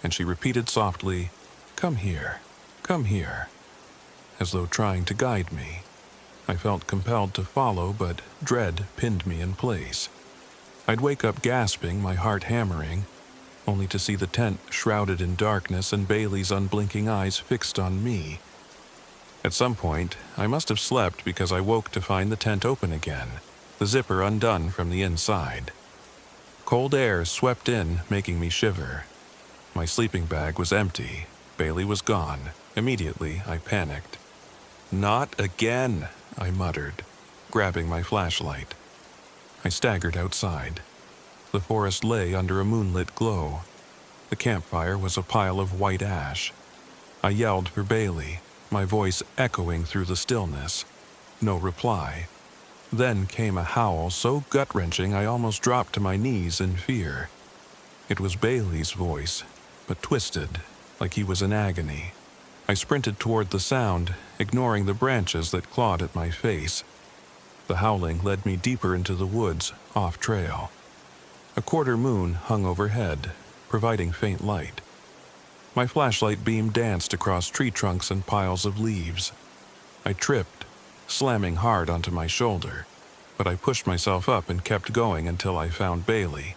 and she repeated softly, "Come here, come here," as though trying to guide me. I felt compelled to follow, but dread pinned me in place. I'd wake up gasping, my heart hammering, only to see the tent shrouded in darkness and Bailey's unblinking eyes fixed on me. At some point, I must have slept because I woke to find the tent open again, the zipper undone from the inside. Cold air swept in, making me shiver. My sleeping bag was empty. Bailey was gone. Immediately, I panicked. "Not again," I muttered, grabbing my flashlight. I staggered outside. The forest lay under a moonlit glow. The campfire was a pile of white ash. I yelled for Bailey, my voice echoing through the stillness. No reply. Then came a howl so gut-wrenching I almost dropped to my knees in fear. It was Bailey's voice, but twisted, like he was in agony. I sprinted toward the sound, ignoring the branches that clawed at my face. The howling led me deeper into the woods, off-trail. A quarter moon hung overhead, providing faint light. My flashlight beam danced across tree trunks and piles of leaves. I tripped, slamming hard onto my shoulder, but I pushed myself up and kept going until I found Bailey.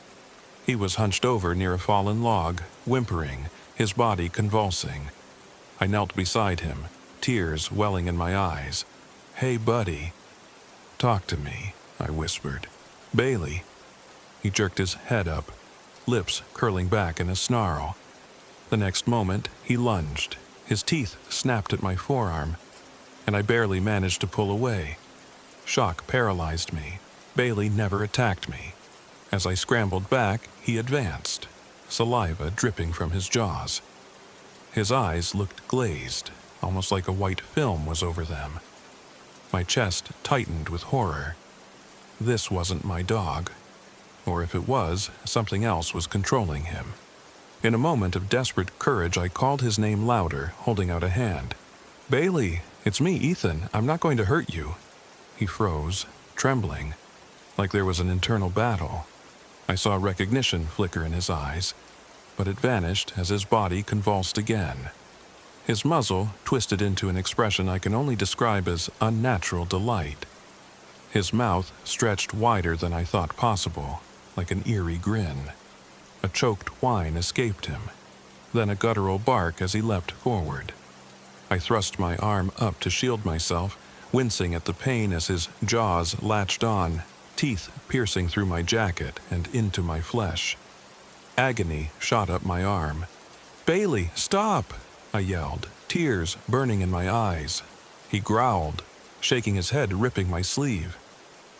He was hunched over near a fallen log, whimpering, his body convulsing. I knelt beside him, tears welling in my eyes. "Hey, buddy." "Talk to me," I whispered. "Bailey." He jerked his head up, lips curling back in a snarl. The next moment, he lunged. His teeth snapped at my forearm, and I barely managed to pull away. Shock paralyzed me. Bailey never attacked me. As I scrambled back, he advanced, saliva dripping from his jaws. His eyes looked glazed, almost like a white film was over them. My chest tightened with horror. This wasn't my dog. Or if it was, something else was controlling him. In a moment of desperate courage, I called his name louder, holding out a hand. "Bailey, it's me, Ethan. I'm not going to hurt you." He froze, trembling, like there was an internal battle. I saw recognition flicker in his eyes, but it vanished as his body convulsed again. His muzzle twisted into an expression I can only describe as unnatural delight. His mouth stretched wider than I thought possible, like an eerie grin. A choked whine escaped him, then a guttural bark as he leapt forward. I thrust my arm up to shield myself, wincing at the pain as his jaws latched on, teeth piercing through my jacket and into my flesh. Agony shot up my arm. "Bailey, stop!" I yelled, tears burning in my eyes. He growled, shaking his head, ripping my sleeve.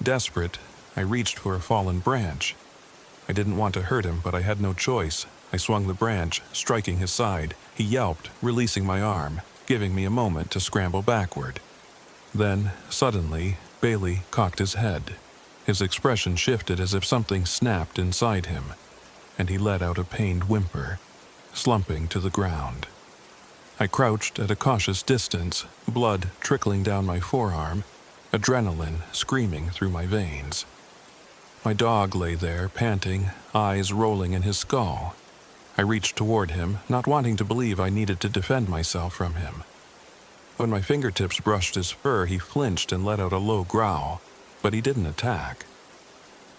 Desperate, I reached for a fallen branch. I didn't want to hurt him, but I had no choice. I swung the branch, striking his side. He yelped, releasing my arm, giving me a moment to scramble backward. Then, suddenly, Bailey cocked his head. His expression shifted as if something snapped inside him, and he let out a pained whimper, slumping to the ground. I crouched at a cautious distance, blood trickling down my forearm, adrenaline screaming through my veins. My dog lay there, panting, eyes rolling in his skull. I reached toward him, not wanting to believe I needed to defend myself from him. When my fingertips brushed his fur, he flinched and let out a low growl, but he didn't attack.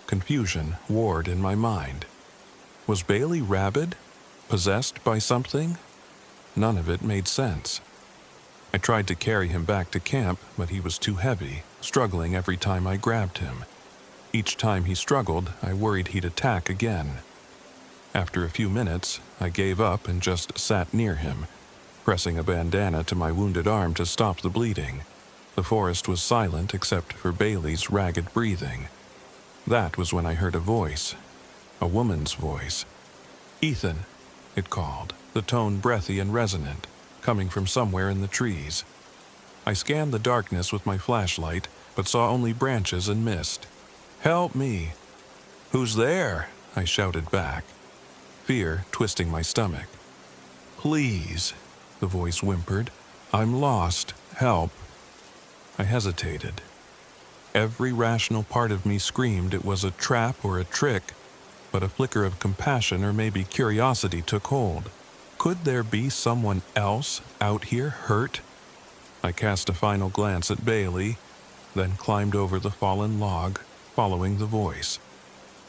Confusion warred in my mind. Was Bailey rabid? Possessed by something? None of it made sense. I tried to carry him back to camp, but he was too heavy, struggling every time I grabbed him. Each time he struggled, I worried he'd attack again. After a few minutes, I gave up and just sat near him, pressing a bandana to my wounded arm to stop the bleeding. The forest was silent except for Bailey's ragged breathing. That was when I heard a voice, a woman's voice. "Ethan," it called, the tone breathy and resonant, coming from somewhere in the trees. I scanned the darkness with my flashlight, but saw only branches and mist. "Help me!" "Who's there?" I shouted back, fear twisting my stomach. "Please," the voice whimpered. "I'm lost. Help." I hesitated. Every rational part of me screamed it was a trap or a trick, but a flicker of compassion or maybe curiosity took hold. Could there be someone else out here hurt? I cast a final glance at Bailey, then climbed over the fallen log, following the voice.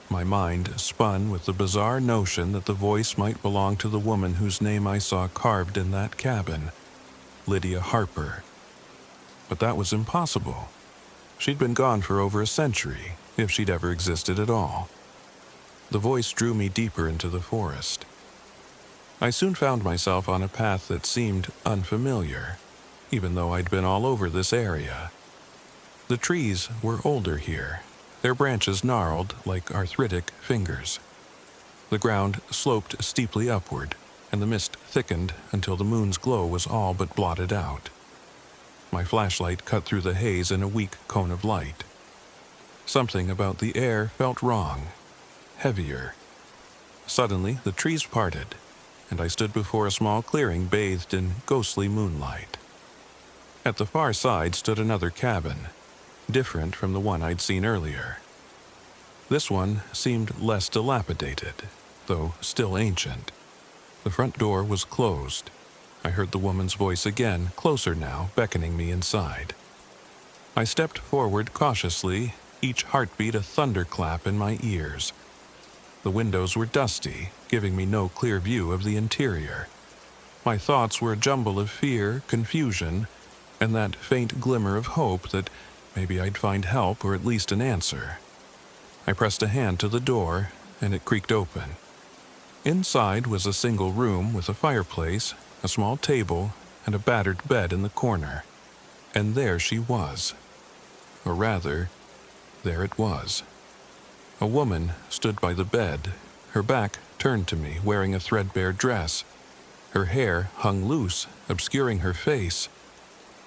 My mind spun with the bizarre notion that the voice might belong to the woman whose name I saw carved in that cabin, Lydia Harper. But that was impossible. She'd been gone for over a century, if she'd ever existed at all. The voice drew me deeper into the forest. I soon found myself on a path that seemed unfamiliar, even though I'd been all over this area. The trees were older here, their branches gnarled like arthritic fingers. The ground sloped steeply upward, and the mist thickened until the moon's glow was all but blotted out. My flashlight cut through the haze in a weak cone of light. Something about the air felt wrong, heavier. Suddenly, the trees parted, and I stood before a small clearing bathed in ghostly moonlight. At the far side stood another cabin, different from the one I'd seen earlier. This one seemed less dilapidated, though still ancient. The front door was closed. I heard the woman's voice again, closer now, beckoning me inside. I stepped forward cautiously, each heartbeat a thunderclap in my ears. The windows were dusty, giving me no clear view of the interior. My thoughts were a jumble of fear, confusion, and that faint glimmer of hope that maybe I'd find help or at least an answer. I pressed a hand to the door, and it creaked open. Inside was a single room with a fireplace, a small table, and a battered bed in the corner. And there she was. Or rather, there it was. A woman stood by the bed, her back turned to me, wearing a threadbare dress. Her hair hung loose, obscuring her face.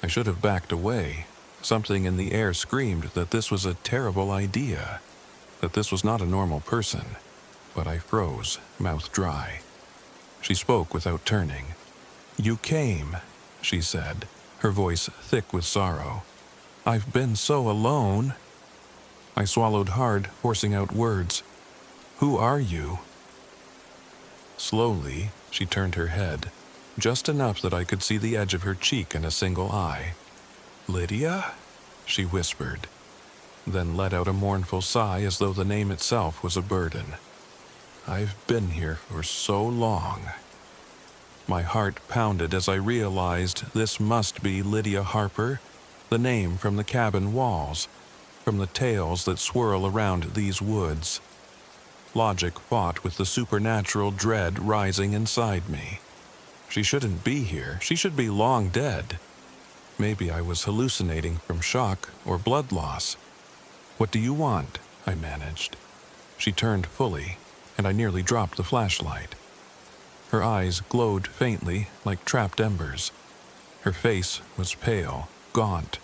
I should have backed away. Something in the air screamed that this was a terrible idea, that this was not a normal person. But I froze, mouth dry. She spoke without turning. "You came," she said, her voice thick with sorrow. "I've been so alone." I swallowed hard, forcing out words. "Who are you?" Slowly, she turned her head, just enough that I could see the edge of her cheek and a single eye. "Lydia?" she whispered, then let out a mournful sigh as though the name itself was a burden. "I've been here for so long." My heart pounded as I realized this must be Lydia Harper, the name from the cabin walls, from the tales that swirl around these woods. Logic fought with the supernatural dread rising inside me. She shouldn't be here. She should be long dead. Maybe I was hallucinating from shock or blood loss. "What do you want?" I managed. She turned fully, and I nearly dropped the flashlight. Her eyes glowed faintly like trapped embers. Her face was pale, gaunt,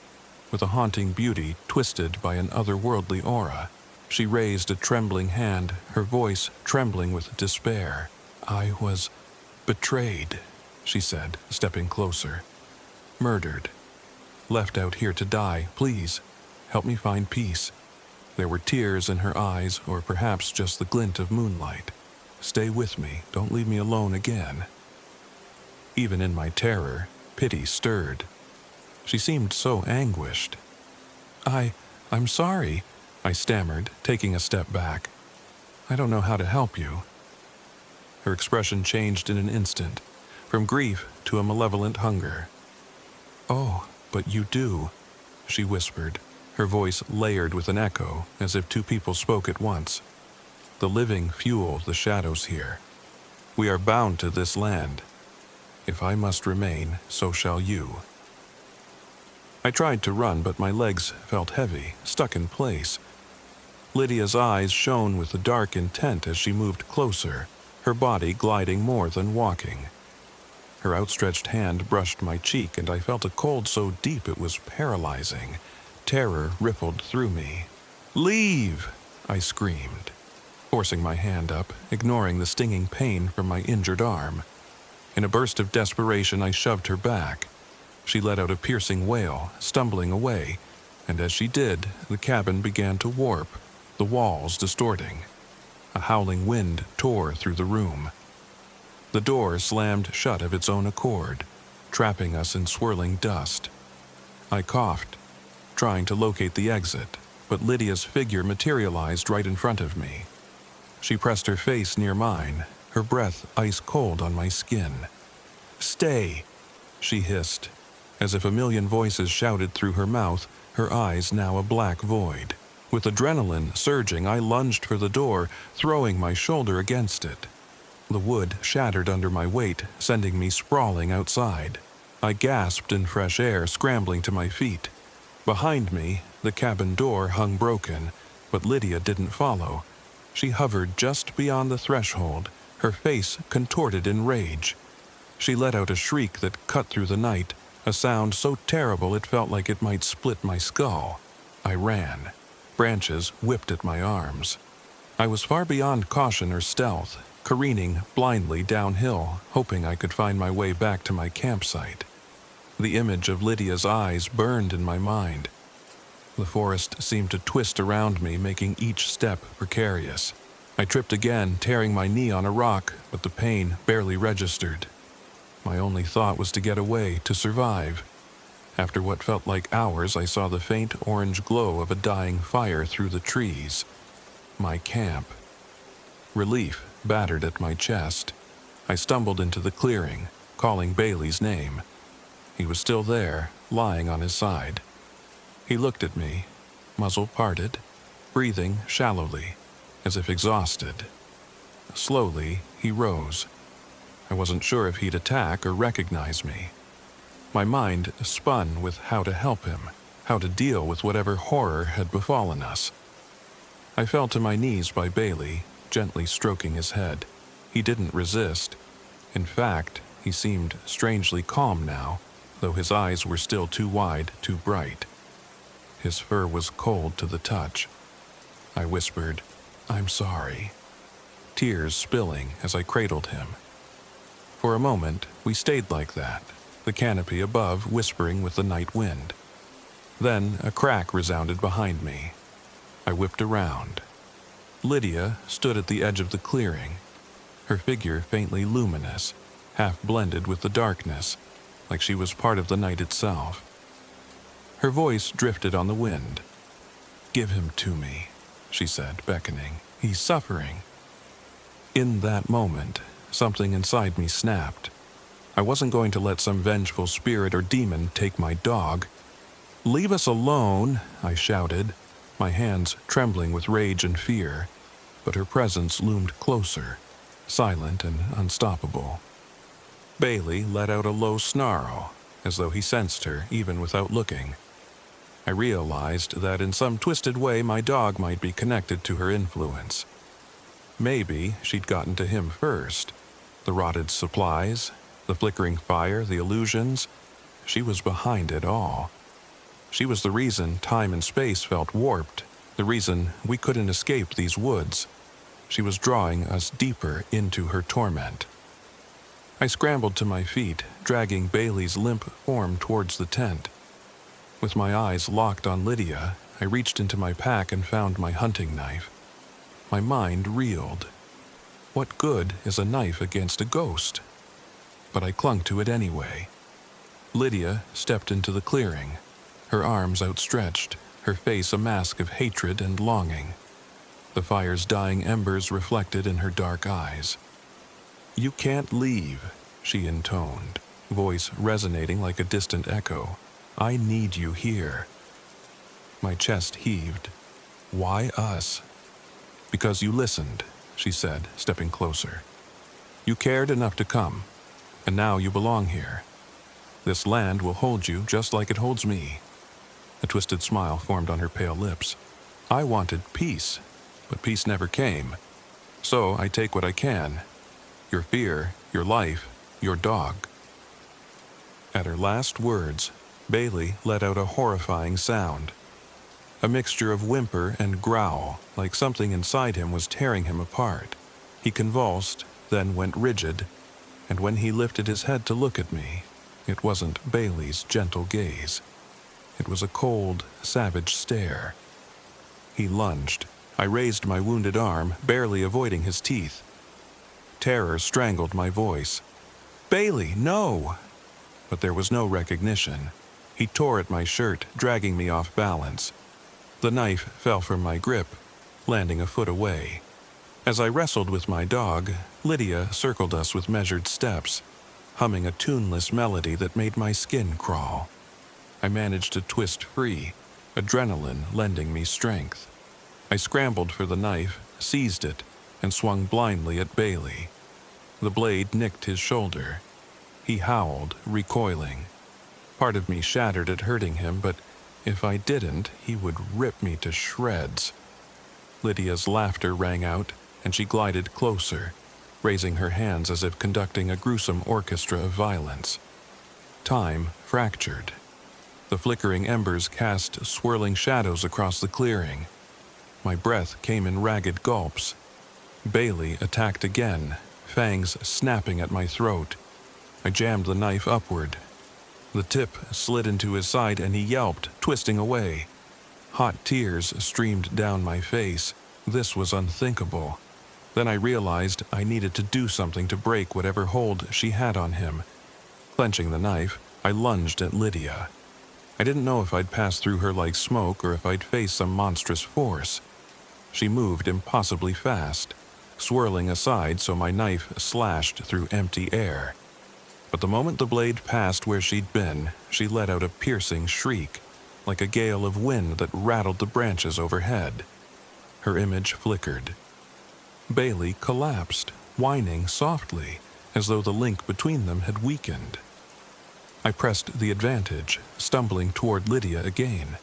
with a haunting beauty twisted by an otherworldly aura. She raised a trembling hand, her voice trembling with despair. "I was betrayed," she said, stepping closer. "Murdered. Left out here to die. Please, help me find peace." There were tears in her eyes, or perhaps just the glint of moonlight. "Stay with me. Don't leave me alone again." Even in my terror, pity stirred. She seemed so anguished. I'm sorry," I stammered, taking a step back. "I don't know how to help you." Her expression changed in an instant, from grief to a malevolent hunger. "Oh, but you do," she whispered, her voice layered with an echo, as if two people spoke at once. "The living fuel the shadows here. We are bound to this land. If I must remain, so shall you." I tried to run, but my legs felt heavy, stuck in place. Lydia's eyes shone with a dark intent as she moved closer, her body gliding more than walking. Her outstretched hand brushed my cheek, and I felt a cold so deep it was paralyzing. Terror rippled through me. "Leave!" I screamed, forcing my hand up, ignoring the stinging pain from my injured arm. In a burst of desperation, I shoved her back. She let out a piercing wail, stumbling away, and as she did, the cabin began to warp, the walls distorting. A howling wind tore through the room. The door slammed shut of its own accord, trapping us in swirling dust. I coughed, trying to locate the exit, but Lydia's figure materialized right in front of me. She pressed her face near mine, her breath ice cold on my skin. "Stay," she hissed, as if a million voices shouted through her mouth, her eyes now a black void. With adrenaline surging, I lunged for the door, throwing my shoulder against it. The wood shattered under my weight, sending me sprawling outside. I gasped in fresh air, scrambling to my feet. Behind me, the cabin door hung broken, but Lydia didn't follow. She hovered just beyond the threshold, her face contorted in rage. She let out a shriek that cut through the night, a sound so terrible it felt like it might split my skull. I ran. Branches whipped at my arms. I was far beyond caution or stealth, careening blindly downhill, hoping I could find my way back to my campsite. The image of Lydia's eyes burned in my mind. The forest seemed to twist around me, making each step precarious. I tripped again, tearing my knee on a rock, but the pain barely registered. My only thought was to get away, to survive. After what felt like hours, I saw the faint orange glow of a dying fire through the trees. My camp. Relief battered at my chest. I stumbled into the clearing, calling Bailey's name. He was still there, lying on his side. He looked at me, muzzle parted, breathing shallowly, as if exhausted. Slowly, he rose. I wasn't sure if he'd attack or recognize me. My mind spun with how to help him, how to deal with whatever horror had befallen us. I fell to my knees by Bailey, gently stroking his head. He didn't resist. In fact, he seemed strangely calm now, though his eyes were still too wide, too bright. His fur was cold to the touch. I whispered, "I'm sorry," tears spilling as I cradled him. For a moment, we stayed like that, the canopy above whispering with the night wind. Then a crack resounded behind me. I whipped around. Lydia stood at the edge of the clearing, her figure faintly luminous, half blended with the darkness, like she was part of the night itself. Her voice drifted on the wind. "Give him to me," she said, beckoning. "He's suffering." In that moment, something inside me snapped. I wasn't going to let some vengeful spirit or demon take my dog. "Leave us alone," I shouted, my hands trembling with rage and fear, but her presence loomed closer, silent and unstoppable. Bailey let out a low snarl, as though he sensed her even without looking. I realized that in some twisted way my dog might be connected to her influence. Maybe she'd gotten to him first. The rotted supplies, the flickering fire, the illusions. She was behind it all. She was the reason time and space felt warped, the reason we couldn't escape these woods. She was drawing us deeper into her torment. I scrambled to my feet, dragging Bailey's limp form towards the tent. With my eyes locked on Lydia, I reached into my pack and found my hunting knife. My mind reeled. What good is a knife against a ghost? But I clung to it anyway. Lydia stepped into the clearing, her arms outstretched, her face a mask of hatred and longing. The fire's dying embers reflected in her dark eyes. "You can't leave," she intoned, voice resonating like a distant echo. "I need you here." My chest heaved. "Why us?" "Because you listened," she said, stepping closer. "You cared enough to come, and now you belong here. This land will hold you just like it holds me." A twisted smile formed on her pale lips. "I wanted peace, but peace never came. So I take what I can. Your fear, your life, your dog." At her last words, Bailey let out a horrifying sound. A mixture of whimper and growl, like something inside him was tearing him apart. He convulsed, then went rigid, and when he lifted his head to look at me, it wasn't Bailey's gentle gaze. It was a cold, savage stare. He lunged. I raised my wounded arm, barely avoiding his teeth. Terror strangled my voice. "Bailey, no!" But there was no recognition. He tore at my shirt, dragging me off balance. The knife fell from my grip, landing a foot away. As I wrestled with my dog, Lydia circled us with measured steps, humming a tuneless melody that made my skin crawl. I managed to twist free, adrenaline lending me strength. I scrambled for the knife, seized it, and swung blindly at Bailey. The blade nicked his shoulder. He howled, recoiling. Part of me shattered at hurting him, but if I didn't, he would rip me to shreds. Lydia's laughter rang out, and she glided closer, raising her hands as if conducting a gruesome orchestra of violence. Time fractured. The flickering embers cast swirling shadows across the clearing. My breath came in ragged gulps. Bailey attacked again, fangs snapping at my throat. I jammed the knife upward. The tip slid into his side and he yelped, twisting away. Hot tears streamed down my face. This was unthinkable. Then I realized I needed to do something to break whatever hold she had on him. Clenching the knife, I lunged at Lydia. I didn't know if I'd pass through her like smoke or if I'd face some monstrous force. She moved impossibly fast, swirling aside so my knife slashed through empty air. But the moment the blade passed where she'd been, she let out a piercing shriek, like a gale of wind that rattled the branches overhead. Her image flickered. Bailey collapsed, whining softly, as though the link between them had weakened. I pressed the advantage, stumbling toward Lydia again.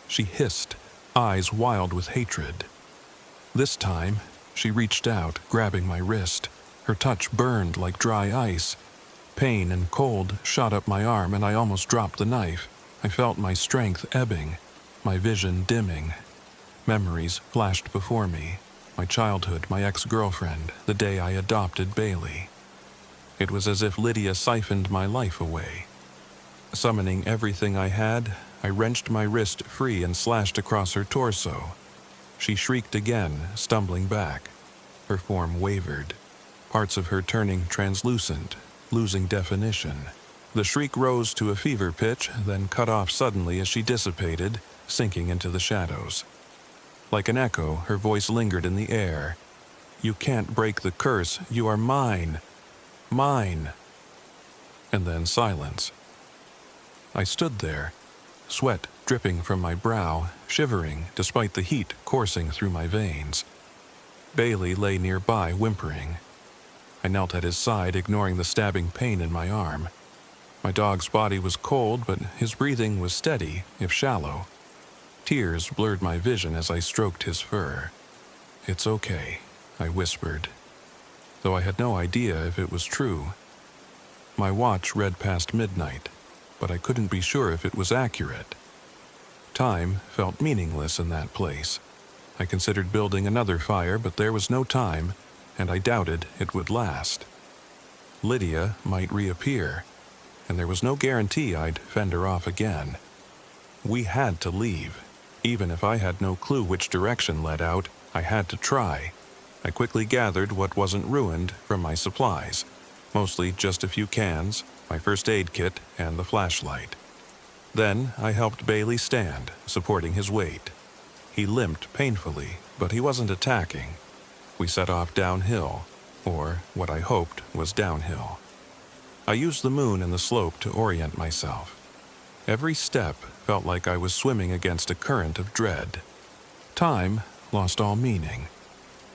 She hissed, eyes wild with hatred. This time, she reached out, grabbing my wrist. Her touch burned like dry ice. Pain and cold shot up my arm and I almost dropped the knife. I felt my strength ebbing, my vision dimming. Memories flashed before me. My childhood, my ex-girlfriend, the day I adopted Bailey. It was as if Lydia siphoned my life away, Summoning everything I had, I wrenched my wrist free and slashed across her torso. She shrieked again, stumbling back. Her form wavered, parts of her turning translucent, losing definition. The shriek rose to a fever pitch, then cut off suddenly as she dissipated, sinking into the shadows. Like an echo, her voice lingered in the air. "You can't break the curse. You are mine. Mine." And then silence. I stood there, sweat dripping from my brow, shivering despite the heat coursing through my veins. Bailey lay nearby, whimpering. I knelt at his side, ignoring the stabbing pain in my arm. My dog's body was cold, but his breathing was steady, if shallow. Tears blurred my vision as I stroked his fur. "It's okay," I whispered, though I had no idea if it was true. My watch read past midnight, but I couldn't be sure if it was accurate. Time felt meaningless in that place. I considered building another fire, but there was no time, and I doubted it would last. Lydia might reappear, and there was no guarantee I'd fend her off again. We had to leave. Even if I had no clue which direction led out, I had to try. I quickly gathered what wasn't ruined from my supplies, mostly just a few cans, my first aid kit, and the flashlight. Then I helped Bailey stand, supporting his weight. He limped painfully, but he wasn't attacking. We set off downhill, or what I hoped was downhill. I used the moon and the slope to orient myself. Every step felt like I was swimming against a current of dread. Time lost all meaning.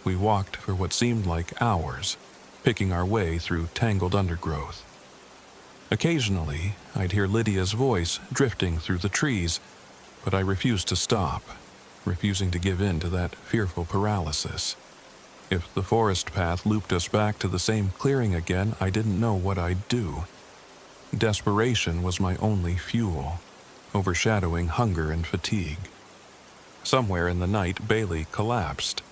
We walked for what seemed like hours, picking our way through tangled undergrowth. Occasionally, I'd hear Lydia's voice drifting through the trees, but I refused to stop, refusing to give in to that fearful paralysis. If the forest path looped us back to the same clearing again, I didn't know what I'd do. Desperation was my only fuel, overshadowing hunger and fatigue. Somewhere in the night, Bailey collapsed.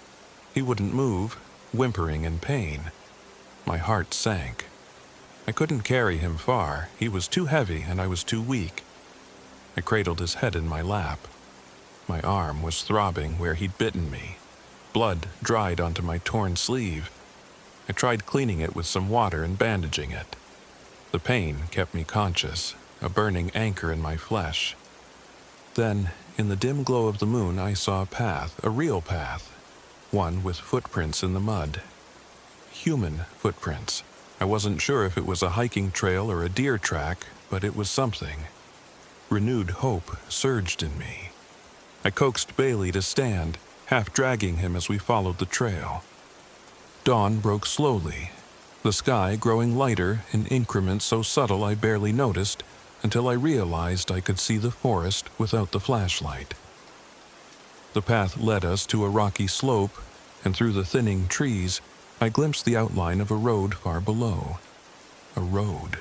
He wouldn't move, whimpering in pain. My heart sank. I couldn't carry him far. He was too heavy and I was too weak. I cradled his head in my lap. My arm was throbbing where he'd bitten me. Blood dried onto my torn sleeve. I tried cleaning it with some water and bandaging it. The pain kept me conscious, a burning anchor in my flesh. Then, in the dim glow of the moon, I saw a path, a real path, one with footprints in the mud. Human footprints. I wasn't sure if it was a hiking trail or a deer track, but it was something. Renewed hope surged in me. I coaxed Bailey to stand, half dragging him as we followed the trail. Dawn broke slowly, the sky growing lighter in increments so subtle I barely noticed until I realized I could see the forest without the flashlight. The path led us to a rocky slope, and through the thinning trees, I glimpsed the outline of a road far below. A road.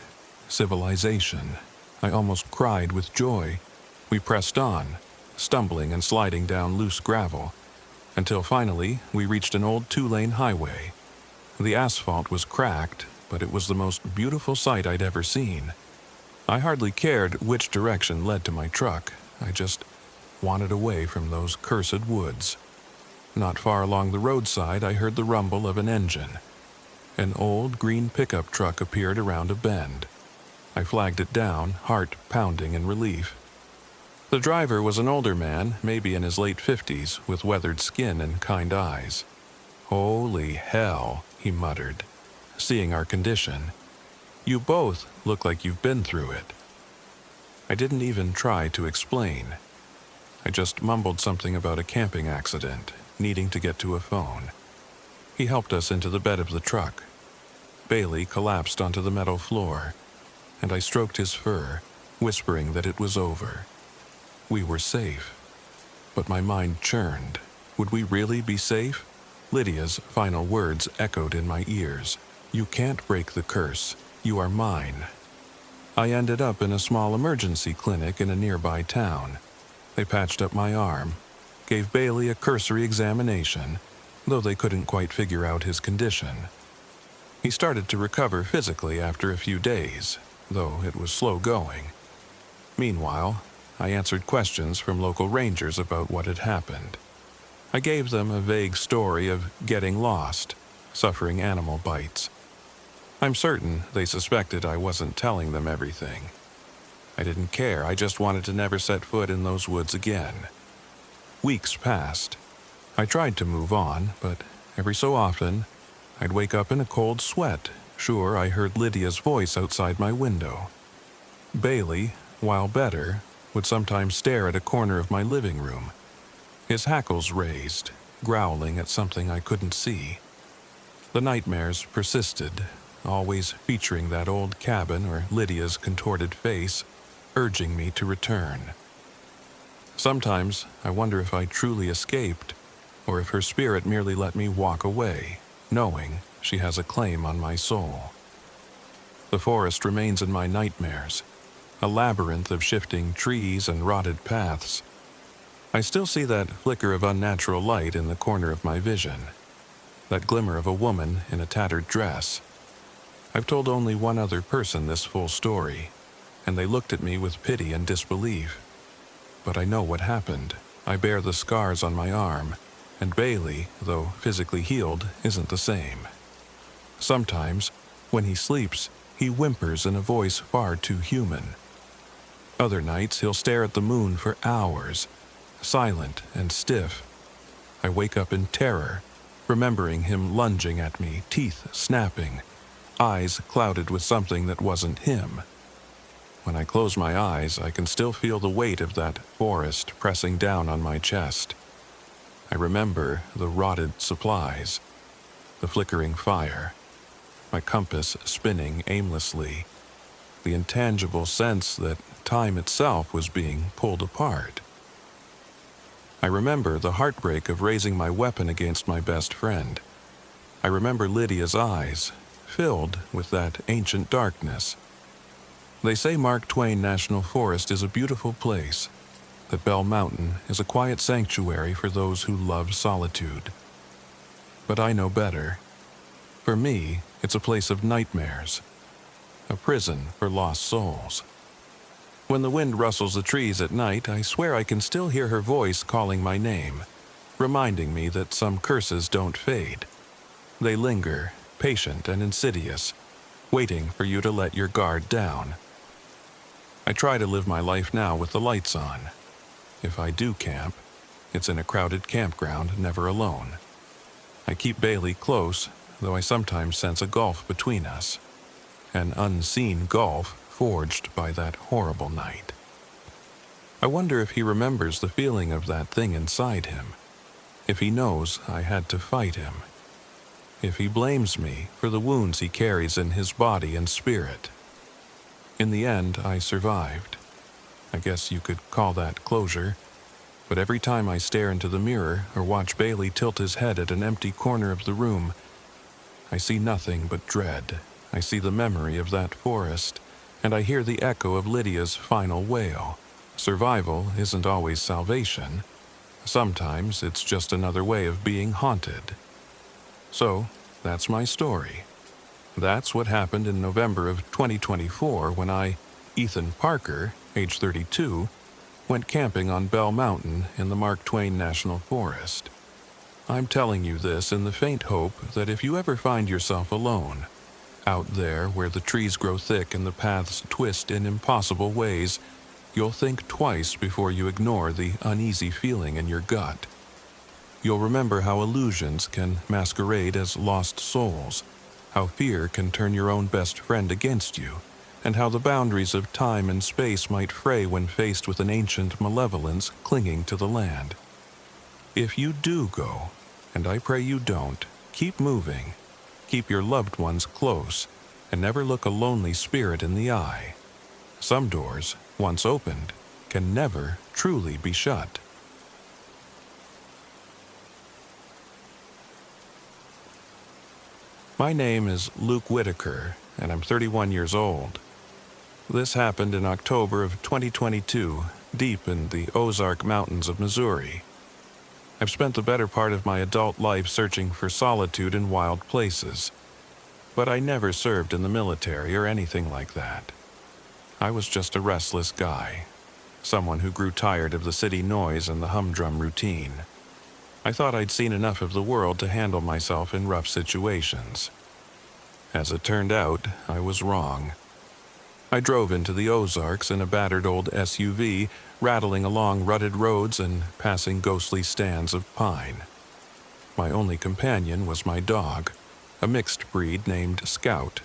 Civilization. I almost cried with joy. We pressed on, stumbling and sliding down loose gravel, until finally we reached an old two-lane highway. The asphalt was cracked, but it was the most beautiful sight I'd ever seen. I hardly cared which direction led to my truck. I just wanted away from those cursed woods. Not far along the roadside, I heard the rumble of an engine. An old green pickup truck appeared around a bend. I flagged it down, heart pounding in relief. The driver was an older man, maybe in his late 50s, with weathered skin and kind eyes. "Holy hell," he muttered, seeing our condition. "You both look like you've been through it." I didn't even try to explain. I just mumbled something about a camping accident, needing to get to a phone. He helped us into the bed of the truck. Bailey collapsed onto the metal floor, and I stroked his fur, whispering that it was over. We were safe. But my mind churned. Would we really be safe? Lydia's final words echoed in my ears. "You can't break the curse. You are mine." I ended up in a small emergency clinic in a nearby town. They patched up my arm, gave Bailey a cursory examination, though they couldn't quite figure out his condition. He started to recover physically after a few days, though it was slow going. Meanwhile, I answered questions from local rangers about what had happened. I gave them a vague story of getting lost, suffering animal bites. I'm certain they suspected I wasn't telling them everything. I didn't care, I just wanted to never set foot in those woods again. Weeks passed. I tried to move on, but every so often, I'd wake up in a cold sweat, sure I heard Lydia's voice outside my window. Bailey, while better, would sometimes stare at a corner of my living room, his hackles raised, growling at something I couldn't see. The nightmares persisted, always featuring that old cabin or Lydia's contorted face, urging me to return. Sometimes I wonder if I truly escaped, or if her spirit merely let me walk away, knowing she has a claim on my soul. The forest remains in my nightmares, a labyrinth of shifting trees and rotted paths. I still see that flicker of unnatural light in the corner of my vision, that glimmer of a woman in a tattered dress. I've told only one other person this full story, and they looked at me with pity and disbelief. But I know what happened. I bear the scars on my arm, and Bailey, though physically healed, isn't the same. Sometimes, when he sleeps, he whimpers in a voice far too human. Other nights he'll stare at the moon for hours, silent and stiff. I wake up in terror, remembering him lunging at me, teeth snapping, eyes clouded with something that wasn't him. When I close my eyes, I can still feel the weight of that forest pressing down on my chest. I remember the rotted supplies, the flickering fire, my compass spinning aimlessly, the intangible sense that time itself was being pulled apart. I remember the heartbreak of raising my weapon against my best friend. I remember Lydia's eyes, filled with that ancient darkness. They say Mark Twain National Forest is a beautiful place, that Bell Mountain is a quiet sanctuary for those who love solitude. But I know better. For me, it's a place of nightmares, a prison for lost souls. When the wind rustles the trees at night, I swear I can still hear her voice calling my name, reminding me that some curses don't fade. They linger, patient and insidious, waiting for you to let your guard down. I try to live my life now with the lights on. If I do camp, it's in a crowded campground, never alone. I keep Bailey close, though I sometimes sense a gulf between us, an unseen gulf forged by that horrible night. I wonder if he remembers the feeling of that thing inside him, if he knows I had to fight him, if he blames me for the wounds he carries in his body and spirit. In the end, I survived. I guess you could call that closure, but every time I stare into the mirror or watch Bailey tilt his head at an empty corner of the room, I see nothing but dread. I see the memory of that forest, and I hear the echo of Lydia's final wail. Survival isn't always salvation. Sometimes it's just another way of being haunted. So, that's my story. That's what happened in November of 2024 when I, Ethan Parker, age 32, went camping on Bell Mountain in the Mark Twain National Forest. I'm telling you this in the faint hope that if you ever find yourself alone, out there where the trees grow thick and the paths twist in impossible ways, you'll think twice before you ignore the uneasy feeling in your gut. You'll remember how illusions can masquerade as lost souls, how fear can turn your own best friend against you, and how the boundaries of time and space might fray when faced with an ancient malevolence clinging to the land. If you do go, and I pray you don't, keep moving, keep your loved ones close, and never look a lonely spirit in the eye. Some doors, once opened, can never truly be shut. My name is Luke Whitaker, and I'm 31 years old. This happened in October of 2022, deep in the Ozark Mountains of Missouri. I've spent the better part of my adult life searching for solitude in wild places, but I never served in the military or anything like that. I was just a restless guy, someone who grew tired of the city noise and the humdrum routine. I thought I'd seen enough of the world to handle myself in rough situations. As it turned out, I was wrong. I drove into the Ozarks in a battered old SUV, rattling along rutted roads and passing ghostly stands of pine. My only companion was my dog, a mixed breed named Scout.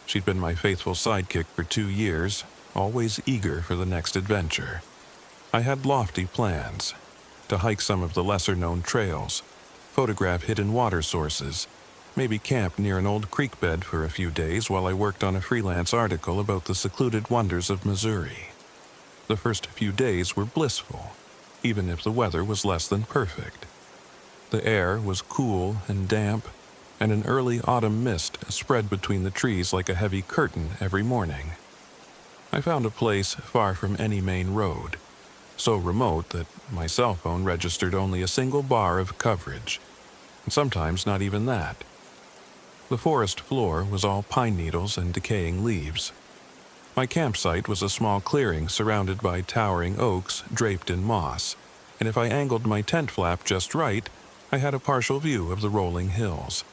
She'd been my faithful sidekick for 2 years, always eager for the next adventure. I had lofty plans: to hike some of the lesser-known trails, photograph hidden water sources, maybe camp near an old creek bed for a few days while I worked on a freelance article about the secluded wonders of Missouri. The first few days were blissful, even if the weather was less than perfect. The air was cool and damp, and an early autumn mist spread between the trees like a heavy curtain every morning. I found a place far from any main road, so remote that my cell phone registered only a single bar of coverage, and sometimes not even that. The forest floor was all pine needles and decaying leaves. My campsite was a small clearing surrounded by towering oaks draped in moss, and if I angled my tent flap just right, I had a partial view of the rolling hills.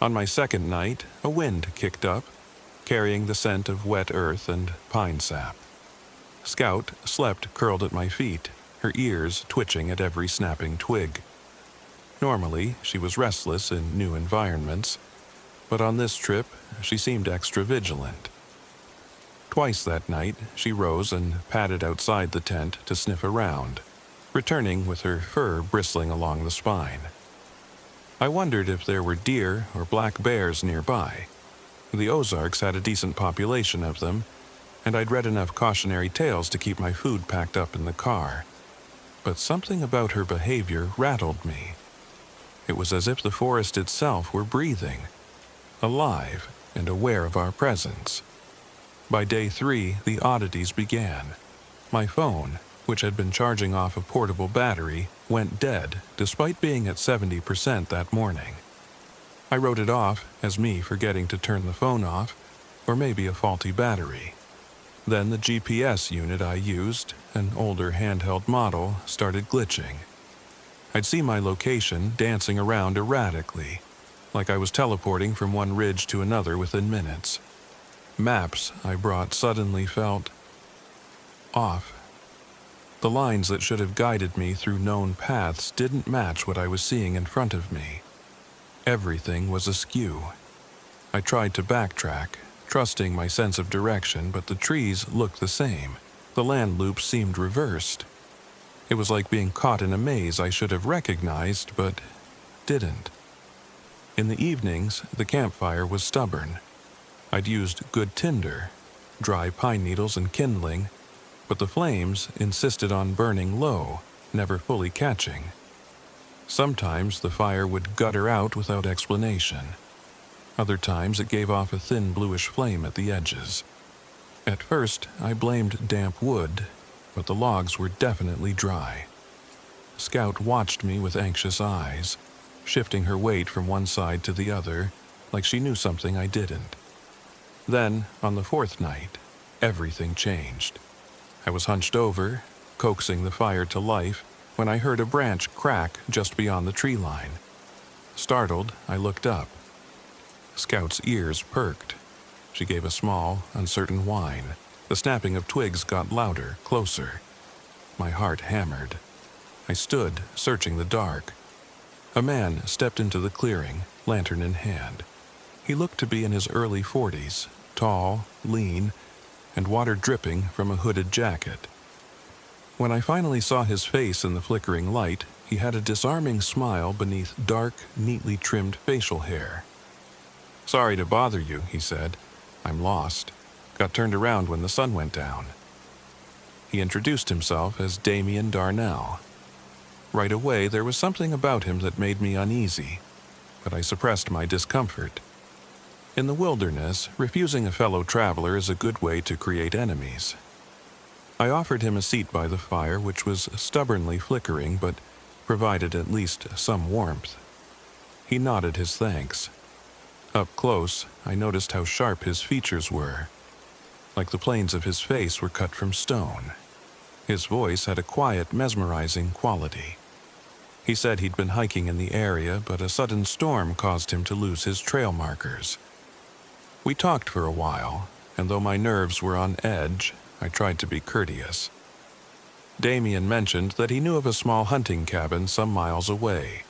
On my second night, a wind kicked up, carrying the scent of wet earth and pine sap. Scout slept curled at my feet, her ears twitching at every snapping twig. Normally, she was restless in new environments, but on this trip, she seemed extra vigilant. Twice that night, she rose and padded outside the tent to sniff around, returning with her fur bristling along the spine. I wondered if there were deer or black bears nearby. The Ozarks had a decent population of them, and I'd read enough cautionary tales to keep my food packed up in the car. But something about her behavior rattled me. It was as if the forest itself were breathing, alive and aware of our presence. By day 3, the oddities began. My phone, which had been charging off a portable battery, went dead despite being at 70% that morning. I wrote it off as me forgetting to turn the phone off, or maybe a faulty battery. Then the GPS unit I used, an older handheld model, started glitching. I'd see my location dancing around erratically, like I was teleporting from one ridge to another within minutes. Maps I brought suddenly felt off. The lines that should have guided me through known paths didn't match what I was seeing in front of me. Everything was askew. I tried to backtrack, trusting my sense of direction, but the trees looked the same. The land loops seemed reversed. It was like being caught in a maze I should have recognized, but didn't. In the evenings, the campfire was stubborn. I'd used good tinder, dry pine needles and kindling, but the flames insisted on burning low, never fully catching. Sometimes the fire would gutter out without explanation. Other times it gave off a thin bluish flame at the edges. At first, I blamed damp wood, but the logs were definitely dry. Scout watched me with anxious eyes, shifting her weight from one side to the other, like she knew something I didn't. Then, on the 4th night, everything changed. I was hunched over, coaxing the fire to life, when I heard a branch crack just beyond the tree line. Startled, I looked up. Scout's ears perked. She gave a small, uncertain whine. The snapping of twigs got louder, closer. My heart hammered. I stood, searching the dark. A man stepped into the clearing, lantern in hand. He looked to be in his early 40s, tall, lean, and water dripping from a hooded jacket. When I finally saw his face in the flickering light, he had a disarming smile beneath dark, neatly trimmed facial hair. "Sorry to bother you," he said. "I'm lost. Got turned around when the sun went down." He introduced himself as Damien Darnell. Right away, there was something about him that made me uneasy, but I suppressed my discomfort. In the wilderness, refusing a fellow traveler is a good way to create enemies. I offered him a seat by the fire, which was stubbornly flickering but provided at least some warmth. He nodded his thanks. Up close, I noticed how sharp his features were. like the planes of his face were cut from stone. His voice had a quiet, mesmerizing quality. He said he'd been hiking in the area, but a sudden storm caused him to lose his trail markers. We talked for a while, and though my nerves were on edge, I tried to be courteous. Damien mentioned that he knew of a small hunting cabin some miles away,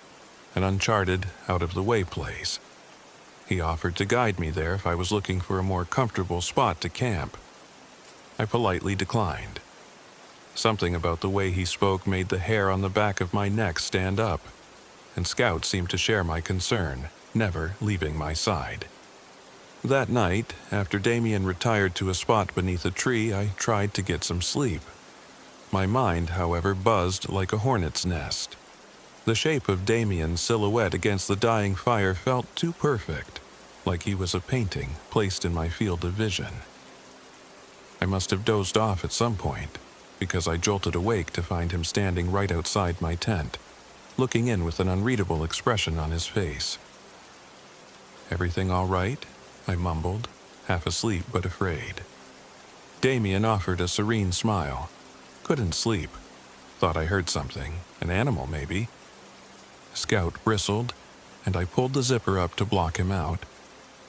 an uncharted, out-of-the-way place. He offered to guide me there if I was looking for a more comfortable spot to camp. I politely declined. Something about the way he spoke made the hair on the back of my neck stand up, and Scout seemed to share my concern, never leaving my side. That night, after Damien retired to a spot beneath a tree, I tried to get some sleep. My mind, however, buzzed like a hornet's nest. The shape of Damien's silhouette against the dying fire felt too perfect, like he was a painting placed in my field of vision. I must have dozed off at some point, because I jolted awake to find him standing right outside my tent, looking in with an unreadable expression on his face. "Everything all right?" I mumbled, half asleep but afraid. Damien offered a serene smile. "Couldn't sleep. Thought I heard something. An animal, maybe." Scout bristled, and I pulled the zipper up to block him out.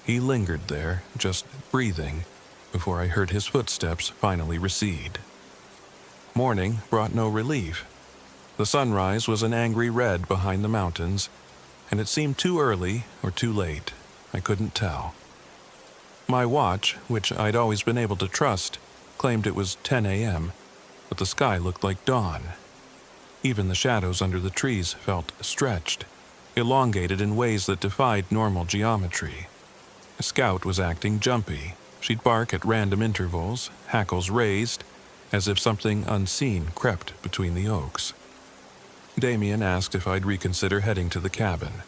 He lingered there, just breathing, before I heard his footsteps finally recede. Morning brought no relief. The sunrise was an angry red behind the mountains, and it seemed too early or too late. I couldn't tell. My watch, which I'd always been able to trust, claimed it was 10 a.m., but the sky looked like dawn. Even the shadows under the trees felt stretched, elongated in ways that defied normal geometry. Scout was acting jumpy. She'd bark at random intervals, hackles raised, as if something unseen crept between the oaks. Damien asked if I'd reconsider heading to the cabin.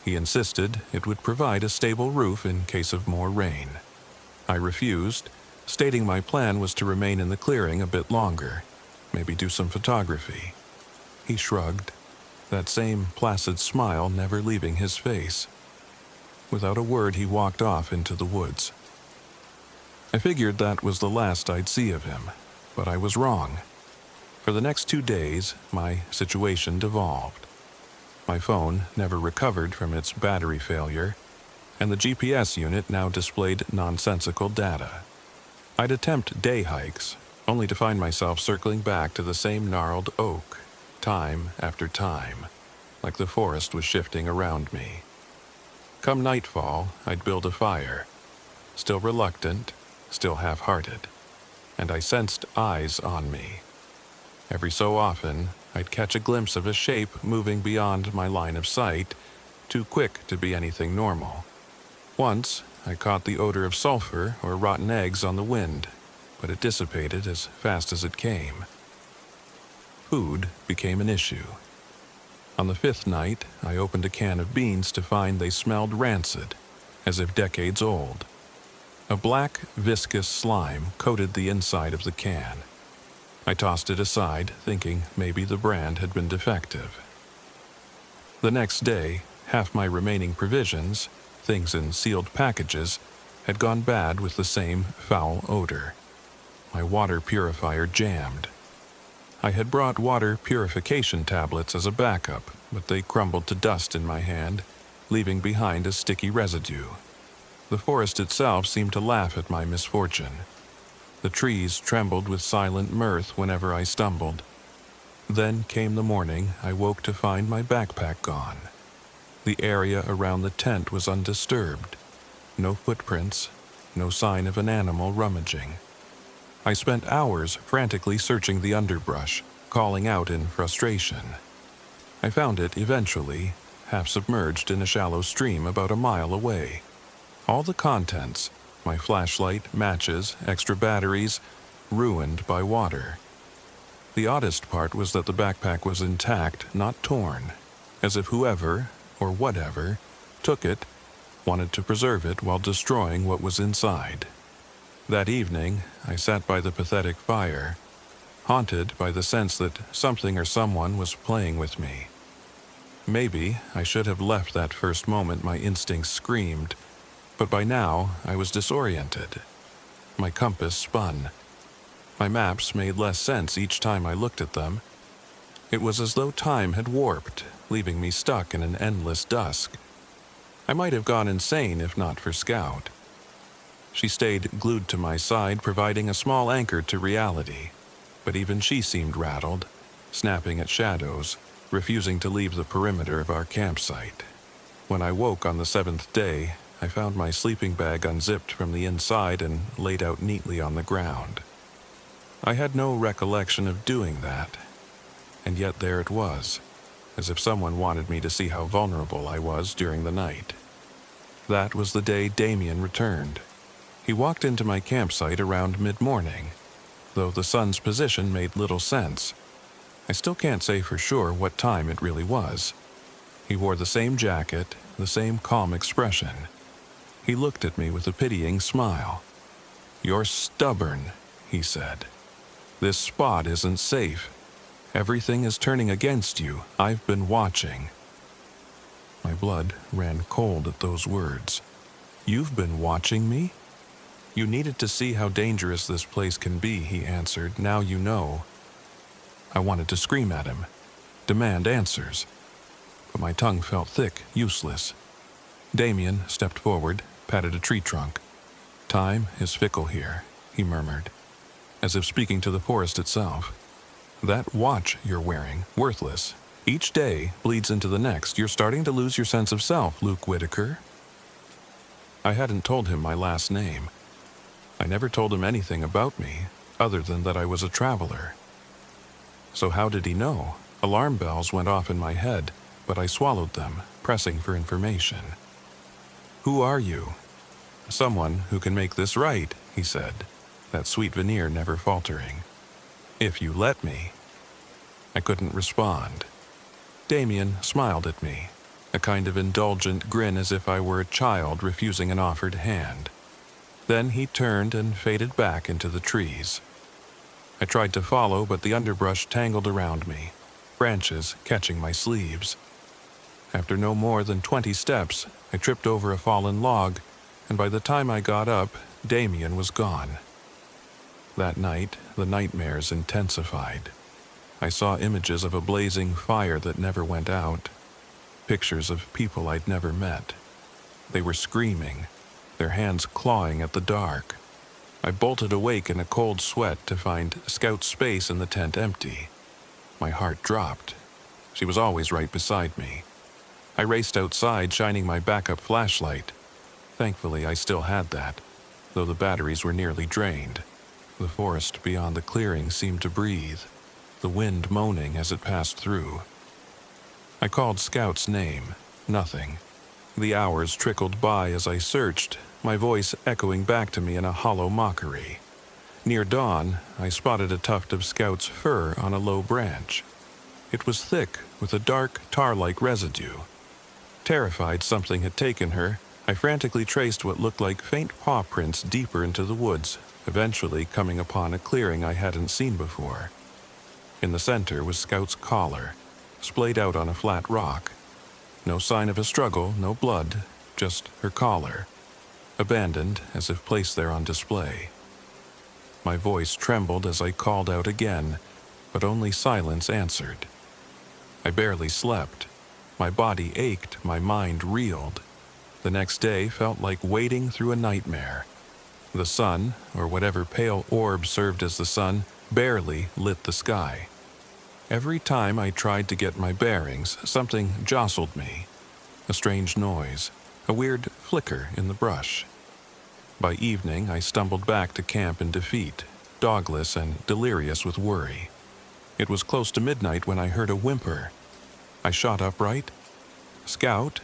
He insisted it would provide a stable roof in case of more rain. I refused, stating my plan was to remain in the clearing a bit longer, maybe do some photography. He shrugged, that same placid smile never leaving his face. Without a word, he walked off into the woods. I figured that was the last I'd see of him, but I was wrong. For the next 2 days, my situation devolved. My phone never recovered from its battery failure, and the GPS unit now displayed nonsensical data. I'd attempt day hikes, only to find myself circling back to the same gnarled oak, time after time, like the forest was shifting around me. Come nightfall, I'd build a fire, still reluctant, still half-hearted, and I sensed eyes on me. Every so often, I'd catch a glimpse of a shape moving beyond my line of sight, too quick to be anything normal. Once, I caught the odor of sulfur or rotten eggs on the wind, but it dissipated as fast as it came. Food became an issue. On the 5th night, I opened a can of beans to find they smelled rancid, as if decades old. A black, viscous slime coated the inside of the can. I tossed it aside, thinking maybe the brand had been defective. The next day, half my remaining provisions, things in sealed packages, had gone bad with the same foul odor. My water purifier jammed. I had brought water purification tablets as a backup, but they crumbled to dust in my hand, leaving behind a sticky residue. The forest itself seemed to laugh at my misfortune. The trees trembled with silent mirth whenever I stumbled. Then came the morning I woke to find my backpack gone. The area around the tent was undisturbed. No footprints, no sign of an animal rummaging. I spent hours frantically searching the underbrush, calling out in frustration. I found it eventually, half submerged in a shallow stream about a mile away. All the contents, my flashlight, matches, extra batteries, ruined by water. The oddest part was that the backpack was intact, not torn, as if whoever, or whatever, took it, wanted to preserve it while destroying what was inside. That evening, I sat by the pathetic fire, haunted by the sense that something or someone was playing with me. Maybe I should have left that first moment my instincts screamed, but by now I was disoriented. My compass spun. My maps made less sense each time I looked at them. It was as though time had warped, leaving me stuck in an endless dusk. I might have gone insane if not for Scout. She stayed glued to my side, providing a small anchor to reality. But even she seemed rattled, snapping at shadows, refusing to leave the perimeter of our campsite. When I woke on the 7th day, I found my sleeping bag unzipped from the inside and laid out neatly on the ground. I had no recollection of doing that, and yet there it was, as if someone wanted me to see how vulnerable I was during the night. That was the day Damien returned. He walked into my campsite around mid-morning, though the sun's position made little sense. I still can't say for sure what time it really was. He wore the same jacket, the same calm expression. He looked at me with a pitying smile. "You're stubborn," he said. "This spot isn't safe. Everything is turning against you. I've been watching." My blood ran cold at those words. "You've been watching me?" "You needed to see how dangerous this place can be," he answered. "Now you know." I wanted to scream at him, demand answers, but my tongue felt thick, useless. Damien stepped forward, patted a tree trunk. "Time is fickle here," he murmured, as if speaking to the forest itself. "That watch you're wearing, worthless. Each day bleeds into the next. You're starting to lose your sense of self, Luke Whitaker." I hadn't told him my last name. I never told him anything about me, other than that I was a traveler. So how did he know? Alarm bells went off in my head, but I swallowed them, pressing for information. "Who are you?" "Someone who can make this right," he said, that sweet veneer never faltering. "If you let me." I couldn't respond. Damien smiled at me, a kind of indulgent grin as if I were a child refusing an offered hand. Then he turned and faded back into the trees. I tried to follow, but the underbrush tangled around me, branches catching my sleeves. After no more than 20 steps, I tripped over a fallen log, and by the time I got up, Damien was gone. That night, the nightmares intensified. I saw images of a blazing fire that never went out, pictures of people I'd never met. They were screaming, their hands clawing at the dark. I bolted awake in a cold sweat to find Scout's space in the tent empty. My heart dropped. She was always right beside me. I raced outside, shining my backup flashlight. Thankfully, I still had that, though the batteries were nearly drained. The forest beyond the clearing seemed to breathe, the wind moaning as it passed through. I called Scout's name. Nothing. The hours trickled by as I searched, my voice echoing back to me in a hollow mockery. Near dawn, I spotted a tuft of Scout's fur on a low branch. It was thick, with a dark, tar-like residue. Terrified something had taken her, I frantically traced what looked like faint paw prints deeper into the woods, eventually coming upon a clearing I hadn't seen before. In the center was Scout's collar, splayed out on a flat rock. No sign of a struggle, no blood, just her collar, abandoned as if placed there on display. My voice trembled as I called out again, but only silence answered. I barely slept. My body ached, my mind reeled. The next day felt like wading through a nightmare. The sun, or whatever pale orb served as the sun, barely lit the sky. Every time I tried to get my bearings, something jostled me. A strange noise, a weird flicker in the brush. By evening, I stumbled back to camp in defeat, dogless and delirious with worry. It was close to midnight when I heard a whimper. I shot upright. Scout?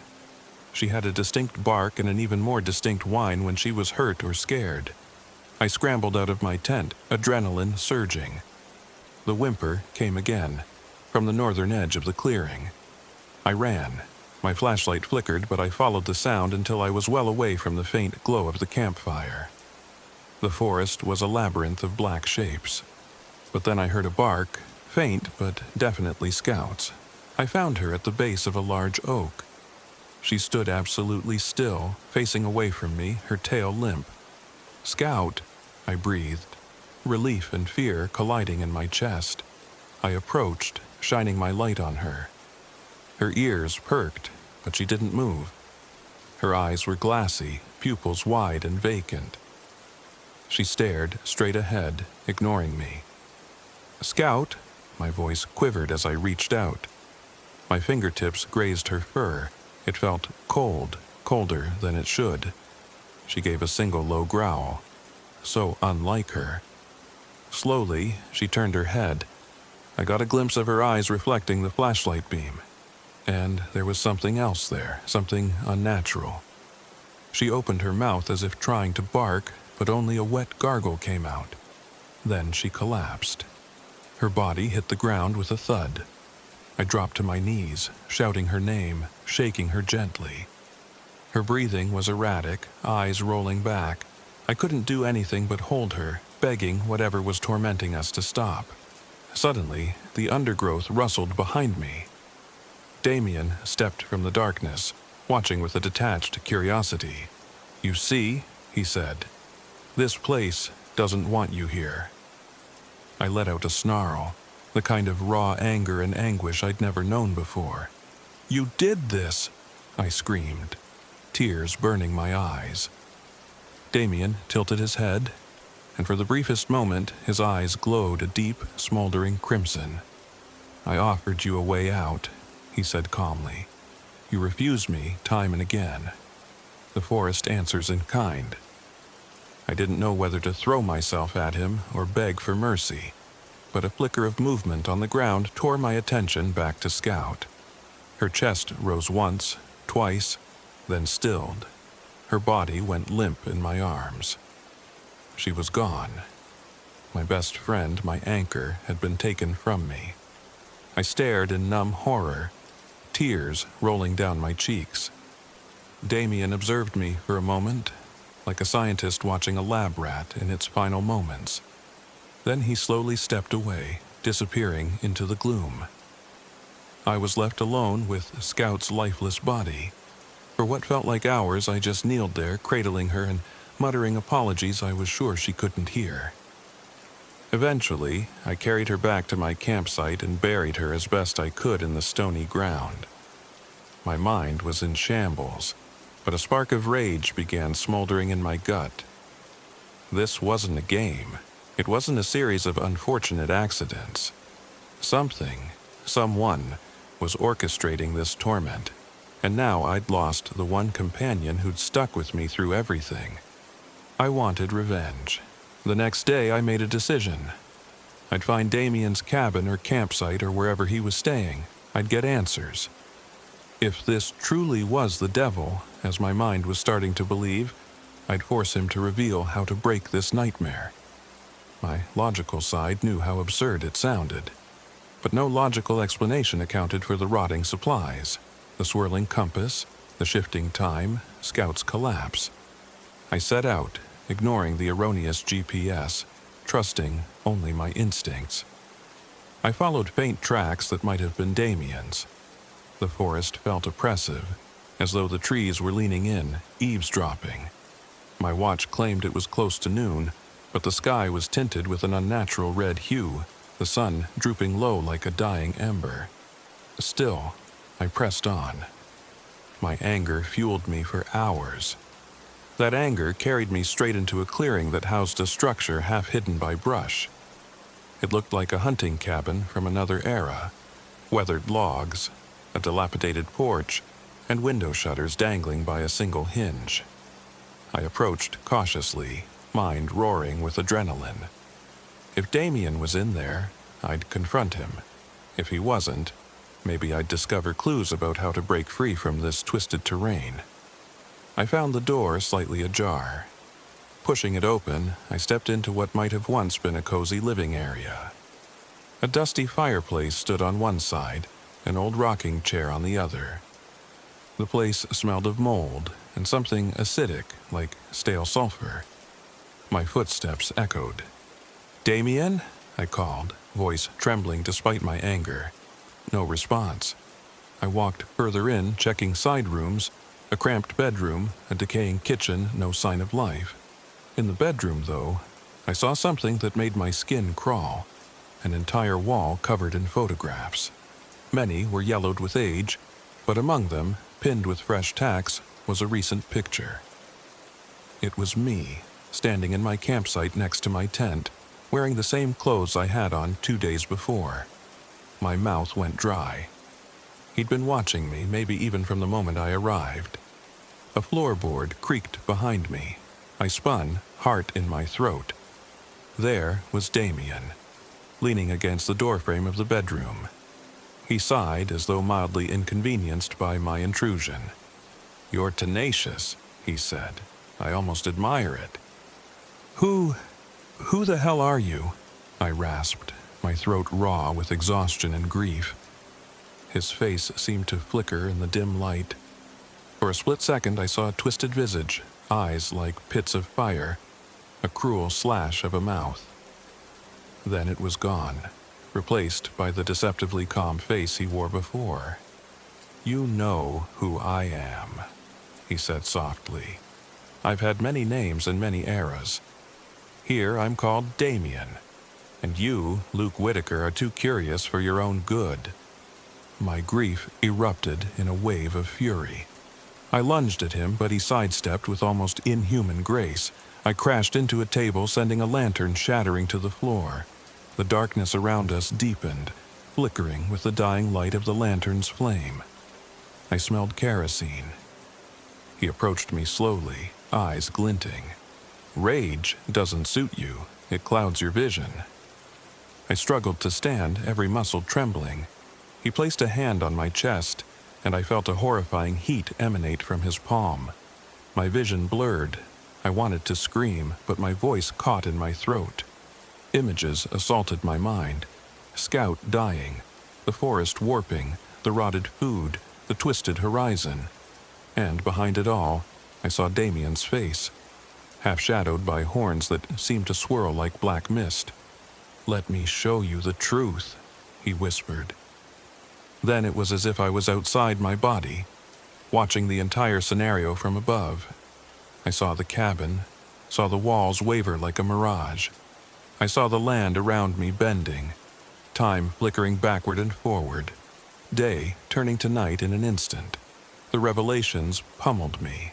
She had a distinct bark and an even more distinct whine when she was hurt or scared. I scrambled out of my tent, adrenaline surging. The whimper came again, from the northern edge of the clearing. I ran. My flashlight flickered, but I followed the sound until I was well away from the faint glow of the campfire. The forest was a labyrinth of black shapes. But then I heard a bark, faint but definitely Scout's. I found her at the base of a large oak. She stood absolutely still, facing away from me, her tail limp. "Scout!" I breathed, relief and fear colliding in my chest. I approached, shining my light on her. Her ears perked, but she didn't move. Her eyes were glassy, pupils wide and vacant. She stared straight ahead, ignoring me. "Scout," my voice quivered as I reached out. My fingertips grazed her fur. It felt cold, colder than it should. She gave a single low growl, so unlike her. Slowly, she turned her head. I got a glimpse of her eyes reflecting the flashlight beam. And there was something else there, something unnatural. She opened her mouth as if trying to bark, but only a wet gargle came out. Then she collapsed. Her body hit the ground with a thud. I dropped to my knees, shouting her name, shaking her gently. Her breathing was erratic, eyes rolling back. I couldn't do anything but hold her, begging whatever was tormenting us to stop. Suddenly, the undergrowth rustled behind me. Damien stepped from the darkness, watching with a detached curiosity. "You see," he said, "this place doesn't want you here." I let out a snarl, the kind of raw anger and anguish I'd never known before. "You did this!" I screamed, tears burning my eyes. Damien tilted his head, and for the briefest moment his eyes glowed a deep, smoldering crimson. "I offered you a way out," he said calmly. "You refused me time and again. The forest answers in kind." I didn't know whether to throw myself at him or beg for mercy, but a flicker of movement on the ground tore my attention back to Scout. Her chest rose once, twice, then stilled. Her body went limp in my arms. She was gone. My best friend, my anchor, had been taken from me. I stared in numb horror, tears rolling down my cheeks. Damien observed me for a moment, like a scientist watching a lab rat in its final moments. Then he slowly stepped away, disappearing into the gloom. I was left alone with Scout's lifeless body. For what felt like hours, I just kneeled there, cradling her and muttering apologies I was sure she couldn't hear. Eventually, I carried her back to my campsite and buried her as best I could in the stony ground. My mind was in shambles, but a spark of rage began smoldering in my gut. This wasn't a game. It wasn't a series of unfortunate accidents. Someone, was orchestrating this torment, and now I'd lost the one companion who'd stuck with me through everything. I wanted revenge. The next day I made a decision. I'd find Damien's cabin or campsite or wherever he was staying. I'd get answers. If this truly was the devil, as my mind was starting to believe, I'd force him to reveal how to break this nightmare. My logical side knew how absurd it sounded, but no logical explanation accounted for the rotting supplies, the swirling compass, the shifting time, Scout's collapse. I set out, ignoring the erroneous GPS, trusting only my instincts. I followed faint tracks that might have been Damien's. The forest felt oppressive, as though the trees were leaning in, eavesdropping. My watch claimed it was close to noon, but the sky was tinted with an unnatural red hue, the sun drooping low like a dying ember. Still, I pressed on. My anger fueled me for hours. That anger carried me straight into a clearing that housed a structure half hidden by brush. It looked like a hunting cabin from another era, weathered logs, a dilapidated porch, and window shutters dangling by a single hinge. I approached cautiously, mind roaring with adrenaline. If Damien was in there, I'd confront him. If he wasn't, maybe I'd discover clues about how to break free from this twisted terrain. I found the door slightly ajar. Pushing it open, I stepped into what might have once been a cozy living area. A dusty fireplace stood on one side, an old rocking chair on the other. The place smelled of mold and something acidic, like stale sulfur. My footsteps echoed. "Damien?" I called, voice trembling despite my anger. No response. I walked further in, checking side rooms, a cramped bedroom, a decaying kitchen, no sign of life. In the bedroom, though, I saw something that made my skin crawl, an entire wall covered in photographs. Many were yellowed with age, but among them, pinned with fresh tacks, was a recent picture. It was me, standing in my campsite next to my tent, wearing the same clothes I had on 2 days before. My mouth went dry. He'd been watching me, maybe even from the moment I arrived. A floorboard creaked behind me. I spun, heart in my throat. There was Damien, leaning against the doorframe of the bedroom. He sighed as though mildly inconvenienced by my intrusion. "You're tenacious," he said. "I almost admire it." Who the hell are you?" I rasped, my throat raw with exhaustion and grief. His face seemed to flicker in the dim light. For a split second I saw a twisted visage, eyes like pits of fire, a cruel slash of a mouth. Then it was gone, replaced by the deceptively calm face he wore before. "You know who I am," he said softly. "I've had many names and many eras. Here I'm called Damien, and you, Luke Whitaker, are too curious for your own good." My grief erupted in a wave of fury. I lunged at him, but he sidestepped with almost inhuman grace. I crashed into a table, sending a lantern shattering to the floor. The darkness around us deepened, flickering with the dying light of the lantern's flame. I smelled kerosene. He approached me slowly, eyes glinting. "Rage doesn't suit you. It clouds your vision." I struggled to stand, every muscle trembling. He placed a hand on my chest, and I felt a horrifying heat emanate from his palm. My vision blurred. I wanted to scream, but my voice caught in my throat. Images assaulted my mind. Scout dying, the forest warping, the rotted food, the twisted horizon. And behind it all, I saw Damien's face, half-shadowed by horns that seemed to swirl like black mist. "Let me show you the truth," he whispered. Then it was as if I was outside my body, watching the entire scenario from above. I saw the cabin, saw the walls waver like a mirage. I saw the land around me bending, time flickering backward and forward, day turning to night in an instant. The revelations pummeled me.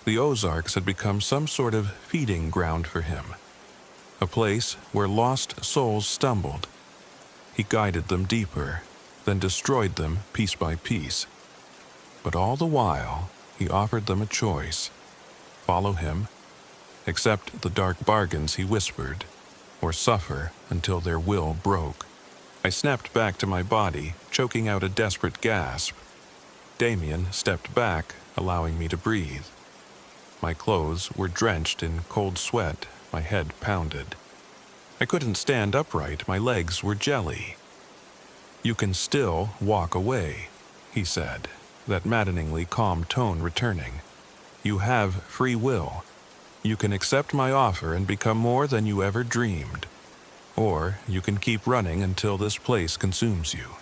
The Ozarks had become some sort of feeding ground for him, a place where lost souls stumbled. He guided them deeper, then destroyed them piece by piece. But all the while, he offered them a choice. Follow him, accept the dark bargains he whispered, or suffer until their will broke. I snapped back to my body, choking out a desperate gasp. Damien stepped back, allowing me to breathe. My clothes were drenched in cold sweat, my head pounded. I couldn't stand upright, my legs were jelly. "You can still walk away," he said, that maddeningly calm tone returning. "You have free will. You can accept my offer and become more than you ever dreamed. Or you can keep running until this place consumes you."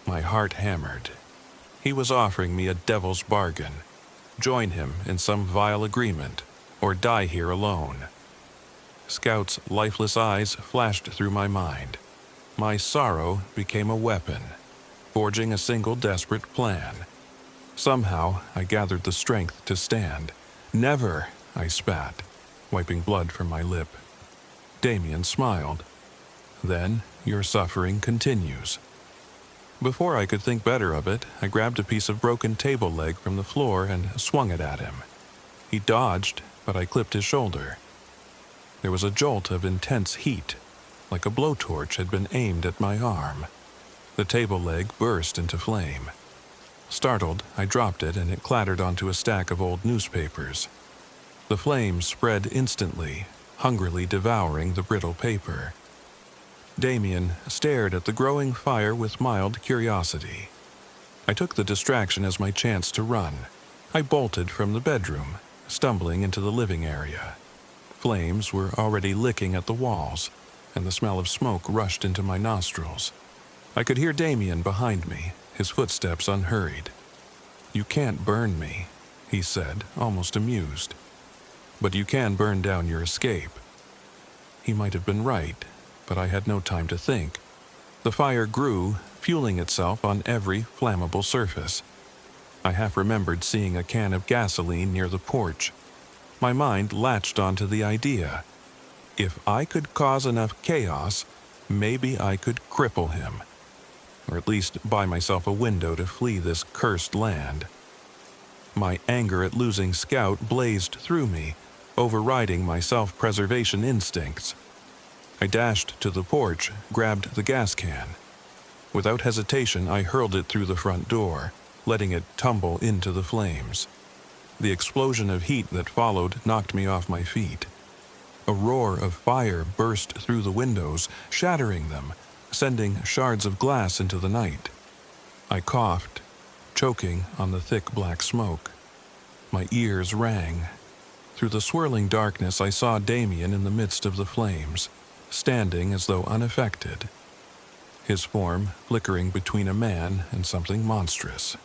My heart hammered. He was offering me a devil's bargain. Join him in some vile agreement, or die here alone. Scout's lifeless eyes flashed through my mind. My sorrow became a weapon, forging a single desperate plan. Somehow, I gathered the strength to stand. "Never," I spat, wiping blood from my lip. Damien smiled. "Then your suffering continues." Before I could think better of it, I grabbed a piece of broken table leg from the floor and swung it at him. He dodged, but I clipped his shoulder. There was a jolt of intense heat, like a blowtorch had been aimed at my arm. The table leg burst into flame. Startled, I dropped it and it clattered onto a stack of old newspapers. The flames spread instantly, hungrily devouring the brittle paper. Damien stared at the growing fire with mild curiosity. I took the distraction as my chance to run. I bolted from the bedroom, stumbling into the living area. Flames were already licking at the walls, and the smell of smoke rushed into my nostrils. I could hear Damien behind me, his footsteps unhurried. "You can't burn me," he said, almost amused. "But you can burn down your escape." he might have been right, but I had no time to think. The fire grew, fueling itself on every flammable surface. I half remembered seeing a can of gasoline near the porch. My mind latched onto the idea. If I could cause enough chaos, maybe I could cripple him, or at least buy myself a window to flee this cursed land. My anger at losing Scout blazed through me, overriding my self-preservation instincts. I dashed to the porch, grabbed the gas can. Without hesitation, I hurled it through the front door, letting it tumble into the flames. The explosion of heat that followed knocked me off my feet. A roar of fire burst through the windows, shattering them, sending shards of glass into the night. I coughed, choking on the thick black smoke. My ears rang. Through the swirling darkness, I saw Damien in the midst of the flames, standing as though unaffected, his form flickering between a man and something monstrous.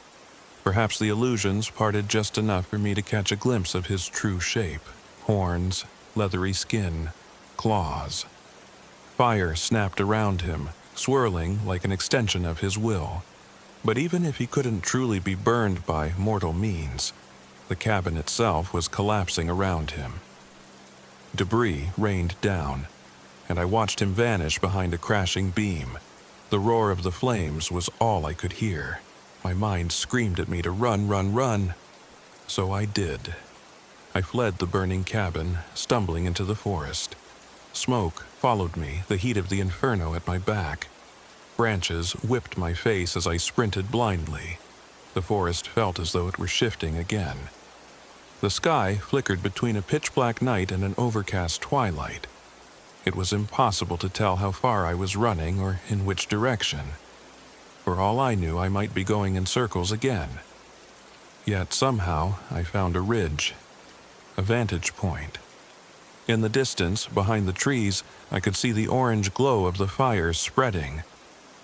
Perhaps the illusions parted just enough for me to catch a glimpse of his true shape: horns, leathery skin, claws. Fire snapped around him, swirling like an extension of his will. But even if he couldn't truly be burned by mortal means, the cabin itself was collapsing around him. Debris rained down, and I watched him vanish behind a crashing beam. The roar of the flames was all I could hear. My mind screamed at me to run, run, run. So I did. I fled the burning cabin, stumbling into the forest. Smoke followed me, the heat of the inferno at my back. Branches whipped my face as I sprinted blindly. The forest felt as though it were shifting again. The sky flickered between a pitch-black night and an overcast twilight. It was impossible to tell how far I was running or in which direction. For all I knew, I might be going in circles again. Yet somehow I found a ridge, a vantage point. In the distance, behind the trees, I could see the orange glow of the fire spreading.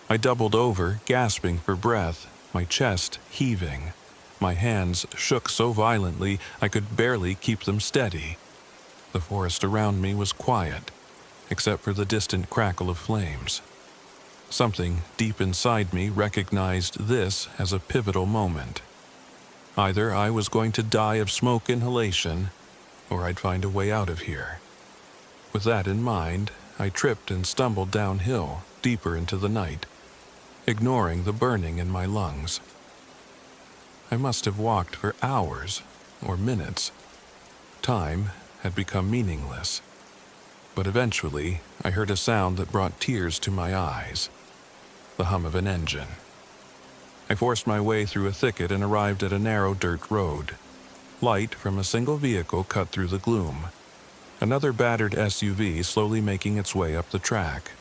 I doubled over, gasping for breath, my chest heaving. My hands shook so violently I could barely keep them steady. The forest around me was quiet, except for the distant crackle of flames. Something deep inside me recognized this as a pivotal moment. Either I was going to die of smoke inhalation, or I'd find a way out of here. With that in mind, I tripped and stumbled downhill, deeper into the night, ignoring the burning in my lungs. I must have walked for hours or minutes. Time had become meaningless. But eventually, I heard a sound that brought tears to my eyes: the hum of an engine. I forced my way through a thicket and arrived at a narrow dirt road. Light from a single vehicle cut through the gloom. Another battered SUV slowly making its way up the track.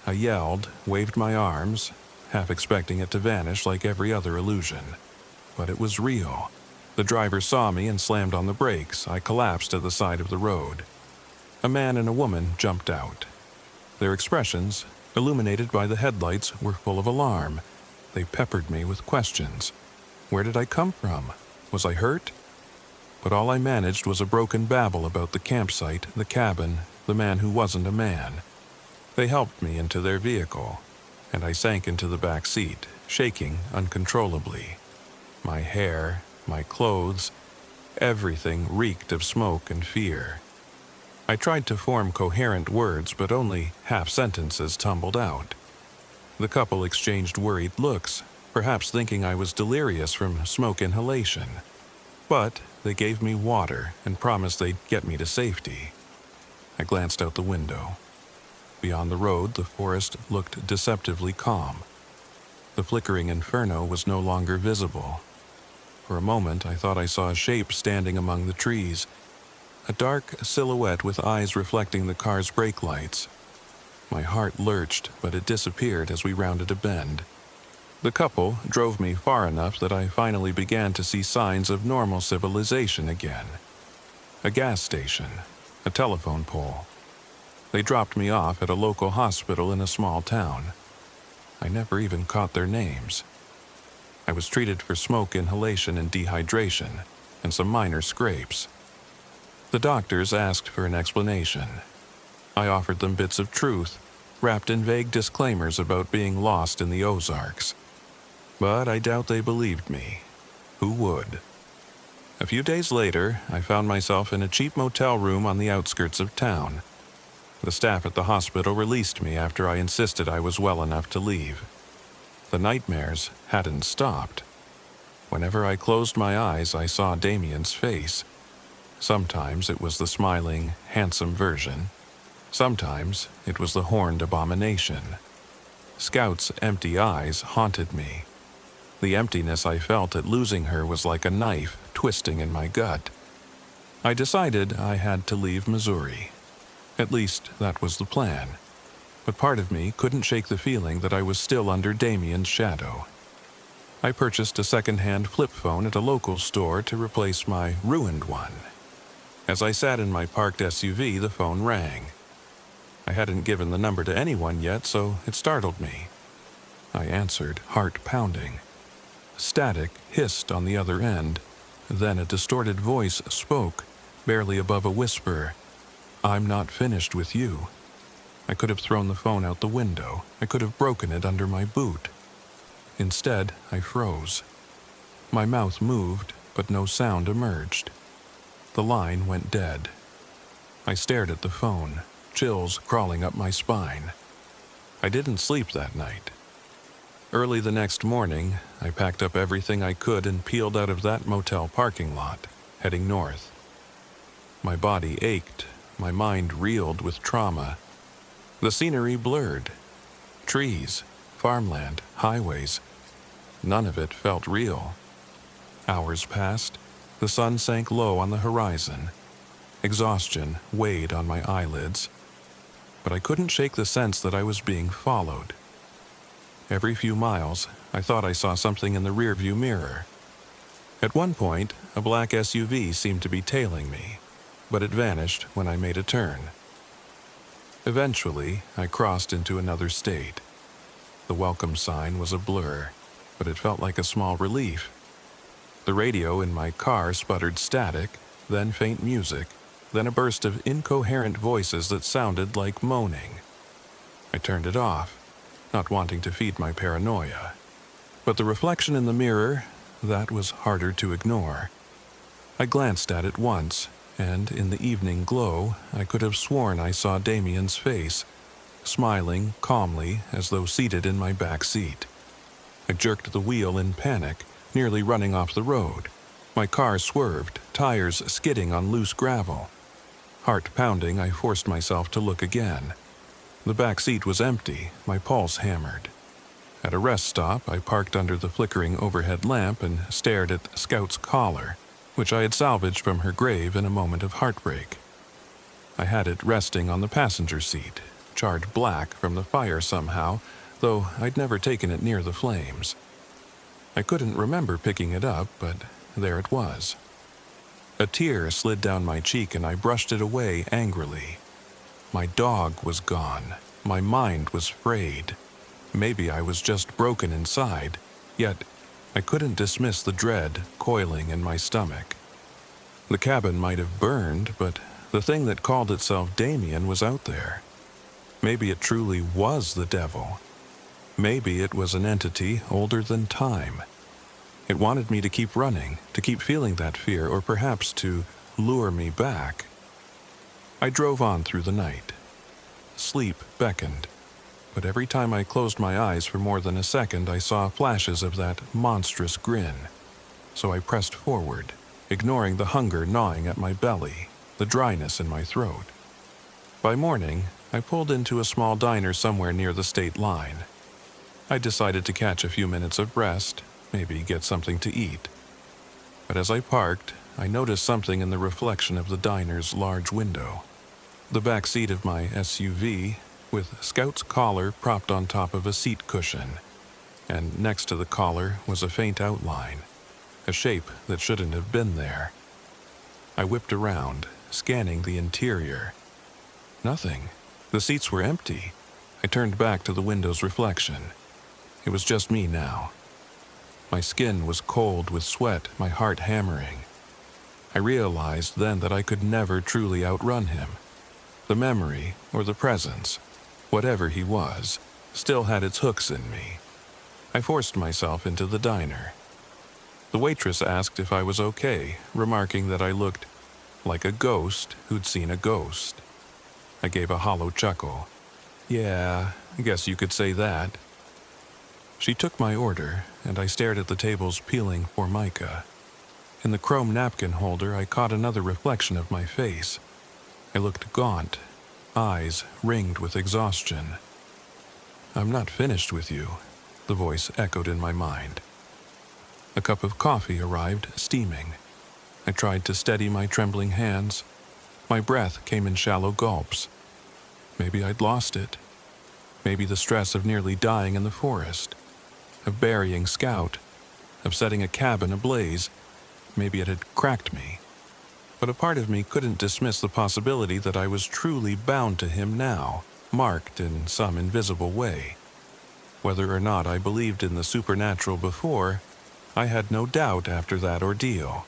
I yelled, waved my arms, half expecting it to vanish like every other illusion. But it was real. The driver saw me and slammed on the brakes. I collapsed at the side of the road. A man and a woman jumped out. Their expressions, illuminated by the headlights, were full of alarm. They peppered me with questions. Where did I come from? Was I hurt? But all I managed was a broken babble about the campsite, the cabin, the man who wasn't a man. They helped me into their vehicle, and I sank into the back seat, shaking uncontrollably. My hair, my clothes, everything reeked of smoke and fear. I tried to form coherent words, but only half sentences tumbled out. The couple exchanged worried looks, perhaps thinking I was delirious from smoke inhalation. But they gave me water and promised they'd get me to safety. I glanced out the window. Beyond the road, the forest looked deceptively calm. The flickering inferno was no longer visible. For a moment, I thought I saw a shape standing among the trees, a dark silhouette with eyes reflecting the car's brake lights. My heart lurched, but it disappeared as we rounded a bend. The couple drove me far enough that I finally began to see signs of normal civilization again. A gas station, a telephone pole. They dropped me off at a local hospital in a small town. I never even caught their names. I was treated for smoke inhalation and dehydration, and some minor scrapes. The doctors asked for an explanation. I offered them bits of truth, wrapped in vague disclaimers about being lost in the Ozarks. But I doubt they believed me. Who would? A few days later, I found myself in a cheap motel room on the outskirts of town. The staff at the hospital released me after I insisted I was well enough to leave. The nightmares hadn't stopped. Whenever I closed my eyes, I saw Damien's face. Sometimes it was the smiling, handsome version. Sometimes it was the horned abomination. Scout's empty eyes haunted me. The emptiness I felt at losing her was like a knife twisting in my gut. I decided I had to leave Missouri. At least that was the plan. But part of me couldn't shake the feeling that I was still under Damien's shadow. I purchased a second-hand flip phone at a local store to replace my ruined one. As I sat in my parked SUV, the phone rang. I hadn't given the number to anyone yet, so it startled me. I answered, heart pounding. Static hissed on the other end. Then a distorted voice spoke, barely above a whisper. "I'm not finished with you." I could have thrown the phone out the window. I could have broken it under my boot. Instead, I froze. My mouth moved, but no sound emerged. The line went dead. I stared at the phone, chills crawling up my spine. I didn't sleep that night. Early the next morning, I packed up everything I could and peeled out of that motel parking lot, heading north. My body ached, my mind reeled with trauma. The scenery blurred. Trees, farmland, highways. None of it felt real. Hours passed. The sun sank low on the horizon. Exhaustion weighed on my eyelids. But I couldn't shake the sense that I was being followed. Every few miles, I thought I saw something in the rearview mirror. At one point, a black SUV seemed to be tailing me, but it vanished when I made a turn. Eventually, I crossed into another state. The welcome sign was a blur, but it felt like a small relief. The radio in my car sputtered static, then faint music, then a burst of incoherent voices that sounded like moaning. I turned it off, not wanting to feed my paranoia. But the reflection in the mirror, that was harder to ignore. I glanced at it once, and in the evening glow, I could have sworn I saw Damien's face, smiling calmly as though seated in my back seat. I jerked the wheel in panic, nearly running off the road. My car swerved, tires skidding on loose gravel. Heart pounding, I forced myself to look again. The back seat was empty, my pulse hammered. At a rest stop, I parked under the flickering overhead lamp and stared at Scout's collar, which I had salvaged from her grave in a moment of heartbreak. I had it resting on the passenger seat, charred black from the fire somehow, though I'd never taken it near the flames. I couldn't remember picking it up, but there it was. A tear slid down my cheek and I brushed it away angrily. My dog was gone. My mind was frayed. Maybe I was just broken inside, yet I couldn't dismiss the dread coiling in my stomach. The cabin might have burned, but the thing that called itself Damien was out there. Maybe it truly was the devil. Maybe it was an entity older than time. It wanted me to keep running, to keep feeling that fear, or perhaps to lure me back. I drove on through the night. Sleep beckoned, but every time I closed my eyes for more than a second, I saw flashes of that monstrous grin. So I pressed forward, ignoring the hunger gnawing at my belly, the dryness in my throat. By morning, I pulled into a small diner somewhere near the state line. I decided to catch a few minutes of rest, maybe get something to eat. But as I parked, I noticed something in the reflection of the diner's large window. The back seat of my SUV, with Scout's collar propped on top of a seat cushion, and next to the collar was a faint outline, a shape that shouldn't have been there. I whipped around, scanning the interior. Nothing. The seats were empty. I turned back to the window's reflection. It was just me now. My skin was cold with sweat, my heart hammering. I realized then that I could never truly outrun him. The memory, or the presence, whatever he was, still had its hooks in me. I forced myself into the diner. The waitress asked if I was okay, remarking that I looked like a ghost who'd seen a ghost. I gave a hollow chuckle. Yeah, I guess you could say that. She took my order, and I stared at the table's peeling formica. In the chrome napkin holder, I caught another reflection of my face. I looked gaunt, eyes ringed with exhaustion. "I'm not finished with you," the voice echoed in my mind. A cup of coffee arrived, steaming. I tried to steady my trembling hands. My breath came in shallow gulps. Maybe I'd lost it. Maybe the stress of nearly dying in the forest, of burying Scout, of setting a cabin ablaze, maybe it had cracked me. But a part of me couldn't dismiss the possibility that I was truly bound to him now, marked in some invisible way. Whether or not I believed in the supernatural before, I had no doubt after that ordeal.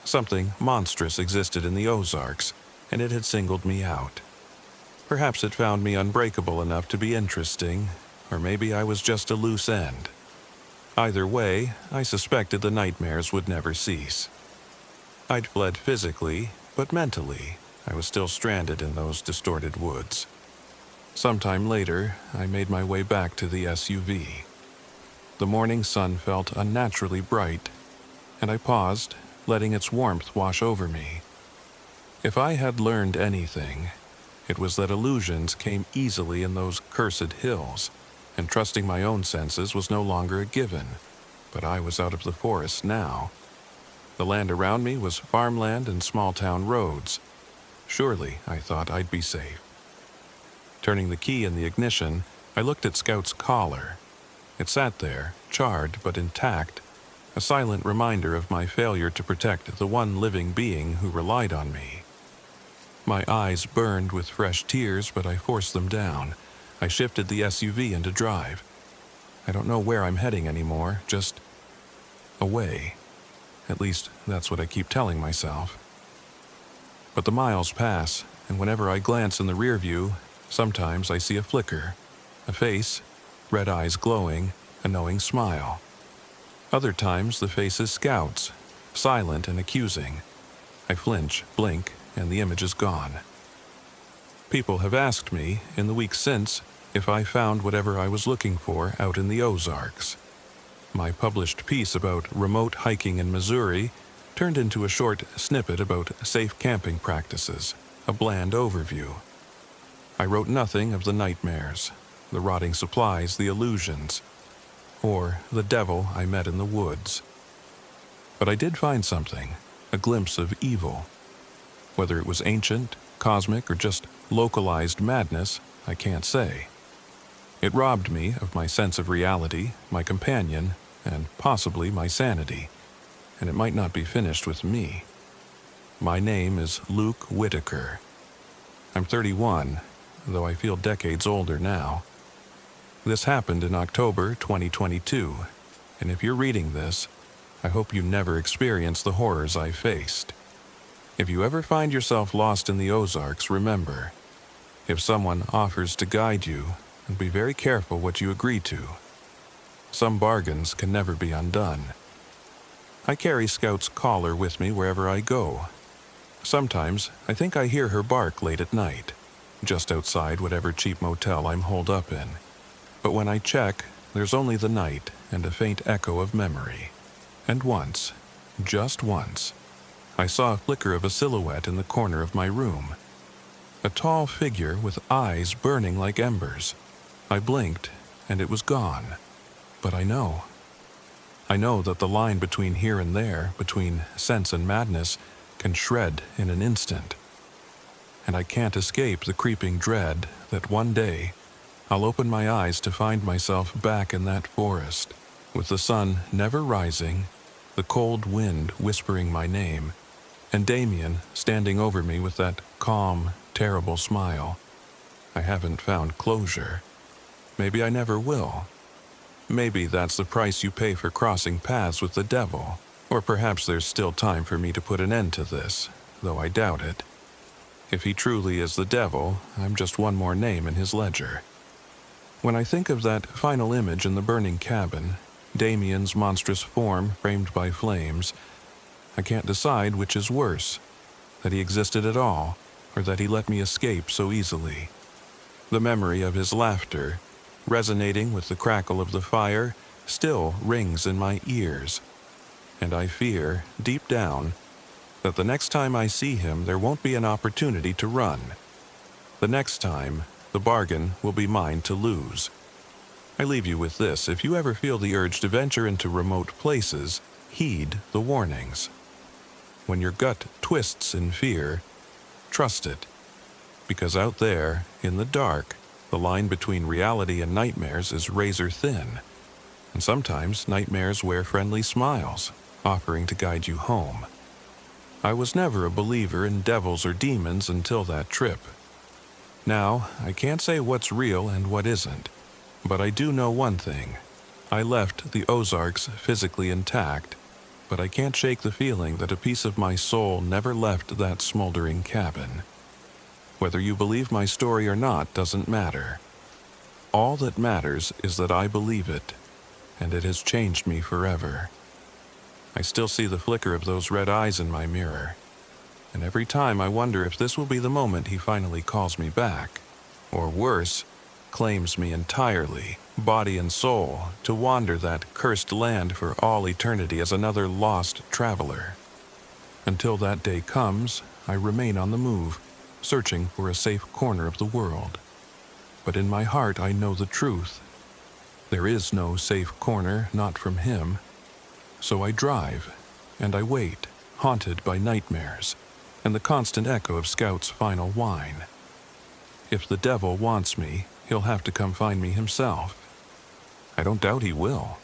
Something monstrous existed in the Ozarks, and it had singled me out. Perhaps it found me unbreakable enough to be interesting, or maybe I was just a loose end. Either way, I suspected the nightmares would never cease. I'd fled physically, but mentally, I was still stranded in those distorted woods. Sometime later, I made my way back to the SUV. The morning sun felt unnaturally bright, and I paused, letting its warmth wash over me. If I had learned anything, it was that illusions came easily in those cursed hills, and trusting my own senses was no longer a given. But I was out of the forest now. The land around me was farmland and small-town roads. Surely, I thought, I'd be safe. Turning the key in the ignition, I looked at Scout's collar. It sat there, charred but intact, a silent reminder of my failure to protect the one living being who relied on me. My eyes burned with fresh tears, but I forced them down. I shifted the SUV into drive. I don't know where I'm heading anymore, just away. At least, that's what I keep telling myself. But the miles pass, and whenever I glance in the rear view, sometimes I see a flicker, a face, red eyes glowing, a knowing smile. Other times the face is Scout's, silent and accusing. I flinch, blink, and the image is gone. People have asked me, in the weeks since, if I found whatever I was looking for out in the Ozarks. My published piece about remote hiking in Missouri turned into a short snippet about safe camping practices, a bland overview. I wrote nothing of the nightmares, the rotting supplies, the illusions, or the devil I met in the woods. But I did find something, a glimpse of evil. Whether it was ancient, cosmic, or just localized madness, I can't say. It robbed me of my sense of reality, my companion, and possibly my sanity, and it might not be finished with me. My name is Luke Whitaker. I'm 31, though I feel decades older now. This happened in October 2022, and if you're reading this, I hope you never experience the horrors I faced. If you ever find yourself lost in the Ozarks, remember, if someone offers to guide you, be very careful what you agree to. Some bargains can never be undone. I carry Scout's collar with me wherever I go. Sometimes I think I hear her bark late at night, just outside whatever cheap motel I'm holed up in. But when I check, there's only the night and a faint echo of memory. And once, just once, I saw a flicker of a silhouette in the corner of my room. A tall figure with eyes burning like embers. I blinked, and it was gone. But I know that the line between here and there, between sense and madness, can shred in an instant. And I can't escape the creeping dread that one day I'll open my eyes to find myself back in that forest, with the sun never rising, the cold wind whispering my name, and Damien standing over me with that calm, terrible smile. I haven't found closure. Maybe I never will. Maybe that's the price you pay for crossing paths with the devil. Or perhaps there's still time for me to put an end to this, though I doubt it. If he truly is the devil, I'm just one more name in his ledger. When I think of that final image in the burning cabin, Damien's monstrous form framed by flames, I can't decide which is worse, that he existed at all, or that he let me escape so easily. The memory of his laughter, resonating with the crackle of the fire, still rings in my ears, and I fear, deep down, that the next time I see him there won't be an opportunity to run. The next time, the bargain will be mine to lose. I leave you with this: if you ever feel the urge to venture into remote places, heed the warnings. When your gut twists in fear, trust it, because out there, in the dark, the line between reality and nightmares is razor thin, and sometimes nightmares wear friendly smiles, offering to guide you home. I was never a believer in devils or demons until that trip. Now, I can't say what's real and what isn't, but I do know one thing. I left the Ozarks physically intact, but I can't shake the feeling that a piece of my soul never left that smoldering cabin. Whether you believe my story or not doesn't matter. All that matters is that I believe it, and it has changed me forever. I still see the flicker of those red eyes in my mirror, and every time I wonder if this will be the moment he finally calls me back, or worse, claims me entirely, body and soul, to wander that cursed land for all eternity as another lost traveler. Until that day comes, I remain on the move, searching for a safe corner of the world. But in my heart I know the truth. There is no safe corner, not from him. So I drive, and I wait, haunted by nightmares, and the constant echo of Scout's final whine. If the devil wants me, he'll have to come find me himself. I don't doubt he will.